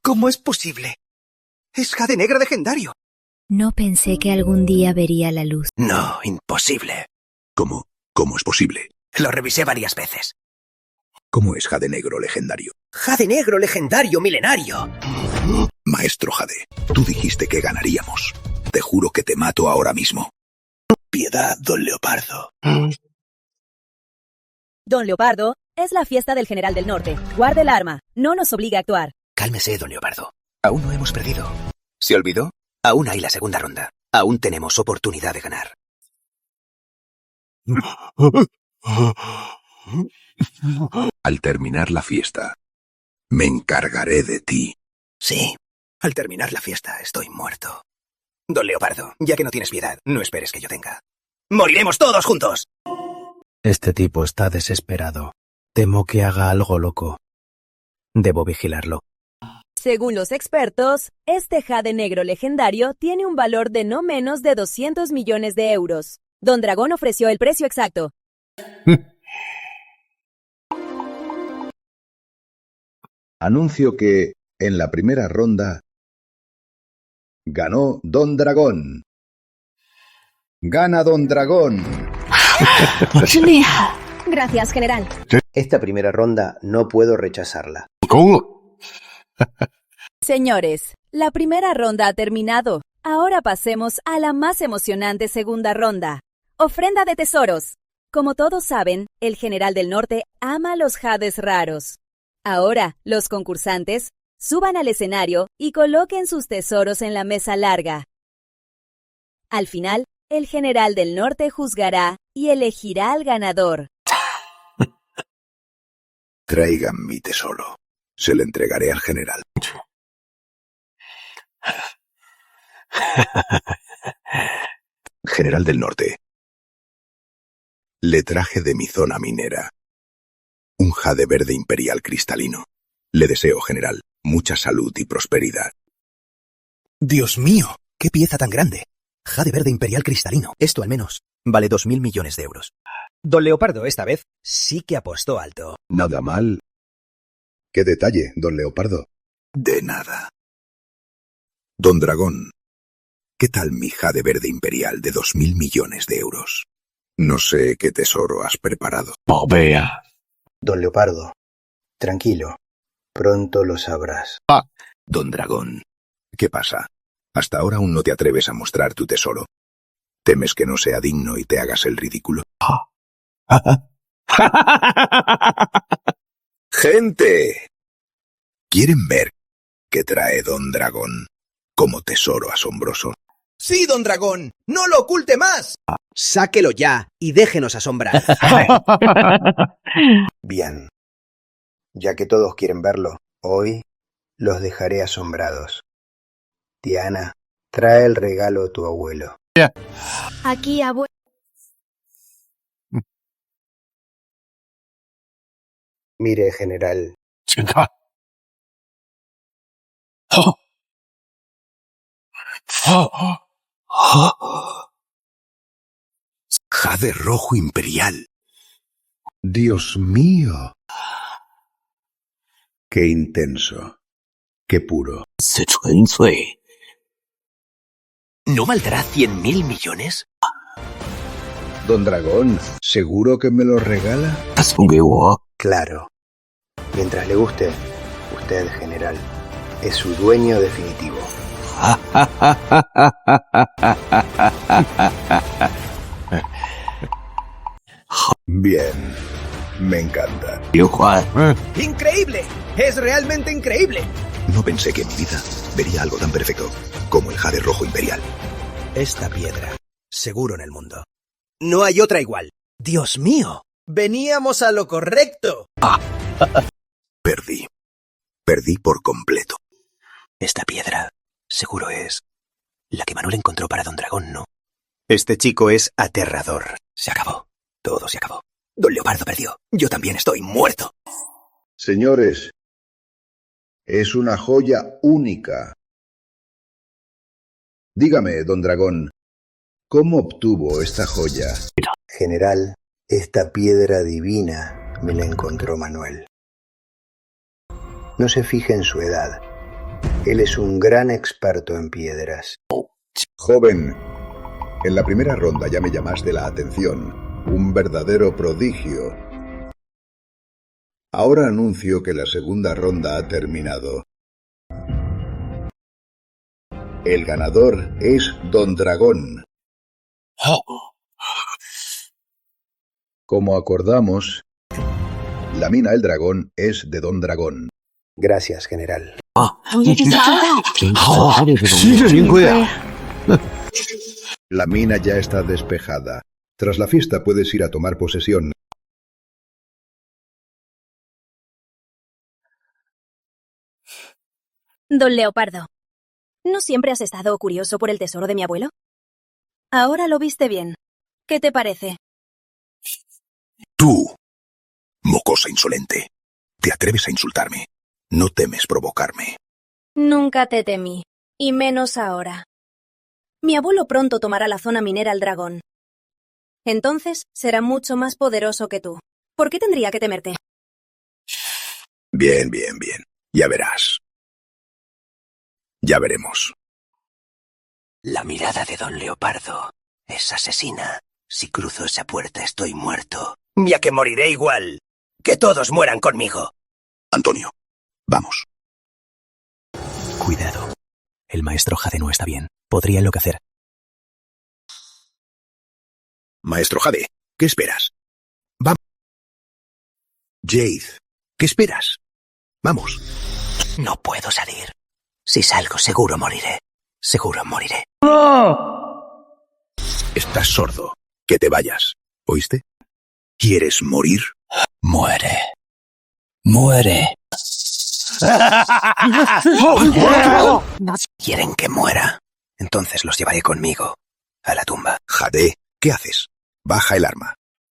Speaker 4: ¿Cómo es posible? Es jade negra legendario.
Speaker 3: No pensé que algún día vería la luz.
Speaker 5: No, imposible.
Speaker 11: ¿Cómo? ¿Cómo es posible?
Speaker 5: Lo revisé varias veces.
Speaker 11: ¿Cómo es jade negro legendario?
Speaker 4: Jade negro legendario milenario.
Speaker 11: Maestro Jade, tú dijiste que ganaríamos. Te juro que te mato ahora mismo.
Speaker 4: Piedad, Don Leopardo.
Speaker 8: Don Leopardo, es la fiesta del General del Norte. Guarde el arma. No nos obligue a actuar.
Speaker 5: Cálmese, Don Leopardo. Aún no hemos perdido. ¿Se olvidó? Aún hay la segunda ronda. Aún tenemos oportunidad de ganar.
Speaker 11: Al terminar la fiesta, me encargaré de ti.
Speaker 5: Sí, al terminar la fiesta estoy muerto. Don Leopardo, ya que no tienes piedad, no esperes que yo tenga.
Speaker 4: ¡Moriremos todos juntos!
Speaker 2: Este tipo está desesperado. Temo que haga algo loco. Debo vigilarlo.
Speaker 8: Según los expertos, este jade negro legendario tiene un valor de no menos de 200 millones de euros. Don Dragón ofreció el precio exacto.
Speaker 16: Anuncio que, en la primera ronda, ganó Don Dragón. ¡Gana Don Dragón!
Speaker 3: Gracias, general.
Speaker 10: Esta primera ronda no puedo rechazarla.
Speaker 8: Señores, la primera ronda ha terminado. Ahora pasemos a la más emocionante segunda ronda. Ofrenda de tesoros. Como todos saben, el General del Norte ama los jades raros. Ahora, los concursantes suban al escenario y coloquen sus tesoros en la mesa larga. Al final, El general del norte juzgará y elegirá al ganador.
Speaker 11: Traigan mi tesoro. Se lo entregaré al general. General del Norte. Le traje de mi zona minera un jade verde imperial cristalino. Le deseo, general, mucha salud y prosperidad.
Speaker 2: ¡Dios mío! ¡Qué pieza tan grande! Jade verde imperial cristalino. Esto al menos vale 2.000 millones de euros.
Speaker 7: Don Leopardo esta vez sí que apostó alto.
Speaker 16: Nada mal. ¡Qué detalle, don Leopardo!
Speaker 11: De nada. Don Dragón, ¿qué tal mi jade verde imperial de 2.000 millones de euros? No sé qué tesoro has preparado.
Speaker 5: Vea.
Speaker 10: Don Leopardo, tranquilo. Pronto lo sabrás.
Speaker 11: Don Dragón, ¿qué pasa? Hasta ahora aún no te atreves a mostrar tu tesoro. ¿Temes que no sea digno y te hagas el ridículo? ¡Gente! ¿Quieren ver qué trae Don Dragón como tesoro asombroso?
Speaker 7: ¡Sí, don Dragón! ¡No lo oculte más! Sáquelo ya y déjenos asombrar.
Speaker 10: Bien. Ya que todos quieren verlo, hoy los dejaré asombrados. Diana, trae el regalo a tu abuelo.
Speaker 3: Aquí, abuelo.
Speaker 10: Mire, general.
Speaker 11: Jade rojo imperial.
Speaker 16: ¡Dios mío! ¡Qué intenso! ¡Qué puro!
Speaker 5: ¿No valdrá 100.000 millones?
Speaker 16: Don Dragón, ¿seguro que me lo regala?
Speaker 10: Claro. Mientras le guste, usted, general, es su dueño definitivo.
Speaker 16: Bien, me encanta.
Speaker 7: ¡Increíble! ¡Es realmente increíble!
Speaker 11: No pensé que en mi vida vería algo tan perfecto como el jade rojo imperial.
Speaker 7: Esta piedra, seguro en el mundo. No hay otra igual. ¡Dios mío! ¡Veníamos a lo correcto!
Speaker 11: Perdí. Perdí por completo.
Speaker 2: Esta piedra, seguro es la que Manuel encontró para Don Dragón, ¿no? Este chico es aterrador.
Speaker 5: Se acabó. Todo se acabó. Don Leopardo perdió. Yo también estoy muerto.
Speaker 16: Señores, es una joya única. Dígame, don Dragón, ¿cómo obtuvo esta joya?
Speaker 10: General, esta piedra divina me la encontró Manuel. No se fije en su edad. Él es un gran experto en piedras.
Speaker 16: Joven, en la primera ronda ya me llamaste la atención. Un verdadero prodigio. Ahora anuncio que la segunda ronda ha terminado. El ganador es Don Dragón. Como acordamos, la mina El Dragón es de Don Dragón.
Speaker 10: Gracias, general.
Speaker 16: La mina ya está despejada. Tras la fiesta puedes ir a tomar posesión.
Speaker 1: Don Leopardo, ¿no siempre has estado curioso por el tesoro de mi abuelo? Ahora lo viste bien. ¿Qué te parece?
Speaker 11: Tú, mocosa insolente, ¿te atreves a insultarme? ¿No temes provocarme?
Speaker 3: Nunca te temí, y menos ahora.
Speaker 1: Mi abuelo pronto tomará la zona minera El Dragón. Entonces será mucho más poderoso que tú. ¿Por qué tendría que temerte?
Speaker 11: Bien, bien, bien. Ya verás. Ya veremos.
Speaker 5: La mirada de Don Leopardo es asesina. Si cruzo esa puerta estoy muerto. Ya que moriré igual. Que todos mueran conmigo.
Speaker 11: Antonio, vamos.
Speaker 2: Cuidado. El maestro Jade no está bien. Podría enloquecer.
Speaker 11: Maestro Jade, ¿qué esperas? Vamos. Jade, ¿qué esperas? Vamos.
Speaker 5: No puedo salir. Si salgo seguro moriré. Seguro moriré.
Speaker 11: Estás sordo. Que te vayas. ¿Oíste? ¿Quieres morir?
Speaker 2: Muere. Muere.
Speaker 5: Quieren que muera. Entonces los llevaré conmigo a la tumba.
Speaker 11: Jade, ¿qué haces? Baja el arma.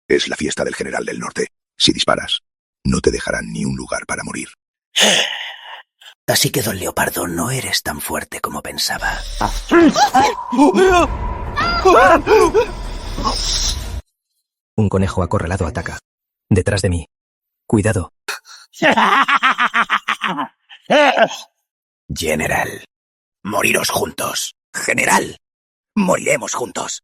Speaker 11: Es la fiesta del General del Norte. Si disparas, no te dejarán ni un lugar para morir.
Speaker 5: Así que, don Leopardo, no eres tan fuerte como pensaba.
Speaker 2: Un conejo acorralado ataca. Detrás de mí. Cuidado.
Speaker 5: General, moriros juntos. General, moriremos juntos.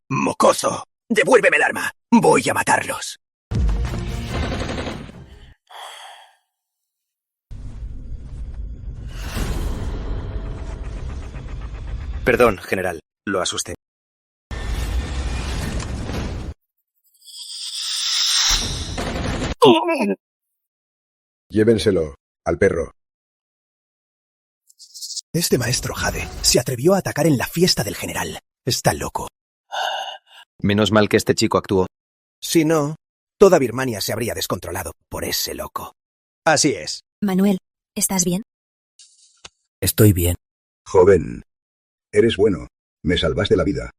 Speaker 5: Mocoso, devuélveme el arma. Voy a matarlos. Perdón, general. Lo asusté.
Speaker 16: Llévenselo al perro.
Speaker 4: Este maestro Jade se atrevió a atacar en la fiesta del general. Está loco.
Speaker 2: Menos mal que este chico actuó.
Speaker 4: Si no, toda Birmania se habría descontrolado por ese loco. Así es.
Speaker 1: Manuel, ¿estás bien?
Speaker 2: Estoy bien.
Speaker 16: Joven, eres bueno. Me salvaste la vida.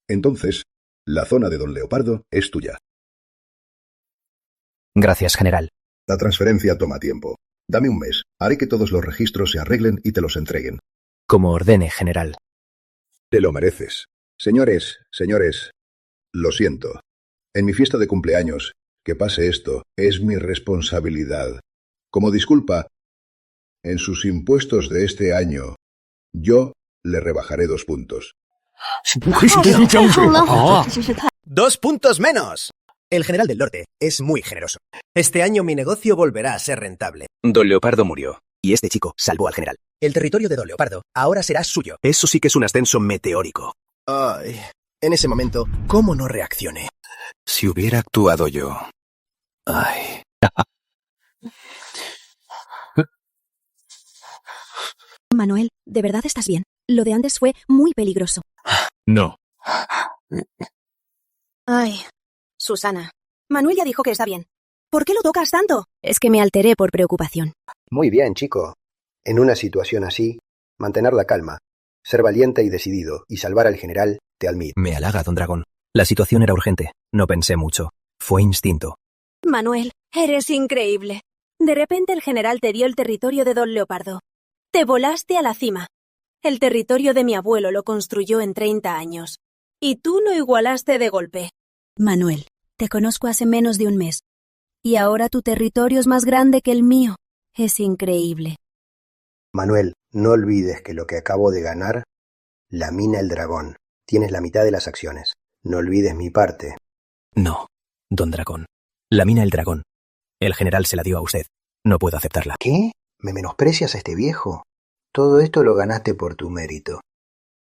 Speaker 16: Entonces, la zona de Don Leopardo es tuya.
Speaker 2: Gracias, general.
Speaker 16: La transferencia toma tiempo. Dame un mes. Haré que todos los registros se arreglen y te los entreguen.
Speaker 2: Como ordene, general.
Speaker 16: Te lo mereces. Señores, lo siento. En mi fiesta de cumpleaños, que pase esto es mi responsabilidad. Como disculpa, en sus impuestos de este año, yo le rebajaré 2 puntos.
Speaker 4: 2 puntos menos. El general del norte es muy generoso. Este año mi negocio volverá a ser rentable.
Speaker 5: Don Leopardo murió, y este chico salvó al general.
Speaker 4: El territorio de Don Leopardo ahora será suyo.
Speaker 5: Eso sí que es un ascenso meteórico.
Speaker 4: Ay, en ese momento, ¿cómo no reaccioné?
Speaker 11: Si hubiera actuado yo... Ay...
Speaker 1: Manuel, ¿de verdad estás bien? Lo de antes fue muy peligroso.
Speaker 2: No.
Speaker 1: Ay, Susana. Manuel ya dijo que está bien. ¿Por qué lo tocas tanto? Es que me alteré por preocupación.
Speaker 10: Muy bien, chico. En una situación así, mantener la calma, ser valiente y decidido y salvar al general te admiro.
Speaker 2: Me halaga, don Dragón. La situación era urgente. No pensé mucho. Fue instinto.
Speaker 1: Manuel, eres increíble. De repente el general te dio el territorio de Don Leopardo. Te volaste a la cima. El territorio de mi abuelo lo construyó en 30 años. Y tú lo igualaste de golpe. Manuel, te conozco hace menos de un mes. Y ahora tu territorio es más grande que el mío. Es increíble.
Speaker 10: Manuel, no olvides que lo que acabo de ganar, la mina El Dragón. Tienes la mitad de las acciones. No olvides mi parte.
Speaker 2: No, don Dragón. La mina El Dragón. El general se la dio a usted. No puedo aceptarla.
Speaker 10: ¿Qué? ¿Me menosprecias a este viejo? Todo esto lo ganaste por tu mérito.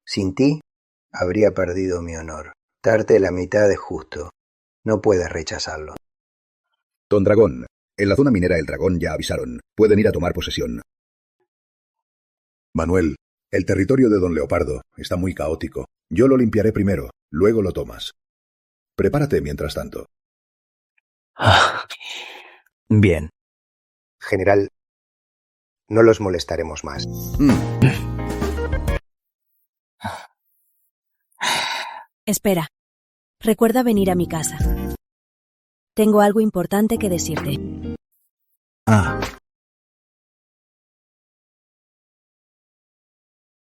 Speaker 10: Sin ti, habría perdido mi honor. Darte la mitad es justo. No puedes rechazarlo.
Speaker 16: Don Dragón, en la zona minera El Dragón ya avisaron. Pueden ir a tomar posesión. Manuel, el territorio de Don Leopardo está muy caótico. Yo lo limpiaré primero, luego lo tomas. Prepárate mientras tanto.
Speaker 2: Bien.
Speaker 10: General, no los molestaremos más.
Speaker 1: Espera. Recuerda venir a mi casa. Tengo algo importante que decirte.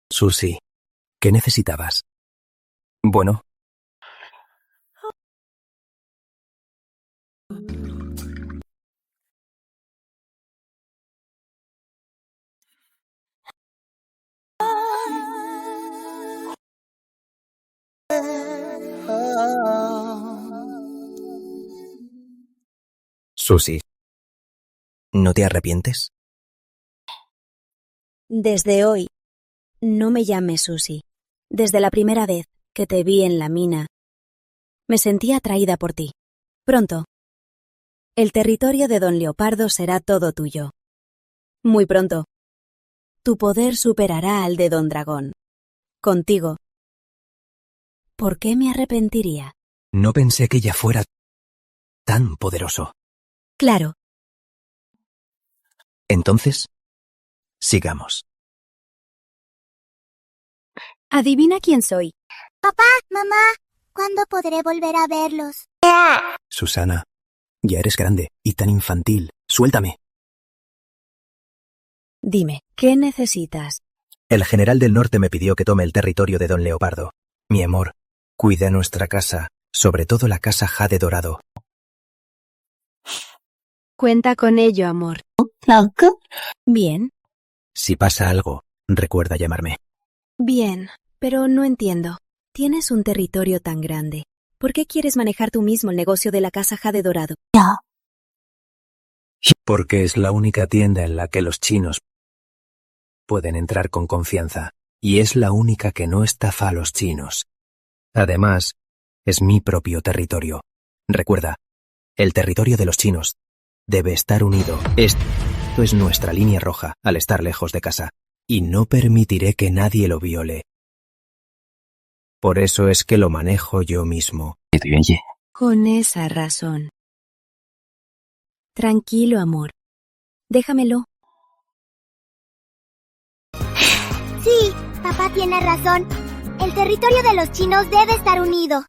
Speaker 2: Susie, ¿qué necesitabas? Bueno. Susie, ¿no te arrepientes?
Speaker 1: Desde hoy, no me llames Susie. Desde la primera vez que te vi en la mina, me sentí atraída por ti. Pronto, el territorio de Don Leopardo será todo tuyo. Muy pronto, tu poder superará al de Don Dragón. Contigo. ¿Por qué me arrepentiría?
Speaker 2: No pensé que ya fuera tan poderoso.
Speaker 1: Claro.
Speaker 2: Entonces, sigamos.
Speaker 1: Adivina quién soy.
Speaker 17: Papá, mamá, ¿cuándo podré volver a verlos?
Speaker 2: Susana, ya eres grande y tan infantil. Suéltame.
Speaker 1: Dime, ¿qué necesitas?
Speaker 2: El general del norte me pidió que tome el territorio de Don Leopardo. Mi amor, cuida nuestra casa, sobre todo la casa Jade Dorado.
Speaker 3: Cuenta con ello, amor.
Speaker 1: Bien.
Speaker 2: Si pasa algo, recuerda llamarme.
Speaker 1: Bien, pero no entiendo. Tienes un territorio tan grande. ¿Por qué quieres manejar tú mismo el negocio de la casa Jade Dorado?
Speaker 2: Porque es la única tienda en la que los chinos pueden entrar con confianza, y es la única que no estafa a los chinos. Además, es mi propio territorio. Recuerda, el territorio de los chinos debe estar unido. Esto es nuestra línea roja al estar lejos de casa, y no permitiré que nadie lo viole. Por eso es que lo manejo yo mismo.
Speaker 3: Con esa razón. Tranquilo, amor. Déjamelo.
Speaker 17: Sí, papá tiene razón. El territorio de los chinos debe estar unido.